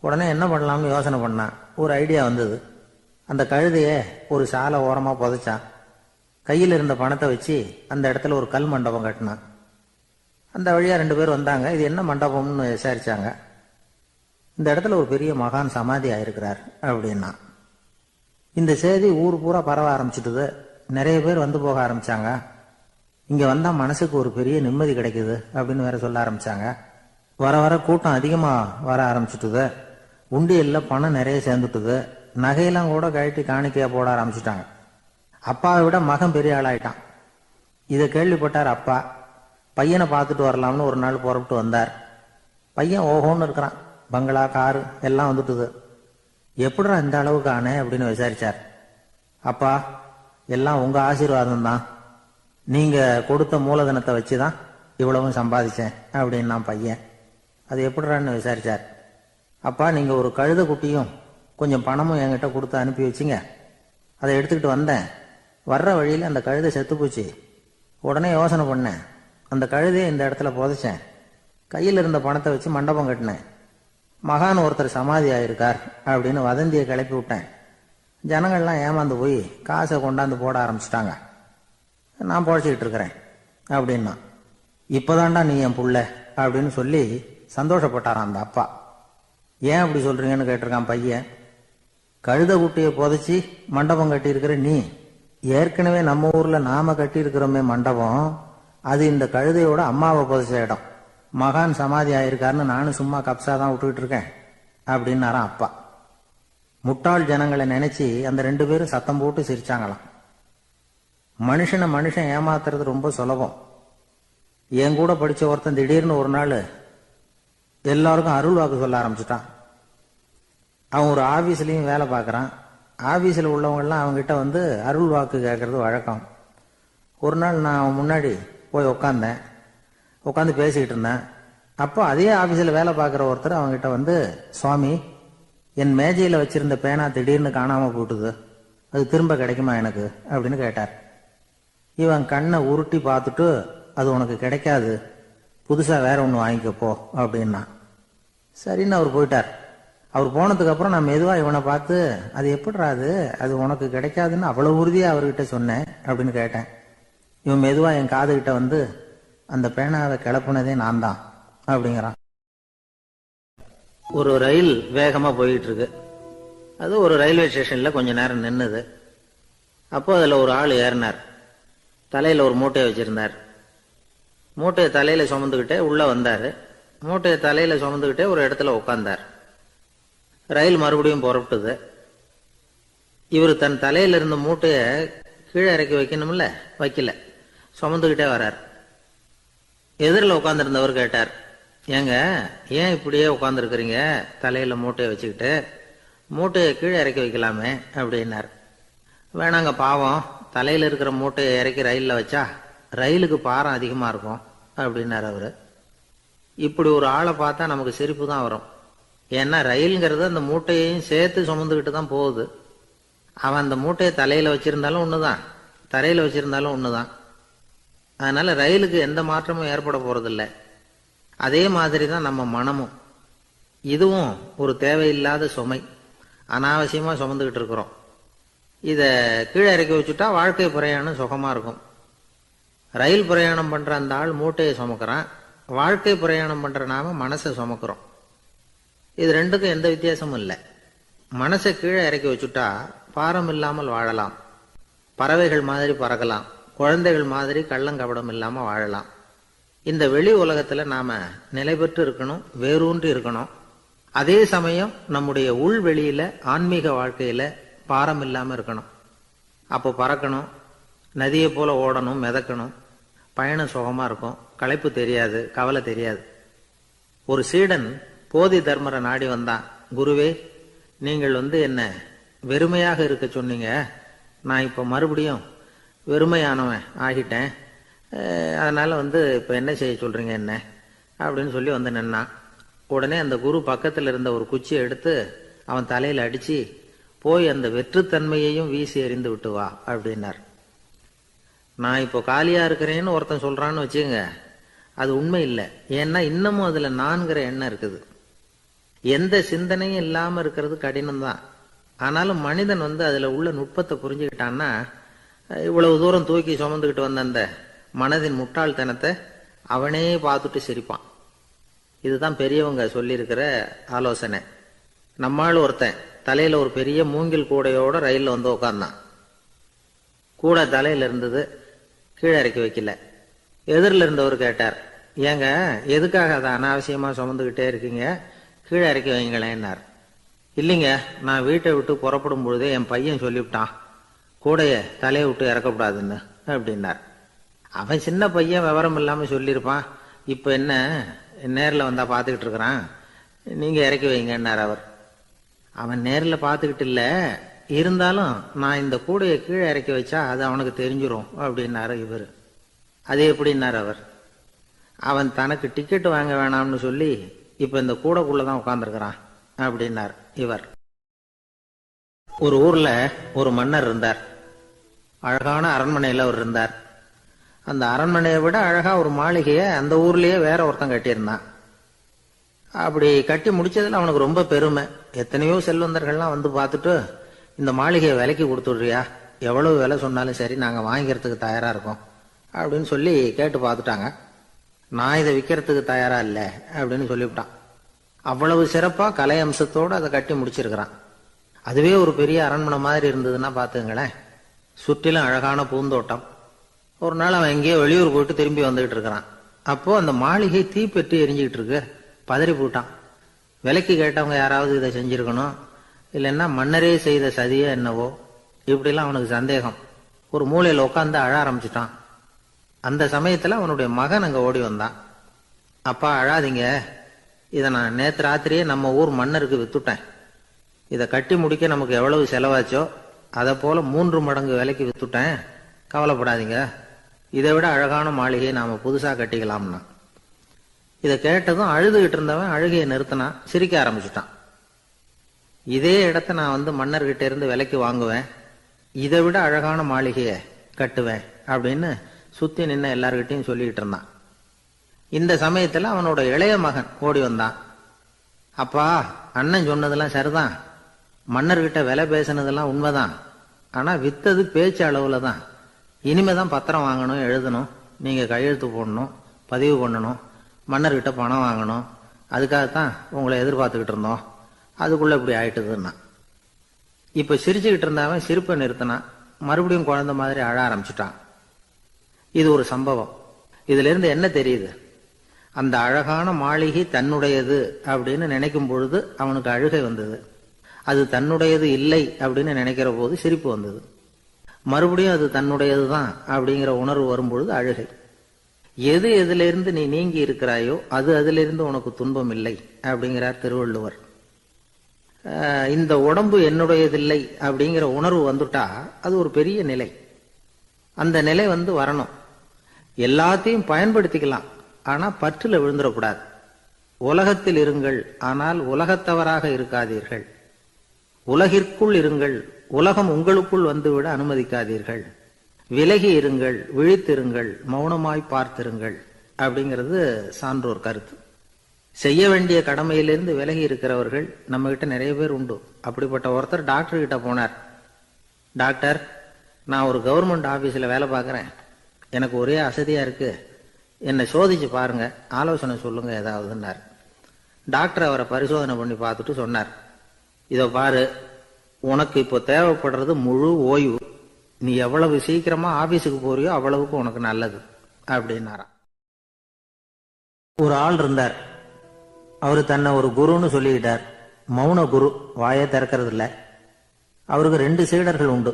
உடனே என்ன பண்ணலாம்னு யோசனை பண்ணான். ஒரு ஐடியா வந்தது. அந்த கழுதைய ஒரு சாலை ஓரமா புதைச்சான். கையில் இருந்த பணத்தை வச்சு அந்த இடத்துல ஒரு கல் மண்டபம் கட்டினான். அந்த வழியா 2 பேர் வந்தாங்க. இது என்ன மண்டபம்னு விசாரிச்சாங்க. இந்த இடத்துல ஒரு பெரிய மகான் சமாதி ஆயிருக்கிறார் அப்படின்னா. இந்த செய்தி ஊர் பூரா பரவ ஆரம்பிச்சுட்டுது. நிறைய பேர் வந்து போக ஆரம்பிச்சாங்க. இங்க வந்தா மனசுக்கு ஒரு பெரிய நிம்மதி கிடைக்குது அப்படின்னு வேற சொல்ல ஆரம்பிச்சாங்க. வர வர கூட்டம் அதிகமா வர ஆரம்பிச்சுட்டுது. உண்டியல்ல பணம் நிறைய சேர்ந்துட்டுது. நகையெல்லாம் கூட கழட்டி காணிக்கையா போட ஆரம்பிச்சுட்டாங்க. அப்பாவை விட மகன் பெரிய ஆளாயிட்டான். இதை கேள்விப்பட்டார் அப்பா. பையனை பார்த்துட்டு வரலாம்னு ஒரு நாள் புறப்பட்டு வந்தார். பையன் ஓஹோன்னு இருக்கிறான். பங்களா, காரு எல்லாம் வந்துட்டுது. எப்படிடா இந்த அளவுக்கு ஆனே அப்படின்னு விசாரிச்சார். அப்பா, எல்லாம் உங்க ஆசீர்வாதம் தான். நீங்க கொடுத்த மூலதனத்தை வச்சுதான் இவ்வளவும் சம்பாதிச்சேன் அப்படின்னு நான் பையன். அது எப்படிறான்னு விசாரிச்சார். அப்பா, நீங்க ஒரு கழுதை குட்டியும் கொஞ்சம் பணமும் என்கிட்ட கொடுத்து அனுப்பி வச்சிங்க. அதை எடுத்துக்கிட்டு வந்தேன். வர்ற வழியில் அந்த கழுதை செத்து போச்சு. உடனே யோசனை பண்ணேன், அந்த கழுதையை இந்த இடத்துல புதைச்சேன். கையில் இருந்த பணத்தை வச்சு மண்டபம் கட்டினேன். மகான் ஒருத்தர் சமாதி ஆயிருக்கார் அப்படின்னு வதந்தியை கிளப்பி விட்டேன். ஜனங்கள்லாம் ஏமாந்து போய் காசை கொண்டாந்து போட ஆரம்பிச்சிட்டாங்க. நான் பொழைச்சிக்கிட்டு இருக்கிறேன் அப்படின்னா. இப்போதான்டா நீ என் புள்ள அப்படின்னு சொல்லி சந்தோஷப்பட்டாரான் அந்த அப்பா. ஏன் அப்படி சொல்றீங்கன்னு கேட்டிருக்கான் பையன். கழுத குட்டியை புதைச்சி மண்டபம் கட்டியிருக்கிற நீ, ஏற்கனவே நம்ம ஊர்ல நாம கட்டியிருக்கிறோமே மண்டபம், அது இந்த கழுதையோட அம்மாவை புதைச்ச இடம். மகான் சமாதி ஆயிருக்காருன்னு நானும் சும்மா கப்சா தான் விட்டுக்கிட்டு இருக்கேன் அப்படின்னாரான் அப்பா. முட்டாள் ஜனங்களை நினைச்சு அந்த 2 பேரும் சத்தம் போட்டு சிரிச்சாங்களாம். மனுஷன் ஏமாத்துறது ரொம்ப சுலபம். என் கூட படிச்ச ஒருத்தன் திடீர்னு ஒரு நாள் எல்லாருக்கும் அருள் வாக்கு சொல்ல ஆரம்பிச்சுட்டான். அவன் ஒரு ஆபீஸ்லயும் வேலை பார்க்கறான். ஆபீஸ்ல உள்ளவங்கெல்லாம் அவங்ககிட்ட வந்து அருள் வாக்கு கேட்கறது வழக்கம். ஒரு நாள் நான் அவன் முன்னாடி போய் உட்காந்து பேசிக்கிட்டு இருந்தேன். அப்போ அதே ஆபீஸ்ல வேலை பார்க்குற ஒருத்தர் அவங்ககிட்ட வந்து, சுவாமி, என் மேஜையில வச்சிருந்த பேனா திடீர்னு காணாம போட்டுது, அது திரும்ப கிடைக்குமா எனக்கு அப்படின்னு கேட்டார். இவன் கண்ணை உருட்டி பார்த்துட்டு, அது உனக்கு கிடைக்காது, புதுசா வேற ஒன்று வாங்கிக்கப்போ அப்படின்னா. சரின்னு அவர் போயிட்டார். அவர் போனதுக்கு அப்புறம் நான் மெதுவா இவனை பார்த்து, அது எப்படிடா அது உனக்கு கிடைக்காதுன்னு அவ்வளவு உறுதியா அவர்கிட்ட சொன்னேன் அப்படின்னு கேட்டேன். இவன் மெதுவா என் காதுகிட்ட வந்து, அந்த பேனாவை கிளப்புனதே நான் தான் அப்படிங்கிறான். ஒரு ரயில் வேகமா போயிட்டு இருக்கு. அது ஒரு ரயில்வே ஸ்டேஷன்ல கொஞ்ச நேரம் நின்னுது. அப்போ அதுல ஒரு ஆள் ஏறினார். தலையில ஒரு மூட்டையை வச்சிருந்தார். மூட்டையை தலையில சுமந்துக்கிட்டே உள்ள வந்தாரு. மூட்டையை தலையில சுமந்துக்கிட்டே ஒரு இடத்துல உட்கார்ந்தார். ரயில் மறுபடியும் புறப்பட்டது. இவர் தன் தலையில இருந்த மூட்டையை கீழே இறக்கி வைக்கணும்ல, வைக்கல, சுமந்துக்கிட்டே வர்றார். எதிரில் உட்காந்துருந்தவர் கேட்டார், ஏங்க ஏன் இப்படியே உட்காந்துருக்கிறீங்க தலையில மூட்டையை வச்சுக்கிட்டு, மூட்டையை கீழே இறக்கி வைக்கலாமே அப்படின்னார். வேணாங்க, பாவம், தலையில இருக்கிற மூட்டையை இறக்கி ரயிலில் வச்சா ரயிலுக்கு பாரம் அதிகமா இருக்கும் அப்படின்னார் அவரு. இப்படி ஒரு ஆளை பார்த்தா நமக்கு சிரிப்பு தான் வரும். ஏன்னா ரயிலுங்கிறது அந்த மூட்டையையும் சேர்த்து சுமந்துக்கிட்டு தான் போகுது. அவன் அந்த மூட்டையை தலையில வச்சிருந்தாலும் ஒண்ணுதான், தரையில வச்சிருந்தாலும் ஒண்ணுதான். அதனால ரயிலுக்கு எந்த மாற்றமும் ஏற்பட போறதில்லை. அதே மாதிரி தான் நம்ம மனமும். இதுவும் ஒரு தேவையில்லாத சுமை, அனாவசியமா சுமந்துக்கிட்டு இருக்கிறோம். இத கீழே இறக்கி வச்சுட்டா வாழ்க்கை பிரயாணம் சுகமா இருக்கும். ரயில் பிரயாணம் பண்ற அந்த ஆள் மூட்டையை சுமக்கிறான், வாழ்க்கை பிரயாணம் பண்ற நாம மனசை சுமக்கிறோம். இது ரெண்டுக்கும் எந்த வித்தியாசமும் இல்லை. மனசை கீழே இறக்கி வச்சுட்டா பாரம் இல்லாமல் வாழலாம், பறவைகள் மாதிரி பறக்கலாம், குழந்தைகள் மாதிரி கள்ளங்கபடம் இல்லாம வாழலாம். இந்த வெளி உலகத்துல நாம நிலை பெற்று இருக்கணும், வேரூன்றி இருக்கணும். அதே சமயம் நம்முடைய உள் வெளியில ஆன்மீக வாழ்க்கையில பாரம் இல்லாம இருக்கணும். அப்போ பறக்கணும், நதியை போல ஓடணும், மிதக்கணும். பயணம் சுகமா இருக்கும், களைப்பு தெரியாது, கவலை தெரியாது. ஒரு சீடன் போதி தர்மரை நாடி வந்தான். குருவே, நீங்கள் என்ன வெறுமையாக இருக்க சொன்னீங்க, நான் இப்ப மறுபடியும் வெறுமையானவன் ஆகிட்டேன், அதனால இப்ப என்ன செய்ய சொல்றீங்க என்ன அப்படின்னு சொல்லி நின்னான். உடனே அந்த குரு பக்கத்துல இருந்த ஒரு குச்சியை எடுத்து அவன் தலையில அடிச்சு, போய் அந்த வெற்றுத்தன்மையையும் வீசி எறிந்து விட்டு வா அப்படின்னார். நான் இப்போ காலியா இருக்கிறேன்னு ஒருத்தன் சொல்றான்னு வச்சுங்க, அது உண்மை இல்லை. ஏன்னா இன்னமும் அதுல நான்கிற எண்ணம் இருக்குது. எந்த சிந்தனையும் இல்லாம இருக்கிறது கடினம்தான். ஆனாலும் மனிதன் அதுல உள்ள நுட்பத்தை புரிஞ்சுக்கிட்டான்னா, இவ்வளவு தூரம் தூக்கி சுமந்துக்கிட்டு வந்த அந்த மனதின் முட்டாள்தனத்தை அவனே பார்த்துட்டு சிரிப்பான். இதுதான் பெரியவங்க சொல்லியிருக்கிற ஆலோசனை. நம்மால் ஒருத்தன் தலையில ஒரு பெரிய மூங்கில் கூடையோட ரயில்ல உட்கார்ந்தான். கூடை தலையில இருந்தது, கீழே இறக்கி வைக்கல. எதிரில் இருந்தவர் கேட்டார், ஏங்க எதுக்காக அதை அனாவசியமா சுமந்துக்கிட்டே இருக்கீங்க, கீழே இறக்கி வைங்களேன்னார். இல்லைங்க, நான் வீட்டை விட்டு புறப்படும் பொழுதே என் பையன் சொல்லிவிட்டான், கூடைய தலையை விட்டு இறக்கக்கூடாதுன்னு அப்படின்னார். அவன் சின்ன பையன், விவரம் இல்லாம சொல்லியிருப்பான். இப்ப என்ன நேரில் வந்தா பார்த்துக்கிட்டு இருக்கிறான், நீங்க இறக்கி வைங்கன்னார் அவர். அவன் நேரில் பார்த்துக்கிட்டு இல்ல, இருந்தாலும் நான் இந்த கூடையை கீழே இறக்கி வச்சா அது அவனுக்கு தெரிஞ்சிரும் அப்படின்னாரு இவர். அது எப்படின்னார் அவர். அவன் தனக்கு டிக்கெட் வாங்க வேணாம்னு சொல்லி இப்ப இந்த கூடைக்குள்ளதான் உட்காந்துருக்கிறான் அப்படின்னார் இவர். ஒரு ஊர்ல ஒரு மன்னர் இருந்தார். அழகான அரண்மனையில அவர் இருந்தார். அந்த அரண்மனையை விட அழகா ஒரு மாளிகையை அந்த ஊர்லயே வேற ஒருத்தன் கட்டியிருந்தான். அப்படி கட்டி முடிச்சதுல அவனுக்கு ரொம்ப பெருமை. எத்தனையோ செல்வந்தர்கள்லாம் வந்து பார்த்துட்டு, இந்த மாளிகையை விலைக்கு கொடுத்துடுறியா, எவ்வளவு விலை சொன்னாலும் சரி நாங்க வாங்கிக்கிறதுக்கு தயாரா இருக்கோம் அப்படின்னு சொல்லி கேட்டு பார்த்துட்டாங்க. நான் இதை விற்கிறதுக்கு தயாரா இல்லை அப்படின்னு சொல்லிவிட்டான். அவ்வளவு சிறப்பா கலை அம்சத்தோடு அதை கட்டி முடிச்சிருக்கிறான். அதுவே ஒரு பெரிய அரண்மனை மாதிரி இருந்ததுன்னா பாத்துங்களேன். சுற்றிலும் அழகான பூந்தோட்டம். ஒரு நாள் அவன் எங்கேயோ வெளியூர் போயிட்டு திரும்பி வந்துகிட்டு இருக்கிறான். அப்போ அந்த மாளிகை தீப்பெட்டி எரிஞ்சுக்கிட்டு இருக்கு. பதறி போட்டான். விலைக்கு கேட்டவங்க யாராவது இதை செஞ்சிருக்கணும், இல்லைன்னா மன்னரே செய்த சதியே என்னவோ, இப்படிலாம் அவனுக்கு சந்தேகம். ஒரு மூலையில உட்காந்து அழ ஆரம்பிச்சுட்டான். அந்த சமயத்துல அவனுடைய மகன் அங்க ஓடி வந்தான். அப்பா அழாதீங்க, இதை நான் நேற்று ராத்திரியே நம்ம ஊர் மன்னருக்கு வித்துட்டேன். இதை கட்டி முடிக்க நமக்கு எவ்வளவு செலவாச்சோ அதை போல 3 மடங்கு விலைக்கு வித்துட்டேன். கவலைப்படாதீங்க, இதை விட அழகான மாளிகையை நாம புதுசா கட்டிக்கலாம்னா. இதை கேட்டதும் அழுதுகிட்டு இருந்தவன் அழுகையை நிறுத்தினான். சிரிக்க ஆரம்பிச்சுட்டான். இதே இடத்த நான் வந்து மன்னர்கிட்ட இருந்து விலைக்கு வாங்குவேன், இதை விட அழகான மாளிகையை கட்டுவேன் அப்படின்னு சுத்தி நின்ன எல்லார்கிட்டையும் சொல்லிக்கிட்டு இருந்தான். இந்த சமயத்துல அவனோட இளைய மகன் ஓடி வந்தான். அப்பா, அண்ணன் சொன்னதெல்லாம் சரிதான், மன்னர்கிட்ட விலை பேசினதெல்லாம் உண்மைதான். ஆனா வித்தது பேச்சு அளவுல தான். இனிமேதான் பத்திரம் வாங்கணும், எழுதணும், நீங்க கையெழுத்து போடணும், பதிவு பண்ணணும், மன்னர்கிட்ட பணம் வாங்கணும். அதுக்காகத்தான் உங்களை எதிர்பார்த்துக்கிட்டு இருந்தோம். அதுக்குள்ள இப்படி ஆயிட்டுதுன்னா. இப்ப சிரிச்சுக்கிட்டு இருந்தவன் சிரிப்பை நிறுத்தினான். மறுபடியும் குழந்தை மாதிரி அழ ஆரம்பிச்சுட்டான். இது ஒரு சம்பவம். இதுல இருந்து என்ன தெரியுது? அந்த அழகான மாளிகை தன்னுடையது அப்படின்னு நினைக்கும் பொழுது அவனுக்கு அழுகை வந்தது. அது தன்னுடையது இல்லை அப்படின்னு நினைக்கிற போது சிரிப்பு வந்தது. மறுபடியும் அது தன்னுடையதுதான் அப்படிங்கிற உணர்வு வரும்பொழுது அழுகை. எது எதிலிருந்து நீ நீங்கி இருக்கிறாயோ அது அதிலிருந்து உனக்கு துன்பம் இல்லை அப்படிங்கிறார் திருவள்ளுவர். இந்த உடம்பு என்னுடையதில்லை அப்படிங்கிற உணர்வு வந்துட்டா அது ஒரு பெரிய நிலை. அந்த நிலை வந்து வரணும். எல்லாத்தையும் பயன்படுத்திக்கலாம், ஆனா பற்றுல விழுந்துடக்கூடாது. உலகத்தில் இருங்கள், ஆனால் உலகத்தவராக இருக்காதீர்கள். உலகிற்குள் இருங்கள், உலகம் உங்களுக்குள் வந்துவிட அனுமதிக்காதீர்கள். விலகி இருங்கள், விழித்திருங்கள், மௌனமாய் பார்த்திருங்கள் அப்படிங்கிறது சான்றோர் கருத்து. செய்ய வேண்டிய கடமையிலிருந்து விலகி இருக்கிறவர்கள் நம்ம கிட்ட நிறைய பேர் உண்டு. அப்படிப்பட்ட ஒருத்தர் டாக்டர் கிட்ட போனார். டாக்டர், நான் ஒரு கவர்மெண்ட் ஆபீஸ்ல வேலை பார்க்கறேன், எனக்கு ஒரே அசதியா இருக்கு, என்னை சோதிச்சு பாருங்க, ஆலோசனை சொல்லுங்க ஏதாவதுன்னார். டாக்டர் அவரை பரிசோதனை பண்ணி பார்த்துட்டு சொன்னார், இதோ பாரு, உனக்கு இப்போ தேவைப்படுறது முழு ஓய்வு. நீ எவ்வளவு சீக்கிரமா ஆபீஸுக்கு போறியோ அவ்வளவுக்கு உனக்கு நல்லது அப்படின்னாராம். ஒரு ஆள் இருந்தார். அவரு தன்னை ஒரு குருன்னு சொல்லிக்கிட்டார். மௌன குரு, வாயை திறக்கிறது இல்லை. அவருக்கு 2 சீடர்கள் உண்டு.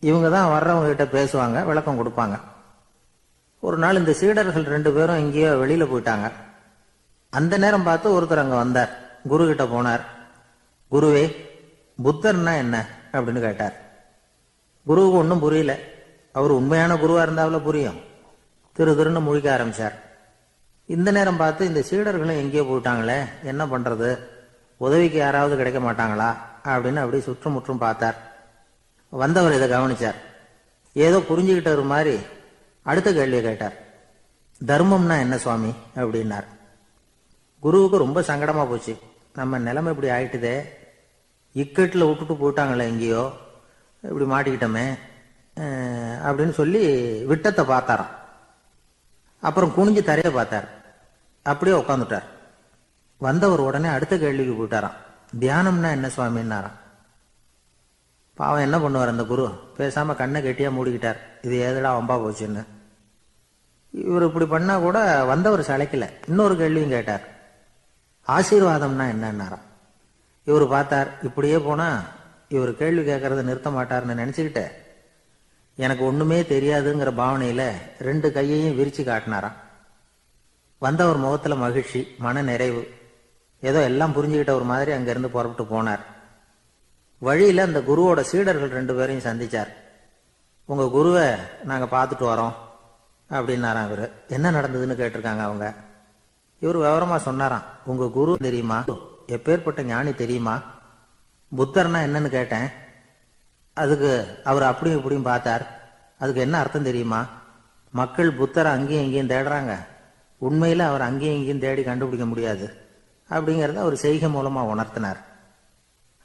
இவங்க தான் வர்றவங்க கிட்ட பேசுவாங்க, விளக்கம் கொடுப்பாங்க. ஒரு நாள் இந்த சீடர்கள் 2 பேரும் எங்கேயோ வெளியில போயிட்டாங்க. அந்த நேரம் பார்த்து ஒருத்தர் அங்க வந்தார். குரு கிட்ட போனார். குருவே, புத்தர்னா என்ன அப்படின்னு கேட்டார். குருவுக்கு ஒன்றும் புரியல. அவர் உண்மையான குருவா இருந்தாவில புரியும். திருன்னு முழிக்க ஆரம்பிச்சார். இந்த நேரம் பார்த்து இந்த சீடர்களும் எங்கேயோ போயிட்டாங்களே, என்ன பண்றது, உதவிக்கு யாராவது கிடைக்க மாட்டாங்களா அப்படின்னு அப்படி சுற்றுமுற்றும் பார்த்தார். வந்தவர் இதை கவனிச்சார். ஏதோ புரிஞ்சுக்கிட்டவர் மாதிரி அடுத்த கேள்வியை கேட்டார். தர்மம்னா என்ன சுவாமி அப்படின்னார். குருவுக்கு ரொம்ப சங்கடமா போச்சு. நம்ம நிலைமை இப்படி ஆயிட்டுதே, இக்கட்டில் விட்டுட்டு போயிட்டாங்களே எங்கேயோ, இப்படி மாட்டிக்கிட்டோமே அப்படின்னு சொல்லி விட்டத்தை பார்த்தாராம். அப்புறம் குனிஞ்சு தரைய பார்த்தார். அப்படியே உட்காந்துட்டார். வந்தவர் உடனே அடுத்த கேள்விக்கு போயிட்டாராம். தியானம்னா என்ன சுவாமின்னாராம். பாவம் என்ன பண்ணுவார் அந்த குரு, பேசாம கண்ணை கெட்டியா மூடிக்கிட்டார். இது ஏதடா வம்பா போச்சுன்னு. இவர் இப்படி பண்ணா கூட வந்தவர் சளைக்கல. இன்னொரு கேள்வியும் கேட்டார். ஆசீர்வாதம்னா என்னன்னாராம். இவர் பார்த்தார், இப்படியே போனா இவர் கேள்வி கேட்கறத நிறுத்த மாட்டார்னு நினைச்சுக்கிட்டு எனக்கு ஒண்ணுமே தெரியாதுங்கிற பாவனையில 2 கையையும் விரிச்சு காட்டினாராம். வந்தவர் முகத்துல மகிழ்ச்சி, மன நிறைவு, ஏதோ எல்லாம் புரிஞ்சுக்கிட்ட ஒரு மாதிரி அங்கிருந்து புறப்பட்டு போனார். வழியில அந்த குருவோட சீடர்கள் 2 பேரையும் சந்திச்சார். உங்க குருவை நாங்க பார்த்துட்டு வரோம் அப்படின்னாராம். இவரு என்ன நடந்ததுன்னு கேட்டிருக்காங்க அவங்க. இவர் விவரமா சொன்னாராம். உங்க குரு தெரியுமா, எப்பேற்பட்ட ஞானி தெரியுமா? புத்தர்னா என்னன்னு கேட்டேன். அதுக்கு அவர் அப்படியும் இப்படியும் பார்த்தார். அதுக்கு என்ன அர்த்தம் தெரியுமா? மக்கள் புத்தரை அங்கேயும் இங்கேயும் தேடுறாங்க, உண்மையில் அவர் அங்கேயும் இங்கேயும் தேடி கண்டுபிடிக்க முடியாது அப்படிங்கிறத அவர் செய்கை மூலமாக உணர்த்தினார்.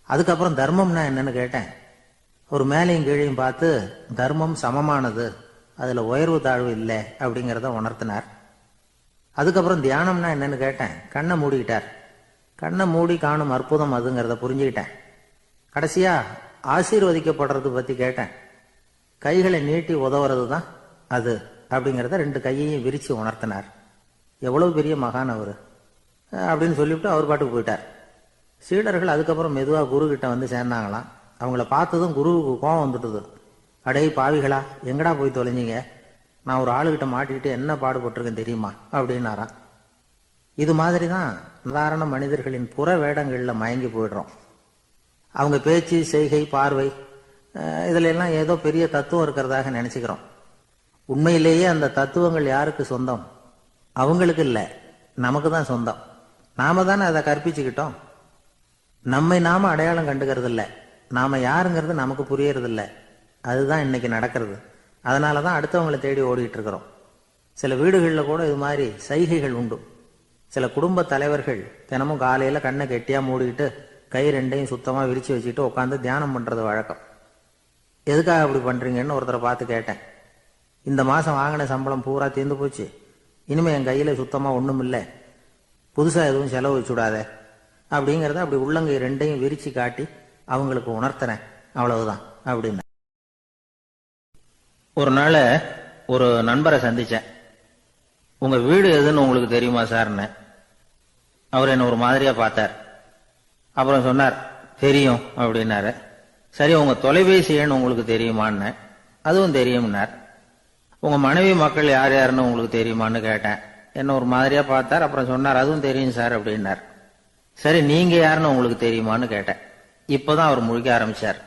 அதுக்கப்புறம் தர்மம்னா என்னன்னு கேட்டேன். ஒரு மேலையும் கீழையும் பார்த்து தர்மம் சமமானது, அதில் உயர்வு தாழ்வு இல்லை அப்படிங்கிறத உணர்த்தினார். அதுக்கப்புறம் தியானம்னா என்னன்னு கேட்டேன். கண்ணை மூடிக்கிட்டார். கண்ணை மூடி காணும் அற்புதம் அதுங்கிறத புரிஞ்சுக்கிட்டேன். கடைசியா ஆசீர்வதிக்கப்படுறது பற்றி கேட்டேன். கைகளை நீட்டி உதவுறது தான் அது அப்படிங்கிறத 2 கையையும் விரித்து உணர்த்தினார். எவ்வளவு பெரிய மகான் அவர் அப்படின்னு சொல்லிவிட்டு அவர் பாட்டுக்கு போயிட்டார். சீடர்கள் அதுக்கப்புறம் மெதுவாக குரு கிட்ட வந்து சேர்ந்தாங்களாம். அவங்கள பார்த்ததும் குருவுக்கு கோபம் வந்துட்டுது. அடே பாவிகளா, எங்கடா போய் தொலைஞ்சிங்க? நான் ஒரு ஆளுகிட்ட மாட்டிக்கிட்டு என்ன பாடுபட்டிருக்கேன் தெரியுமா அப்படின்னாராம். இது மாதிரி தான் சாதாரண மனிதர்களின் புற வேடங்களில் மயங்கி போயிடுறோம். அவங்க பேச்சு, செய்கை, பார்வை இதுல எல்லாம் ஏதோ பெரிய தத்துவம் இருக்கிறதாக நினைச்சுக்கிறோம். உண்மையிலேயே அந்த தத்துவங்கள் யாருக்கு சொந்தம்? அவங்களுக்கு இல்லை, நமக்கு தான் சொந்தம். நாம தானே அதை கற்பிச்சுக்கிட்டோம். நம்மை நாம அடையாளம் கண்டுக்கிறது இல்லை, நாம யாருங்கிறது நமக்கு புரியறது இல்லை. அதுதான் இன்னைக்கு நடக்கிறது. அதனால தான் அடுத்தவங்களை தேடி ஓடிட்டு இருக்கிறோம். சில வீடுகளில் கூட இது மாதிரி சைகைகள் உண்டு. சில குடும்ப தலைவர்கள் தினமும் காலையில் கண்ணை கெட்டியா மூடிக்கிட்டு கை 2ஐயும் சுத்தமாக விரிச்சு வச்சுட்டு உட்காந்து தியானம் பண்ணுறது வழக்கம். எதுக்காக அப்படி பண்ணுறீங்கன்னு ஒருத்தரை பார்த்து கேட்டேன். இந்த மாதம் வாங்கின சம்பளம் பூரா தீர்ந்து போச்சு, இனிமேல் என் கையில் சுத்தமாக ஒன்றும் இல்லை, புதுசாக எதுவும் செலவு வச்சுடாத அப்படிங்கிறத அப்படி உள்ளங்கை 2ஐயும் விரிச்சு காட்டி அவங்களுக்கு உணர்த்துறேன், அவ்வளவுதான் அப்படின்னு. ஒரு நாள் ஒரு நண்பரை சந்தித்தேன். உங்கள் வீடு எதுன்னு உங்களுக்கு தெரியுமா சார்ன்னு. அவர் என்ன ஒரு மாதிரியாக பார்த்தார். அப்புறம் சொன்னார், தெரியும் அப்படின்னாரு. சரி, உங்கள் தொலைபேசி எண் உங்களுக்கு தெரியுமான்னு. அதுவும் தெரியும்னார். உங்கள் மனைவி மக்கள் யார் யாருன்னு உங்களுக்கு தெரியுமான்னு கேட்டேன். என்ன ஒரு மாதிரியாக பார்த்தார். அப்புறம் சொன்னார், அதுவும் தெரியும் சார் அப்படின்னார். சரி, நீங்கள் யாருன்னு உங்களுக்கு தெரியுமான்னு கேட்டேன். இப்போதான் அவர் முழிக்க ஆரம்பிச்சார்.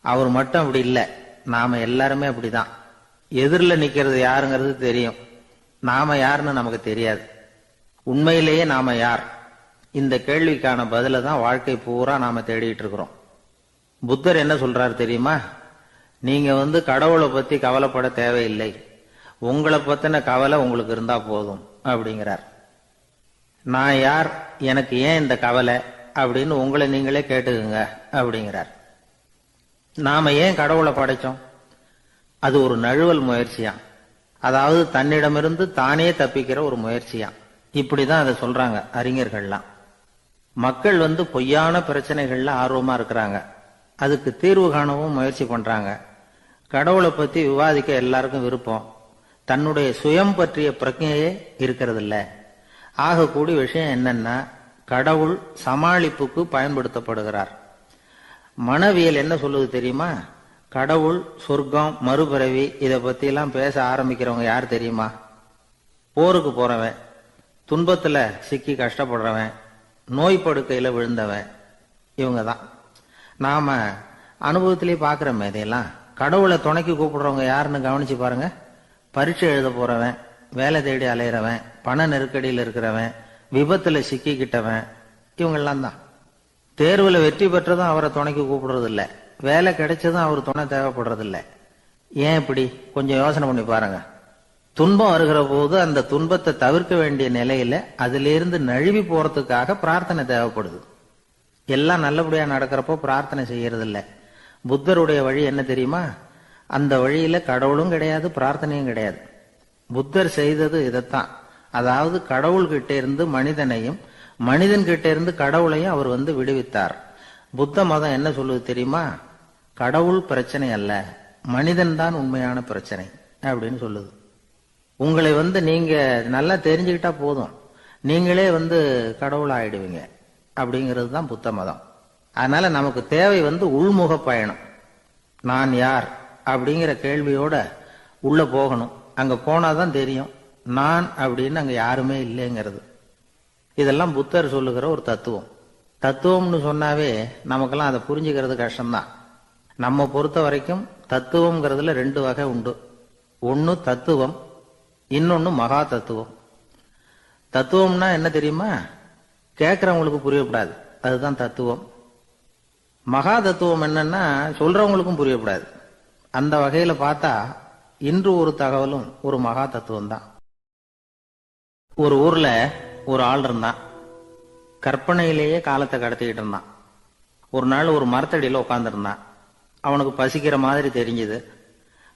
அவர் மட்டும் அப்படி இல்லை, நாம எல்லாருமே அப்படிதான். எதிரில் நிற்கிறது யாருங்கிறது தெரியும், நாம யாருன்னு நமக்கு தெரியாது. உண்மையிலேயே நாம யார்? இந்த கேள்விக்கான பதில தான் வாழ்க்கை பூரா நாம தேடிட்டு இருக்கிறோம். புத்தர் என்ன சொல்றாரு தெரியுமா? நீங்க கடவுளை பத்தி கவலைப்பட தேவையில்லை, உங்களை பத்தின கவலை உங்களுக்கு இருந்தா போதும் அப்படிங்கிறார். நான் யார், எனக்கு ஏன் இந்த கவலை அப்படின்னு உங்களை நீங்களே கேட்டுக்குங்க அப்படிங்கிறார். நாம ஏன் கடவுளை படைச்சோம்? அது ஒரு நழுவல் முயற்சியா, அதாவது தன்னிடமிருந்து தானே தப்பிக்கிற ஒரு முயற்சியா. இப்படிதான் அதை சொல்றாங்க அறிஞர்கள்லாம். மக்கள் பொய்யான பிரச்சனைகள்ல ஆர்வமா இருக்கிறாங்க, அதுக்கு தீர்வு காணவும் முயற்சி பண்றாங்க. கடவுளை பத்தி விவாதிக்க எல்லாருக்கும் விருப்பம், தன்னுடைய சுயம் பற்றிய பிரஜையே இருக்கிறது இல்ல. ஆகக்கூடிய விஷயம் என்னன்னா, கடவுள் சமாளிப்புக்கு பயன்படுத்தப்படுகிறார். மனவியல் என்ன சொல்லுது தெரியுமா? கடவுள், சொர்க்கம், மறுபிறவி இதை பத்தி எல்லாம் பேச ஆரம்பிக்கிறவங்க யார் தெரியுமா? போருக்கு போறவன், துன்பத்துல சிக்கி கஷ்டப்படுறவன், நோய் படுக்கையில விழுந்தவன், இவங்க தான். நாம அனுபவத்திலே பாக்குறோமே இதையெல்லாம். கடவுளை துணைக்கு கூப்பிடுறவங்க யாருன்னு கவனிச்சு பாருங்க. பரீட்சை எழுத போறவன், வேலை தேடி அலையிறவன், பண நெருக்கடியில் இருக்கிறவன், விபத்துல சிக்கிக்கிட்டவன், இவங்கெல்லாம் தான். தேர்வுல வெற்றி பெற்றதும் அவரை துணைக்கு கூப்பிடுறது இல்லை, வேலை கிடைச்சதும் அவர் துணை தேவைப்படுறது இல்லை. ஏன் இப்படி? கொஞ்சம் யோசனை பண்ணி பாருங்க. துன்பம் வருகிற போது அந்த துன்பத்தை தவிர்க்க வேண்டிய நிலையில அதிலிருந்து நழுவி போறதுக்காக பிரார்த்தனை தேவைப்படுது. எல்லாம் நல்லபடியா நடக்கிறப்போ பிரார்த்தனை செய்யறது இல்லை. புத்தருடைய வழி என்ன தெரியுமா? அந்த வழியில கடவுளும் கிடையாது, பிரார்த்தனையும் கிடையாது. புத்தர் செய்தது இதைத்தான். அதாவது கடவுள்கிட்ட இருந்து மனிதனையும், மனிதன் கிட்ட இருந்து கடவுளையும் அவர் விடுவித்தார். புத்த மதம் என்ன சொல்லுது தெரியுமா? கடவுள் பிரச்சனை அல்ல, மனிதன் தான் உண்மையான பிரச்சனை அப்படின்னு சொல்லுது. உங்களை நீங்க நல்லா தெரிஞ்சுக்கிட்டா போதும், நீங்களே கடவுள் ஆயிடுவீங்க அப்படிங்கிறது தான் புத்த மதம். அதனால நமக்கு தேவை உள்முக பயணம். நான் யார் அப்படிங்கிற கேள்வியோட உள்ள போகணும். அங்க போனாதான் தெரியும் நான் அப்படின்னு அங்க யாருமே இல்லைங்கிறது. இதெல்லாம் புத்தர் சொல்லுகிற ஒரு தத்துவம். தத்துவம்னு சொன்னாவே நமக்கெல்லாம் அதை புரிஞ்சுக்கிறது கஷ்டம்தான். நம்ம பொறுத்த வரைக்கும் தத்துவம்ங்கிறதுல 2 வகை உண்டு. ஒன்னு தத்துவம், இன்னொன்னு மகா தத்துவம். தத்துவம்னா என்ன தெரியுமா? கேட்கறவங்களுக்கு புரியப்படாது. அதுதான் தத்துவம். மகா தத்துவம் என்னன்னா சொல்றவங்களுக்கும் புரியப்படாது. அந்த வகையில பார்த்தா இன்று ஒரு தகவலும் ஒரு மகா தத்துவம் தான். ஒரு ஊர்ல ஒரு ஆள் இருந்தான். கற்பனையிலேயே காலத்தை கடத்திக்கிட்டு இருந்தான். ஒரு நாள் ஒரு மரத்தடியில உட்காந்துருந்தான். அவனுக்கு பசிக்கிற மாதிரி தெரிஞ்சது.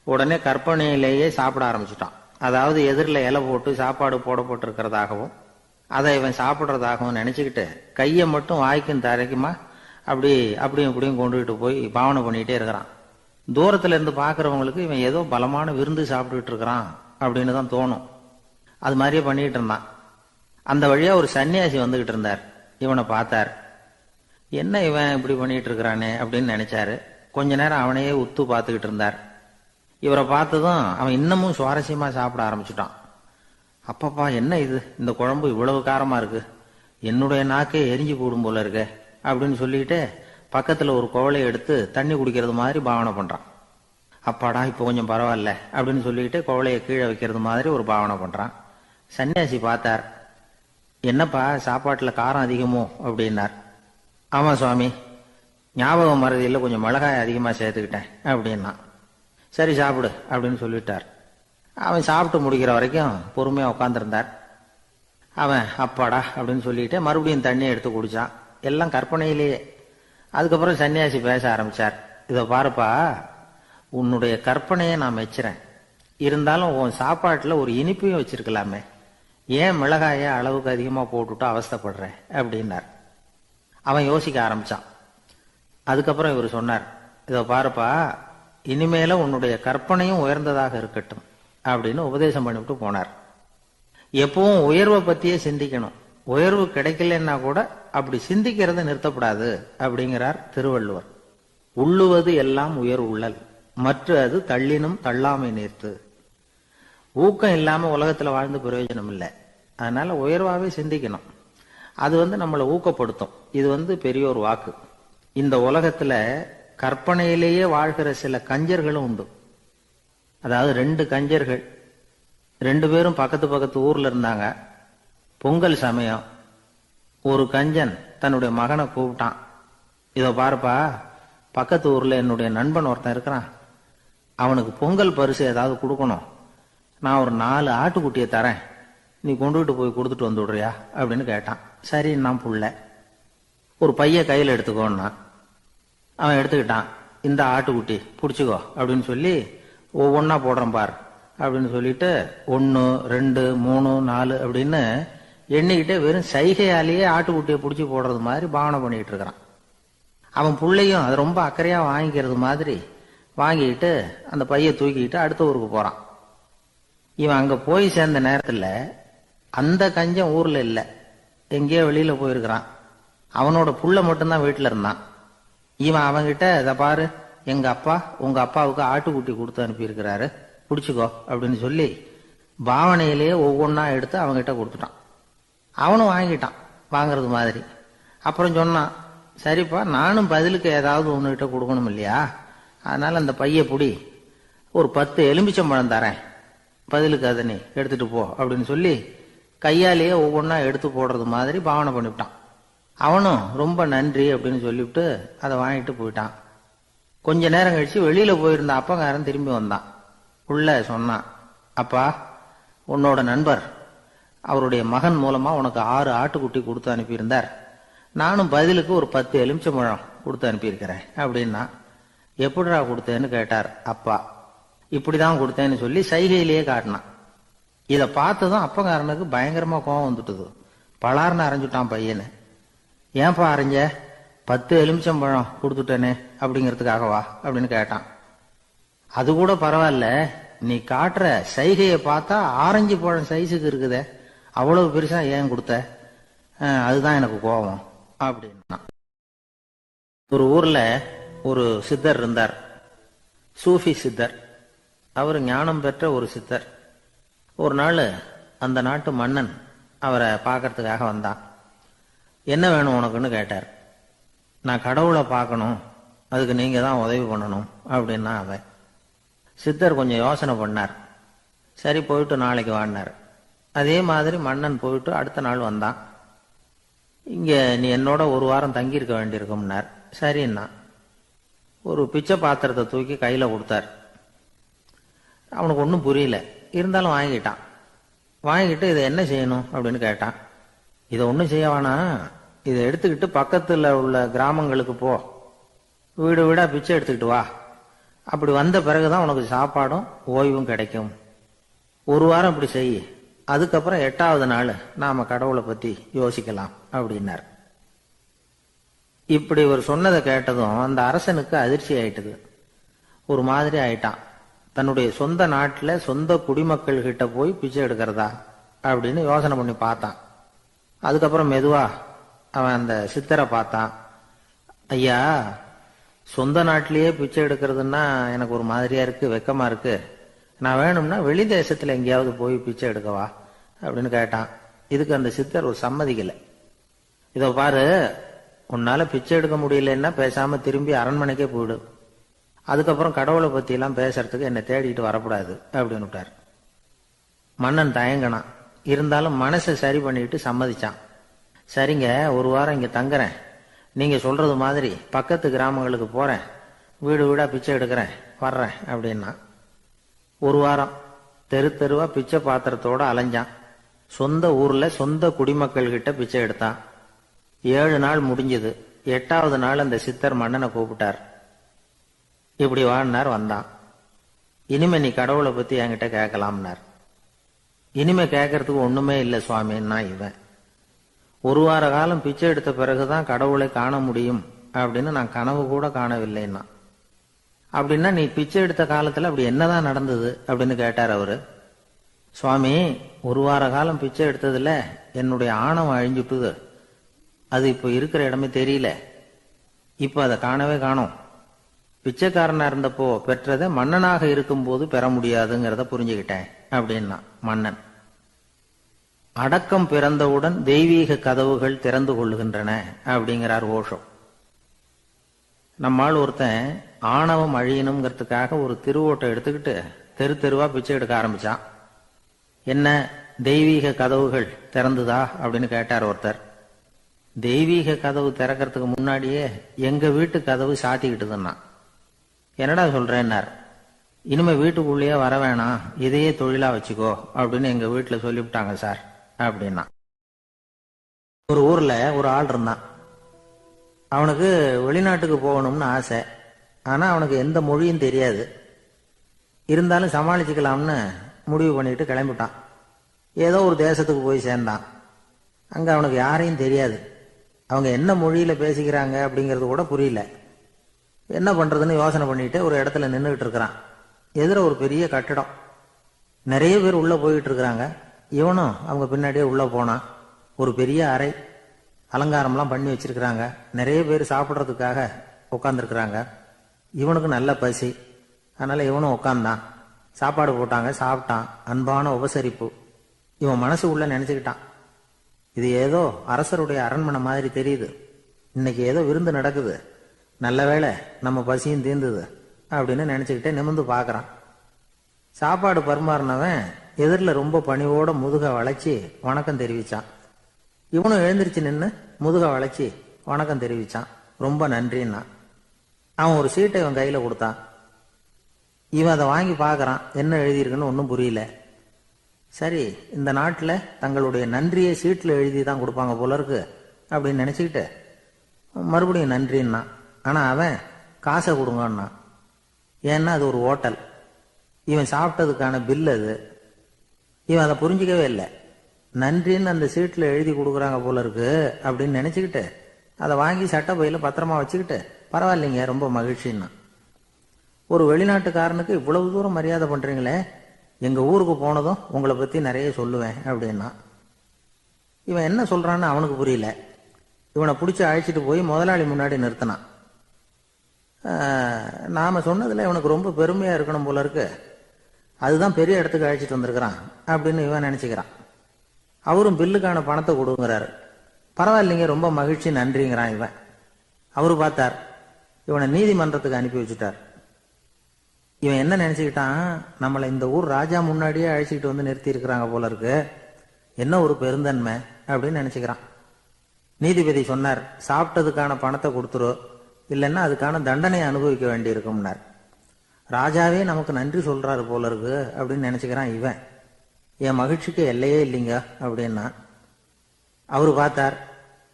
உடனே கற்பனையிலேயே சாப்பிட ஆரம்பிச்சுட்டான். அதாவது எதிரில் இலை போட்டு சாப்பாடு போடப்பட்டிருக்கிறதாகவும் அதை இவன் சாப்பிட்றதாகவும் நினைச்சுக்கிட்டு கையை மட்டும் வாய்க்கும் தரைக்குமா அப்படியும் இப்படியும் கொண்டுகிட்டு போய் பாவனை பண்ணிக்கிட்டே இருக்கிறான். தூரத்துல இருந்து பாக்குறவங்களுக்கு இவன் ஏதோ பலமான விருந்து சாப்பிட்டுட்டு இருக்கிறான் அப்படின்னு தான் தோணும். அது மாதிரியே பண்ணிட்டு இருந்தான். அந்த வழியா ஒரு சன்னியாசி வந்துகிட்டு இருந்தார். இவனை பார்த்தார். என்ன இவன் இப்படி பண்ணிட்டு இருக்கிறானே அப்படின்னு நினைச்சாரு. கொஞ்ச நேரம் அவனையே உத்து பார்த்துக்கிட்டு இருந்தார். இவரை பார்த்ததும் அவன் இன்னமும் சுவாரஸ்யமா சாப்பிட ஆரம்பிச்சுட்டான். அப்பப்பா என்ன இது, இந்த குழம்பு இவ்வளவு காரமா இருக்கு, என்னுடைய நாக்கே எரிஞ்சு போடும் போல இருக்க அப்படின்னு சொல்லிட்டு பக்கத்துல ஒரு குவளையை எடுத்து தண்ணி குடிக்கிறது மாதிரி பாவனை பண்றான். அப்பாடா இப்போ கொஞ்சம் பரவாயில்ல அப்படின்னு சொல்லிட்டு குவளையை கீழே வைக்கிறது மாதிரி ஒரு பாவனை பண்றான். சன்னியாசி பார்த்தார். என்னப்பா சாப்பாட்டுல காரம் அதிகமோ அப்படின்னார். ஆமா சுவாமி, ஞாபகம் மறதியில் கொஞ்சம் மிளகாய் அதிகமா சேர்த்துக்கிட்டேன் அப்படின்னா. சரி சாப்பிடு அப்படின்னு சொல்லிட்டார். அவன் சாப்பிட்டு முடிக்கிற வரைக்கும் பொறுமையா உட்காந்துருந்தார். அவன் அப்பாடா அப்படின்னு சொல்லிட்டு மறுபடியும் தண்ணியை எடுத்து குடிச்சான். எல்லாம் கற்பனையிலேயே. அதுக்கப்புறம் சன்னியாசி பேச ஆரம்பிச்சார். இதை பாருப்பா, உன்னுடைய கற்பனையை நான் மெச்சுறேன். இருந்தாலும் உன் சாப்பாட்டுல ஒரு இனிப்பையும் வச்சிருக்கலாமே, ஏன் மிளகாய அளவுக்கு அதிகமா போட்டுட்டு அவஸ்தைப்படுற அப்படின்னார். அவன் யோசிக்க ஆரம்பிச்சான். அதுக்கப்புறம் இவர் சொன்னார், இதை பாருப்பா, இனிமேல உன்னுடைய கற்பனையும் உயர்ந்ததாக இருக்கட்டும் அப்படின்னு உபதேசம் பண்ணிவிட்டு போனார். எப்பவும் உயர்வை பத்தியே சிந்திக்கணும். உயர்வு கிடைக்கலன்னா கூட அப்படி சிந்திக்கிறத நிறுத்தப்படாது அப்படிங்கிறார் திருவள்ளுவர். உள்ளுவது எல்லாம் உயர் உள்ளல், மற்ற அது தள்ளினும் தள்ளாமை நேர்த்து. ஊக்கம் இல்லாம உலகத்துல வாழ்ந்து பிரயோஜனம் இல்லை. அதனால உயர்வாவே சிந்திக்கணும். அது நம்மளை ஊக்கப்படுத்தும். இது பெரிய ஒரு வாக்கு. இந்த உலகத்துல கற்பனையிலேயே வாழ்கிற சில கஞ்சர்களும் உண்டு. அதாவது 2 கஞ்சர்கள், 2 பேரும் பக்கத்து பக்கத்து ஊர்ல இருந்தாங்க. பொங்கல் சமயம். ஒரு கஞ்சன் தன்னுடைய மகனை கூப்பிட்டான். இதோ பாருப்பா, பக்கத்து ஊர்ல என்னுடைய நண்பன் ஒருத்தன் இருக்கிறான். அவனுக்கு பொங்கல் பரிசு ஏதாவது கொடுக்கணும். நான் ஒரு 4 ஆட்டுக்குட்டியை தரேன், நீ கொண்டுகிட்டு போய் கொடுத்துட்டு வந்து விடுறியா அப்படின்னு கேட்டான். சரி நான் புள்ள, ஒரு பைய கையில் எடுத்துக்கோன்னா. அவன் எடுத்துக்கிட்டான். இந்த ஆட்டுக்குட்டி பிடிச்சிக்கோ அப்படின்னு சொல்லி ஒவ்வொன்னா போடுறேன் பார் அப்படின்னு சொல்லிட்டு 1 2 3 4 அப்படின்னு எண்ணிக்கிட்டே வெறும் சைகையாலேயே ஆட்டுக்குட்டியை பிடிச்சி போடுறது மாதிரி பாவனை பண்ணிட்டு இருக்கிறான். அவன் பிள்ளையும் அது ரொம்ப அக்கறையா வாங்கிக்கிறது மாதிரி வாங்கிக்கிட்டு அந்த பைய தூக்கிக்கிட்டு அடுத்த ஊருக்கு போறான். இவன் அங்க போய் சேர்ந்த நேரத்துல அந்த கஞ்சன் ஊர்ல இல்ல, எங்கேயோ வெளியில போயிருக்கிறான். அவனோட புள்ள மட்டும்தான் வீட்டுல இருந்தான். இவன் அவன்கிட்ட, இதை பாரு, எங்க அப்பா உங்க அப்பாவுக்கு ஆட்டுக்குட்டி கொடுத்து அனுப்பியிருக்கிறாரு, பிடிச்சிக்கோ அப்படின்னு சொல்லி பாவனையிலேயே ஒவ்வொன்னா எடுத்து அவன்கிட்ட கொடுத்துட்டான். அவனும் வாங்கிட்டான் வாங்கறது மாதிரி. அப்புறம் சொன்னான், சரிப்பா, நானும் பதிலுக்கு ஏதாவது ஒன்னுகிட்ட கொடுக்கணும் இல்லையா, அதனால அந்த பைய புடி, ஒரு 10 எலுமிச்சம்பழம் தரேன், பதிலுக்கு அதை நீ எடுத்துட்டு போ அப்படின்னு சொல்லி கையாலேயே ஒவ்வொன்னா எடுத்து போடுறது மாதிரி பாவனை பண்ணிவிட்டான். அவனும் ரொம்ப நன்றி அப்படின்னு சொல்லிவிட்டு அதை வாங்கிட்டு போயிட்டான். கொஞ்ச நேரம் கழிச்சு வெளியில போயிருந்த அப்பங்காரன் திரும்பி வந்தான். உள்ள சொன்னான், அப்பா, உன்னோட நண்பர் அவருடைய மகன் மூலமா உனக்கு 6 ஆட்டுக்குட்டி கொடுத்து அனுப்பியிருந்தார். நானும் பதிலுக்கு ஒரு 10 எலுமிச்சம்பழம் கொடுத்து அனுப்பியிருக்கிறேன் அப்படின்னா. எப்படிடா கொடுத்தேன்னு கேட்டார் அப்பா. இப்படிதான் கொடுத்தேன்னு சொல்லி சைகையிலேயே காட்டினான். இதை பார்த்ததும் அப்பங்காரனுக்கு பயங்கரமா கோபம் வந்துட்டுது. பலார்னு அரைஞ்சுட்டான் பையனு. ஏன்பா அரைஞ்ச, 10 எலுமிச்சம்பழம் கொடுத்துட்டேனே அப்படிங்கிறதுக்காகவா அப்படின்னு கேட்டான். அது கூட பரவாயில்ல, நீ காட்டுற சைகையை பார்த்தா ஆரஞ்சு பழம் சைஸுக்கு இருக்குதே, அவ்வளவு பெருசா ஏன் கொடுத்த, அதுதான் எனக்கு கோபம் அப்படின்னா. ஒரு ஊர்ல ஒரு சித்தர் இருந்தார், சூஃபி சித்தர். அவர் ஞானம் பெற்ற ஒரு சித்தர். ஒரு நாள் அந்த நாட்டு மன்னன் அவரை பார்க்கறதுக்காக வந்தான். என்ன வேணும் உனக்குன்னு கேட்டார். நான் கடவுளை பார்க்கணும், அதுக்கு நீங்க தான் உதவி பண்ணணும் அப்படின்னா அவன். சித்தர் கொஞ்சம் யோசனை பண்ணார். சரி போயிட்டு நாளைக்கு வாடினார். அதே மாதிரி மன்னன் போயிட்டு அடுத்த நாள் வந்தான். இங்க நீ என்னோட ஒரு வாரம் தங்கி இருக்க வேண்டியிருக்கும்னார். சரின்னா ஒரு பிச்சை பாத்திரத்தை தூக்கி கையில கொடுத்தார். அவனுக்கு ஒன்றும் புரியல, இருந்தாலும் வாங்கிட்டான். வாங்கிட்டு இதை என்ன செய்யணும் அப்படின்னு கேட்டான். இதை ஒன்றும் செய்ய வேணாம், இதை எடுத்துக்கிட்டு பக்கத்துல உள்ள கிராமங்களுக்கு போ, வீடு வீடா பிச்சை எடுத்துக்கிட்டு வா. அப்படி வந்த பிறகுதான் உனக்கு சாப்பாடும் ஓய்வும் கிடைக்கும். ஒரு வாரம் இப்படி செய், அதுக்கப்புறம் 8வது நாள் நாம கடவுளை பத்தி யோசிக்கலாம் அப்படின்னார். இப்படி ஒரு சொன்னதை கேட்டதும் அந்த அரசனுக்கு அதிர்ச்சி ஆயிட்டுது. ஒரு மாதிரி ஆயிட்டான். தன்னுடைய சொந்த நாட்டுல சொந்த குடிமக்கள் கிட்ட போய் பிச்சை எடுக்கிறதா அப்படின்னு யோசனை பண்ணி பார்த்தான். அதுக்கப்புறம் மெதுவா அவன் அந்த சித்தரை பார்த்தான். ஐயா, சொந்த நாட்டிலேயே பிச்சை எடுக்கிறதுன்னா எனக்கு ஒரு மாதிரியா இருக்கு, வெக்கமா இருக்கு. நான் வேணும்னா வெளி தேசத்துல எங்கேயாவது போய் பிச்சை எடுக்கவா அப்படின்னு கேட்டான். இதுக்கு அந்த சித்தர் ஒரு சம்மதிக்கல. இதோ பாரு, உன்னால பிச்சை எடுக்க முடியலன்னா பேசாம திரும்பி அரண்மனைக்கே போயிடு. அதுக்கப்புறம் கடவுளை பத்தி எல்லாம் பேசுறதுக்கு என்னை தேடிட்டு வரக்கூடாது அப்படின்னு விட்டார். மன்னன் தயங்கினான். இருந்தாலும் மனசை சரி பண்ணிட்டு சம்மதிச்சான். சரிங்க, ஒரு வாரம் இங்க தங்குறேன், நீங்க சொல்றது மாதிரி பக்கத்து கிராமங்களுக்கு போறேன், வீடு வீடா பிச்சை எடுக்கிறேன், வர்றேன் அப்படின்னா. ஒரு வாரம் தெரு தெருவா பிச்சை பாத்திரத்தோட அலைஞ்சான். சொந்த ஊர்ல சொந்த குடிமக்கள் கிட்ட பிச்சை எடுத்தான். 7 நாள் முடிஞ்சது. 8வது நாள் அந்த சித்தர் மன்னனை கூப்பிட்டார். இப்படி வாழ்னார். வந்தான். இனிமே நீ கடவுளை பத்தி என்கிட்ட கேட்கலாம்னார். இனிமே கேட்கறதுக்கு ஒண்ணுமே இல்லை சுவாமின்னா இவன். ஒரு வார காலம் பிச்சை எடுத்த பிறகுதான் கடவுளை காண முடியும் அப்படின்னு நான் கனவு கூட காணவில்லைன்னா. அப்படின்னா நீ பிச்சை எடுத்த காலத்துல அப்படி என்னதான் நடந்தது அப்படின்னு கேட்டார் அவரு. சுவாமி, ஒரு வார காலம் பிச்சை எடுத்ததுல என்னுடைய ஆணவம் அழிஞ்சுட்டுது. அது இப்ப இருக்கிற இடமே தெரியல. இப்ப அதை காணவே காணோம். பிச்சைக்காரனா இருந்தப்போ பெற்றதை மன்னனாக இருக்கும்போது பெற முடியாதுங்கிறத புரிஞ்சுக்கிட்டேன் அப்படின்னா மன்னன். அடக்கம் பிறந்தவுடன் தெய்வீக கதவுகள் திறந்து கொள்ளுகின்றன அப்படிங்கிறார் ஓஷோ. நம்மால் ஒருத்தன் ஆணவம் அழியணுங்கிறதுக்காக ஒரு திருவோட்டை எடுத்துக்கிட்டு தெரு தெருவா பிச்சை எடுக்க ஆரம்பிச்சான். என்ன, தெய்வீக கதவுகள் திறந்துதா அப்படின்னு கேட்டார் ஒருத்தர். தெய்வீக கதவு திறக்கிறதுக்கு முன்னாடியே எங்க வீட்டு கதவு சாத்திக்கிட்டுதுன்னா. என்னடா சொல்றேன்னார். இனிமே வீட்டுக்குள்ளேயே வர வேணாம், இதையே தொழிலா வச்சுக்கோ அப்படின்னு எங்க வீட்டுல சொல்லிவிட்டாங்க சார் அப்படின்னா. ஒரு ஊர்ல ஒரு ஆள் இருந்தான். அவனுக்கு வெளிநாட்டுக்கு போகணும்னு ஆசை. ஆனா அவனுக்கு எந்த மொழியும் தெரியாது. இருந்தாலும் சமாளிச்சுக்கலாம்னு முடிவு பண்ணிட்டு கிளம்பிட்டான். ஏதோ ஒரு தேசத்துக்கு போய் சேர்ந்தான். அங்க அவனுக்கு யாரையும் தெரியாது. அவங்க என்ன மொழியில பேசிக்கிறாங்க அப்படிங்கிறது கூட புரியல. என்ன பண்றதுன்னு யோசனை பண்ணிட்டு ஒரு இடத்துல நின்றுகிட்டு இருக்கிறான். எதிர ஒரு பெரிய கட்டடம். நிறைய பேர் உள்ள போயிட்டு இருக்கிறாங்க. இவனும் அவங்க பின்னாடியே உள்ள போனான். ஒரு பெரிய அறை, அலங்காரம்லாம் பண்ணி வச்சிருக்கிறாங்க. நிறைய பேர் சாப்பிட்றதுக்காக உட்காந்துருக்குறாங்க. இவனுக்கு நல்ல பசி, அதனால இவனும் உட்காந்தான். சாப்பாடு போட்டாங்க, சாப்பிட்டான். அன்பான உபசரிப்பு. இவன் மனசு உள்ள நினைச்சுக்கிட்டான், இது ஏதோ அரசருடைய அரண்மனை மாதிரி தெரியுது, இன்னைக்கு ஏதோ விருந்து நடக்குது, நல்ல வேளை நம்ம பசியும் தீர்ந்தது அப்படின்னு நினைச்சுக்கிட்டே நிமிர்ந்து பார்க்கறான். சாப்பாடு பரிமாறினவன் எதிரில் ரொம்ப பணிவோட முதுக வளைச்சி வணக்கம் தெரிவிச்சான். இவனும் எழுந்திருச்சு நின்று முதுக வளைச்சி வணக்கம் தெரிவிச்சான். ரொம்ப நன்றின்னா. அவன் ஒரு சீட்டை இவன் கையில கொடுத்தான். இவன் அதை வாங்கி பார்க்கறான். என்ன எழுதியிருக்குன்னு ஒன்றும் புரியல. சரி, இந்த நாட்டில் தங்களுடைய நன்றியை சீட்டில் எழுதி தான் கொடுப்பாங்க போல இருக்கு அப்படின்னு நினைச்சுக்கிட்டு மறுபடியும் நன்றின்னா. ஆனா அவன் காசை கொடுங்கன்னா. ஏன்னா அது ஒரு ஹோட்டல், இவன் சாப்பிட்டதுக்கான பில் அது. இவன் அதை புரிஞ்சிக்கவே இல்லை. நன்றின்னு அந்த சீட்டில் எழுதி கொடுக்குறாங்க போல இருக்கு அப்படின்னு நினைச்சுக்கிட்டு அதை வாங்கி சட்டை பையில பத்திரமா வச்சுக்கிட்டு பரவாயில்லைங்க ரொம்ப மகிழ்ச்சின்னா. ஒரு வெளிநாட்டுக்காரனுக்கு இவ்வளவு தூரம் மரியாதை பண்றீங்களே, எங்க ஊருக்கு போனதும் உங்களை பத்தி நிறைய சொல்லுவேன் அப்படின்னா. இவன் என்ன சொல்றான்னு அவனுக்கு புரியல. இவனை பிடிச்சி அழைச்சிட்டு போய் முதலாளி முன்னாடி நிறுத்தினான். நாம சொன்னதுல இவனுக்கு ரொம்ப பெருமையா இருக்கணும் போல இருக்கு, அதுதான் பெரிய இடத்துக்கு அழைச்சிட்டு வந்திருக்கிறான் அப்படின்னு இவன் நினைச்சுக்கிறான். அவரும் பில்லுக்கான பணத்தை கொடுங்கிறாரு. பரவாயில்லைங்க ரொம்ப மகிழ்ச்சி நன்றிங்கிறான் இவன். அவரு பார்த்தார், இவனை நீதிமன்றத்துக்கு அனுப்பி வச்சுட்டார். இவன் என்ன நினைச்சுக்கிட்டான், நம்மளை இந்த ஊர் ராஜா முன்னாடியே அழைச்சிக்கிட்டு வந்து நிறுத்தி இருக்கிறாங்க போல இருக்கு, என்ன ஒரு பெருந்தன்மை அப்படின்னு நினைச்சுக்கிறான். நீதிபதி சொன்னார், சாப்பிட்டதுக்கான பணத்தை கொடுத்துரு, இல்லைன்னா அதுக்கான தண்டனை அனுபவிக்க வேண்டி இருக்கும்னார். ராஜாவே நமக்கு நன்றி சொல்றாரு போல இருக்கு அப்படின்னு நினைச்சுக்கிறான் இவன். என் மகிழ்ச்சிக்கு எல்லையே இல்லைங்க அப்படின்னா. அவரு பார்த்தார்,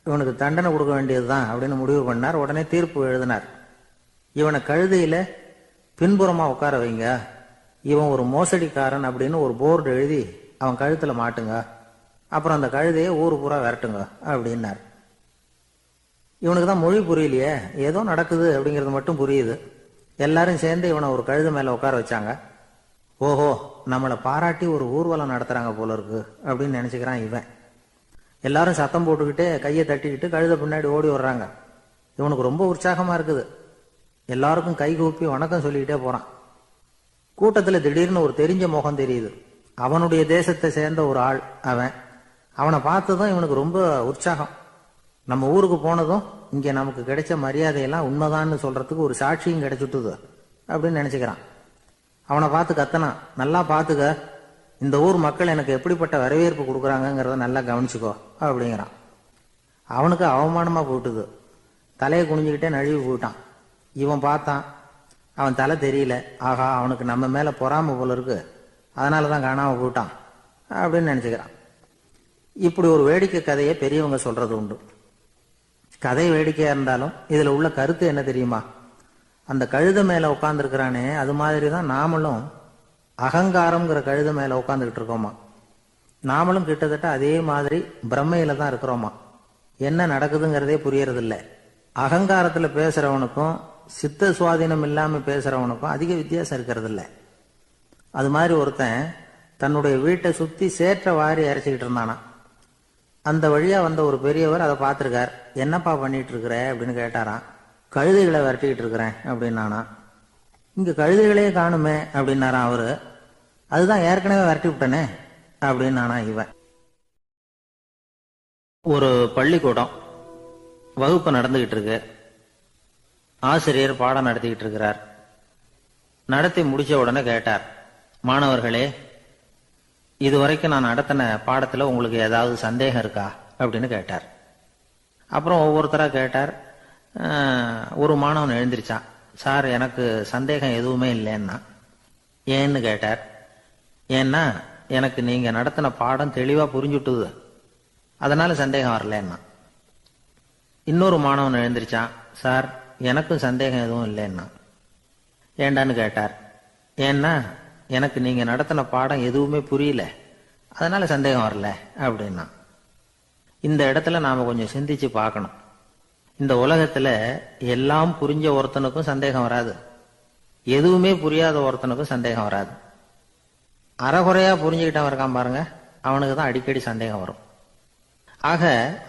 இவனுக்கு தண்டனை கொடுக்க வேண்டியதுதான் அப்படின்னு முடிவு பண்ணார். உடனே தீர்ப்பு எழுதினார். இவனை கழுதையில பின்புறமா உட்கார வைங்க, இவன் ஒரு மோசடிக்காரன் அப்படின்னு ஒரு போர்டு எழுதி அவன் கழுத்துல மாட்டுங்க, அப்புறம் அந்த கழுதையை ஊரு பூரா விரட்டுங்க அப்படின்னார். இவனுக்கு தான் மொழி புரியலையே, ஏதோ நடக்குது அப்படிங்கிறது மட்டும் புரியுது. எல்லாரும் சேர்ந்து இவனை ஒரு கழுதை மேல உட்கார வச்சாங்க. ஓஹோ, நம்மளை பாராட்டி ஒரு ஊர்வலம் நடத்துறாங்க போல இருக்கு அப்படின்னு நினைச்சுக்கிறான் இவன். எல்லாரும் சத்தம் போட்டுக்கிட்டு கையை தட்டிக்கிட்டு கழுதை பின்னாடி ஓடி வர்றாங்க. இவனுக்கு ரொம்ப உற்சாகமா இருக்குது. எல்லாருக்கும் கை கூப்பி வணக்கம் சொல்லிக்கிட்டே போறான். கூட்டத்துல திடீர்னு ஒரு தெரிஞ்ச முகம் தெரியுது. அவனுடைய தேசத்தை சேர்ந்த ஒரு ஆள் அவன். அவனை பார்த்ததும் இவனுக்கு ரொம்ப உற்சாகம். நம்ம ஊருக்கு போனதும் இங்க நமக்கு கிடைச்ச மரியாதையெல்லாம் உண்மைதான்னு சொல்றதுக்கு ஒரு சாட்சியும் கிடைச்சுட்டுது அப்படின்னு நினைச்சுக்கிறான். அவனை பார்த்து கத்தனான், நல்லா பாத்துக்க, இந்த ஊர் மக்கள் எனக்கு எப்படிப்பட்ட வரவேற்பு கொடுக்குறாங்கிறத நல்லா கவனிச்சுக்கோ அப்படிங்கிறான். அவனுக்கு அவமானமா போட்டுது. தலையை குனிஞ்சுக்கிட்டே நழுவி போயிட்டான். இவன் பார்த்தான், அவன் தலை தெரியல. ஆகா, அவனுக்கு நம்ம மேல பொறாம போல இருக்கு, அதனாலதான் காணாம போயிட்டான் அப்படின்னு நினைச்சுக்கிறான். இப்படி ஒரு வேடிக்கை கதையை பெரியவங்க சொல்றது உண்டு. கதை வேடிக்கையா இருந்தாலும் இதுல உள்ள கருத்து என்ன தெரியுமா? அந்த கழுதை மேல உட்கார்ந்துருக்கிறானே, அது மாதிரிதான் நாமளும் அகங்காரம்ங்கிற கழுதை மேல உட்காந்துக்கிட்டு இருக்கோமா. நாமளும் கிட்டத்தட்ட அதே மாதிரி பிரம்மையில தான் இருக்கிறோமா. என்ன நடக்குதுங்கிறதே புரியறது இல்லை. அகங்காரத்துல பேசுறவனுக்கும் சித்த சுவாதீனம் இல்லாம பேசுறவனுக்கும் அதிக வித்தியாசம் இருக்கிறது இல்லை. அது மாதிரி ஒருத்தன் தன்னுடைய வீட்டை சுத்தி சேற்ற வாரி அரைச்சிக்கிட்டு இருந்தானா. அந்த வழியா வந்த ஒரு பெரியவர் அதை பார்த்திருக்கார். என்னப்பா பண்ணிட்டு இருக்கிற அப்படின்னு கேட்டாராம். கழுதைகளை விரட்டிக்கிட்டு இருக்கிறேன் அப்படின்னானா. இங்க கழுதைகளே காணுமே அப்படின்னாராம் அவரு. அதுதான் ஏற்கனவே விரட்டி விட்டனே அப்படின்னானா இவன். ஒரு பள்ளிக்கூடம் வகுப்பு நடந்துகிட்டு இருக்கு. ஆசிரியர் பாடம் நடத்திக்கிட்டு இருக்கிறார். நடத்தி முடிச்ச உடனே கேட்டார், மாணவர்களே, இதுவரைக்கும் நான் நடத்தின பாடத்துல உங்களுக்கு ஏதாவது சந்தேகம் இருக்கா அப்படின்னு கேட்டார். அப்புறம் ஒவ்வொருத்தரா கேட்டார். ஒரு மாணவன் எழுந்திருச்சான். சார், எனக்கு சந்தேகம் எதுவுமே இல்லைன்னா. ஏன்னு கேட்டார். ஏன்னா எனக்கு நீங்க நடத்தின பாடம் தெளிவா புரிஞ்சுட்டுது, அதனால சந்தேகம் வரலன்னா. இன்னொரு மாணவன் எழுந்திருச்சான். சார், எனக்கும் சந்தேகம் எதுவும் இல்லைன்னா. ஏண்டான்னு கேட்டார். ஏன்னா எனக்கு நீங்க நடத்தின பாடம் எதுவுமே புரியல, அதனால சந்தேகம் வரல அப்படின்னா. இந்த இடத்துல நாம கொஞ்சம் சிந்திச்சு பார்க்கணும். இந்த உலகத்துல எல்லாம் புரிஞ்ச ஒருத்தனுக்கும் சந்தேகம் வராது, எதுவுமே புரியாத ஒருத்தனுக்கும் சந்தேகம் வராது. அறகுறையா புரிஞ்சுக்கிட்டவன் இருக்கான் பாருங்க, அவனுக்கு தான் அடிக்கடி சந்தேகம் வரும். ஆக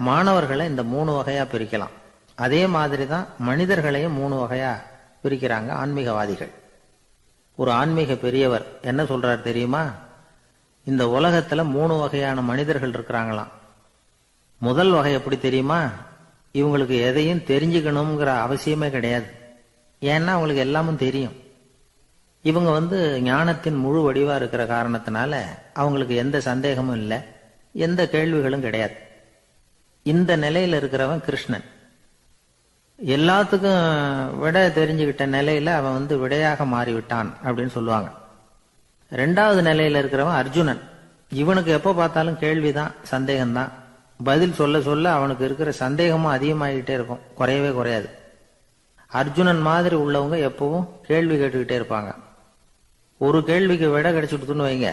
மாணவர்களை இந்த 3 வகையா பிரிக்கலாம். அதே மாதிரி தான் மனிதர்களையும் 3 வகையா பிரிக்கிறாங்க ஆன்மீகவாதிகள். ஒரு ஆன்மீக பெரியவர் என்ன சொல்றார் தெரியுமா? இந்த உலகத்துல 3 வகையான மனிதர்கள் இருக்கிறாங்களாம். முதல் வகை எப்படி தெரியுமா? இவங்களுக்கு எதையும் தெரிஞ்சுக்கணுங்கிற அவசியமே கிடையாது. ஏன்னா அவங்களுக்கு எல்லாமும் தெரியும். இவங்க ஞானத்தின் முழு வடிவா இருக்கிற காரணத்தினால அவங்களுக்கு எந்த சந்தேகமும் இல்லை, எந்த கேள்விகளும் கிடையாது. இந்த நிலையில இருக்கிறவன் கிருஷ்ணன். எல்லாத்துக்கும் விட தெரிஞ்சுக்கிட்ட நிலையில அவன் விடையாக மாறிவிட்டான் அப்படின்னு சொல்லுவாங்க. 2வது நிலையில இருக்கிறவன் அர்ஜுனன். இவனுக்கு எப்ப பார்த்தாலும் கேள்விதான், சந்தேகம்தான். பதில் சொல்ல சொல்ல அவனுக்கு இருக்கிற சந்தேகமும் அதிகமாகிட்டே இருக்கும், குறையவே குறையாது. அர்ஜுனன் மாதிரி உள்ளவங்க எப்பவும் கேள்வி கேட்டுக்கிட்டே இருப்பாங்க. ஒரு கேள்விக்கு விட கிடைச்சுட்டுன்னு வைங்க,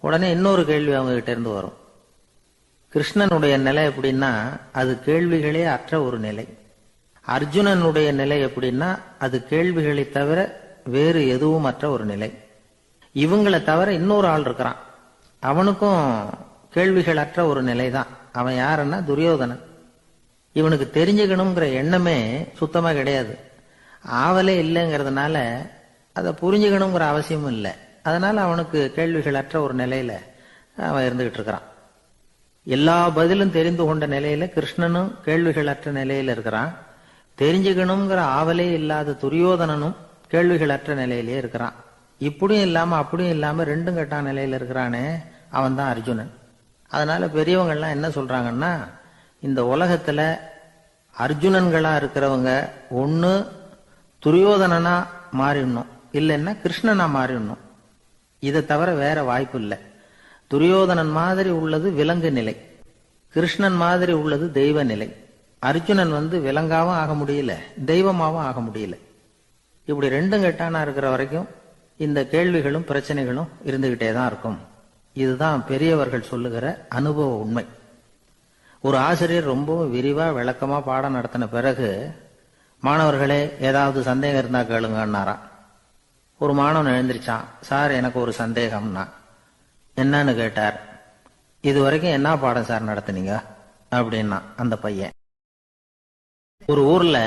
உடனே இன்னொரு கேள்வி அவங்க கிட்ட இருந்து வரும். கிருஷ்ணனுடைய நிலை எப்படின்னா அது கேள்விகளே அற்ற ஒரு நிலை. அர்ஜுனனுடைய நிலை எப்படின்னா அது கேள்விகளை தவிர வேறு எதுவும் அற்ற ஒரு நிலை. இவங்களை தவிர இன்னொரு ஆள் இருக்கிறான், அவனுக்கும் கேள்விகள் அற்ற ஒரு நிலை தான். அவன் யாருன்னா துரியோதனன். இவனுக்கு தெரிஞ்சுக்கணுங்கிற எண்ணமே சுத்தமா கிடையாது. ஆவலே இல்லைங்கிறதுனால அதை புரிஞ்சுக்கணுங்கிற அவசியமும் இல்லை. அதனால அவனுக்கு கேள்விகள் அற்ற ஒரு நிலையில அவன் இருந்துகிட்டு இருக்கிறான். எல்லா பதிலும் தெரிந்து கொண்ட நிலையில கிருஷ்ணனும் கேள்விகள் அற்ற நிலையில இருக்கிறான். தெரிஞ்சுக்கணுங்கிற ஆவலே இல்லாத துரியோதனனும் கேள்விகள் அற்ற நிலையிலேயே இருக்கிறான். இப்படியும் இல்லாம அப்படியும் இல்லாம 2ம் கெட்டான் நிலையில இருக்கிறானே, அவன் தான் அர்ஜுனன். அதனால பெரியவங்கள்லாம் என்ன சொல்றாங்கன்னா, இந்த உலகத்துல அர்ஜுனன்களா இருக்கிறவங்க ஒண்ணு துரியோதனனா மாறிடணும், இல்லைன்னா கிருஷ்ணனா மாறிடணும். இதை தவிர வேற வாய்ப்பு இல்லை. துரியோதனன் மாதிரி உள்ளது விலங்கு நிலை, கிருஷ்ணன் மாதிரி உள்ளது தெய்வ நிலை. அர்ஜுனன் விலங்காவும் ஆக முடியல, தெய்வமாவும் ஆக முடியல. இப்படி ரெண்டும் கெட்டானா இருக்கிற வரைக்கும் இந்த கேள்விகளும் பிரச்சனைகளும் இருந்துகிட்டே தான் இருக்கும். இதுதான் பெரியவர்கள் சொல்லுகிற அனுபவ உண்மை. ஒரு ஆசிரியர் ரொம்பவும் விரிவா விளக்கமா பாடம் நடத்தின பிறகு மாணவர்களே ஏதாவது சந்தேகம் இருந்தா கேளுங்கன்னாராம். ஒரு மாணவன் எழுந்திருச்சான். சார், எனக்கு ஒரு சந்தேகம்னா. என்னன்னு கேட்டார். இது வரைக்கும் என்ன பாடம் சார் நடத்துனீங்க அப்படின்னா அந்த பையன். ஒரு ஊர்ல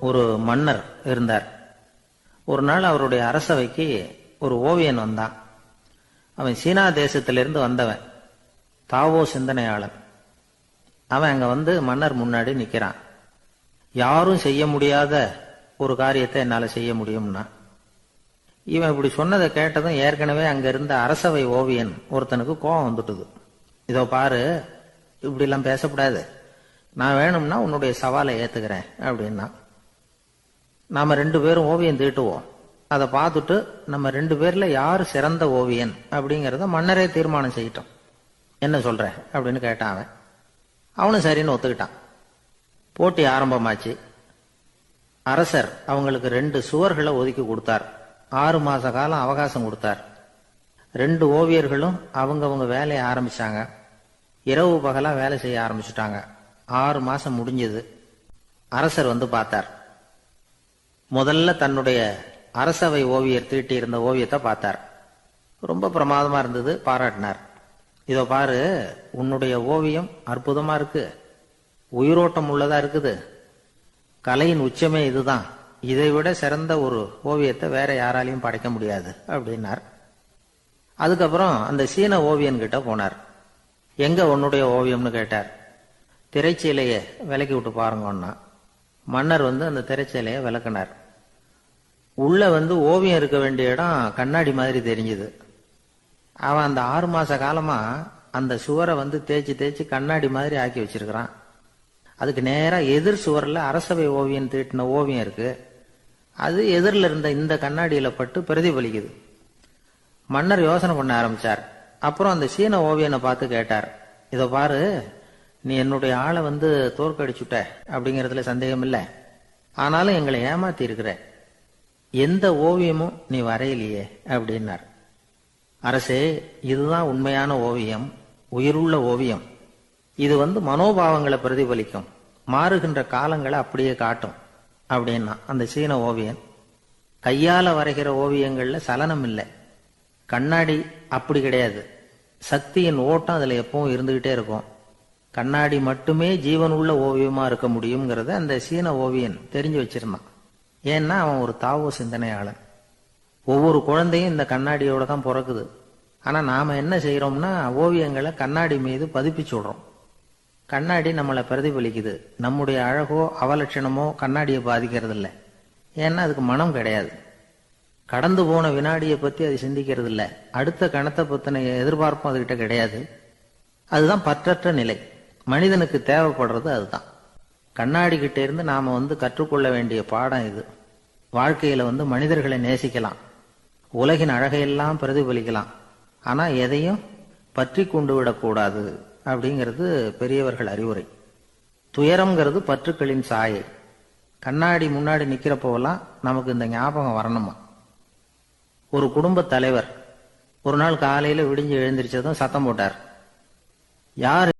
ஒரு மன்னர் இருந்தார். ஒரு நாள் அவருடைய அரசவைக்கு ஒரு ஓவியன் வந்தான். அவன் சீனா தேசத்திலிருந்து வந்தவன், தாவோ சிந்தனையாளன். அவன் அங்க மன்னர் முன்னாடி நிக்கிறான். யாரும் செய்ய முடியாத ஒரு காரியத்தை என்னால செய்ய முடியும்னா. இவன் இப்படி சொன்னதை கேட்டதும் ஏற்கனவே அங்க இருந்த அரசவை ஓவியன் ஒருத்தனுக்கு கோபம் வந்துட்டுது. இதோ பாரு, இப்படி எல்லாம் பேசக்கூடாது, நான் வேணும்னா உன்னுடைய சவாலை ஏத்துக்கிறேன் அப்படின்னா. நாம 2 பேரும் ஓவியம் தீட்டுவோம், அதை பார்த்துட்டு நம்ம 2 பேர்ல யாரு சிறந்த ஓவியன் அப்படிங்கறத மன்னரே தீர்மானம் செய்யட்டும், என்ன சொல்ற அப்படின்னு கேட்டான் அவன். அவனும் சரின்னு ஒத்துக்கிட்டான். போட்டி ஆரம்பமாச்சு. அரசர் அவங்களுக்கு 2 சுவர்களை ஒதுக்கி கொடுத்தார். 6 மாச காலம் அவகாசம் கொடுத்தார். 2 ஓவியர்களும் அவங்கவங்க வேலையை ஆரம்பிச்சாங்க. இரவு பகலா வேலை செய்ய ஆரம்பிச்சுட்டாங்க. 6 மாசம் முடிஞ்சது. அரசர் பார்த்தார். முதல்ல தன்னுடைய அரசவை ஓவியர் தீட்டி இருந்த ஓவியத்தை பார்த்தார். ரொம்ப பிரமாதமா இருந்தது, பாராட்டினார். இதோ பாரு, உன்னுடைய ஓவியம் அற்புதமா இருக்கு, உயிரோட்டம் உள்ளதா இருக்குது, கலையின் உச்சமே இதுதான், இதை விட சிறந்த ஒரு ஓவியத்தை வேற யாராலையும் படைக்க முடியாது அப்படின்னார். அதுக்கப்புறம் அந்த சீன ஓவியன் கிட்ட போனார். எங்க உன்னுடைய ஓவியம்னு கேட்டார். திரைச்சீலையை விலக்கி விட்டு பாருங்கன்னா. மன்னர் அந்த திரைச்சீலையை விளக்குனார். உள்ள ஓவியம் இருக்க வேண்டிய இடம் கண்ணாடி மாதிரி தெரிஞ்சுது. அவன் அந்த 6 மாச காலமா அந்த சுவரை தேய்ச்சி தேய்ச்சி கண்ணாடி மாதிரி ஆக்கி வச்சிருக்கிறான். அதுக்கு நேரா எதிர் சுவர்ல அரசவை ஓவியன் தீட்டின ஓவியம் இருக்கு. அது எதிரில் இருந்த இந்த கண்ணாடியில பட்டு பிரதிபலிக்குது. மன்னர் யோசனை பண்ண ஆரம்பிச்சார். அப்புறம் அந்த சீன ஓவியனை பார்த்து கேட்டார். இதோ பாரு, நீ என்னுடைய ஆளை தோற்கடிச்சுட்ட அப்படிங்கறதுல சந்தேகம் இல்லை, ஆனாலும் எங்களை ஏமாத்தி இருக்கிற, எந்த ஓவியமும் நீ வரையிலையே அப்படின்னார். அரசே, இதுதான் உண்மையான ஓவியம், உயிருள்ள ஓவியம். இது மனோபாவங்களை பிரதிபலிக்கும், மாறுகின்ற காலங்களை அப்படியே காட்டும் அப்படின்னா அந்த சீன ஓவியன். கையால வரைகிற ஓவியங்கள்ல சலனம் இல்லை, கண்ணாடி அப்படி கிடையாது, சக்தியின் ஓட்டம் அதுல எப்பவும் இருந்துகிட்டே இருக்கும். கண்ணாடி மட்டுமே ஜீவனுள்ள ஓவியமா இருக்க முடியுங்கிறத அந்த சீன ஓவியன் தெரிஞ்சு வச்சிருந்தான். ஏன்னா அவன் ஒரு தாவோ சிந்தனையாளன். ஒவ்வொரு குழந்தையும் இந்த கண்ணாடியோட தான் பிறக்குது. ஆனா நாம என்ன செய்யறோம்னா ஓவியங்களை கண்ணாடி மீது பதிப்பிச்சு விடுறோம். கண்ணாடி நம்மளை பிரதிபலிக்குது. நம்முடைய அழகோ அவலட்சணமோ கண்ணாடியை பாதிக்கிறது இல்லை. ஏன்னா அதுக்கு மனம் கிடையாது. கடந்து போன வினாடியை பத்தி அது சிந்திக்கிறது இல்லை. அடுத்த கணத்தை பத்தின எதிர்பார்ப்பும் அதுகிட்ட கிடையாது. அதுதான் பற்றற்ற நிலை. மனிதனுக்கு தேவைப்படுறது அதுதான். கண்ணாடி கிட்ட இருந்து நாம கற்றுக்கொள்ள வேண்டிய பாடம் இது. வாழ்க்கையில மனிதர்களை நேசிக்கலாம், உலகின் அழகையெல்லாம் பிரதிபலிக்கலாம், ஆனா எதையும் பற்றி கொண்டு விடக்கூடாது அப்படிங்கிறது பெரியவர்கள் அறிவுரை. துயரம்ங்கிறது பற்றுக்களின் சாயை. கண்ணாடி முன்னாடி நிக்கிறப்போவெல்லாம் நமக்கு இந்த ஞாபகம் வரணுமா. ஒரு குடும்ப தலைவர் ஒரு நாள் காலையில விடிஞ்சு எழுந்திரிச்சதும் சத்தம் போட்டார். யார்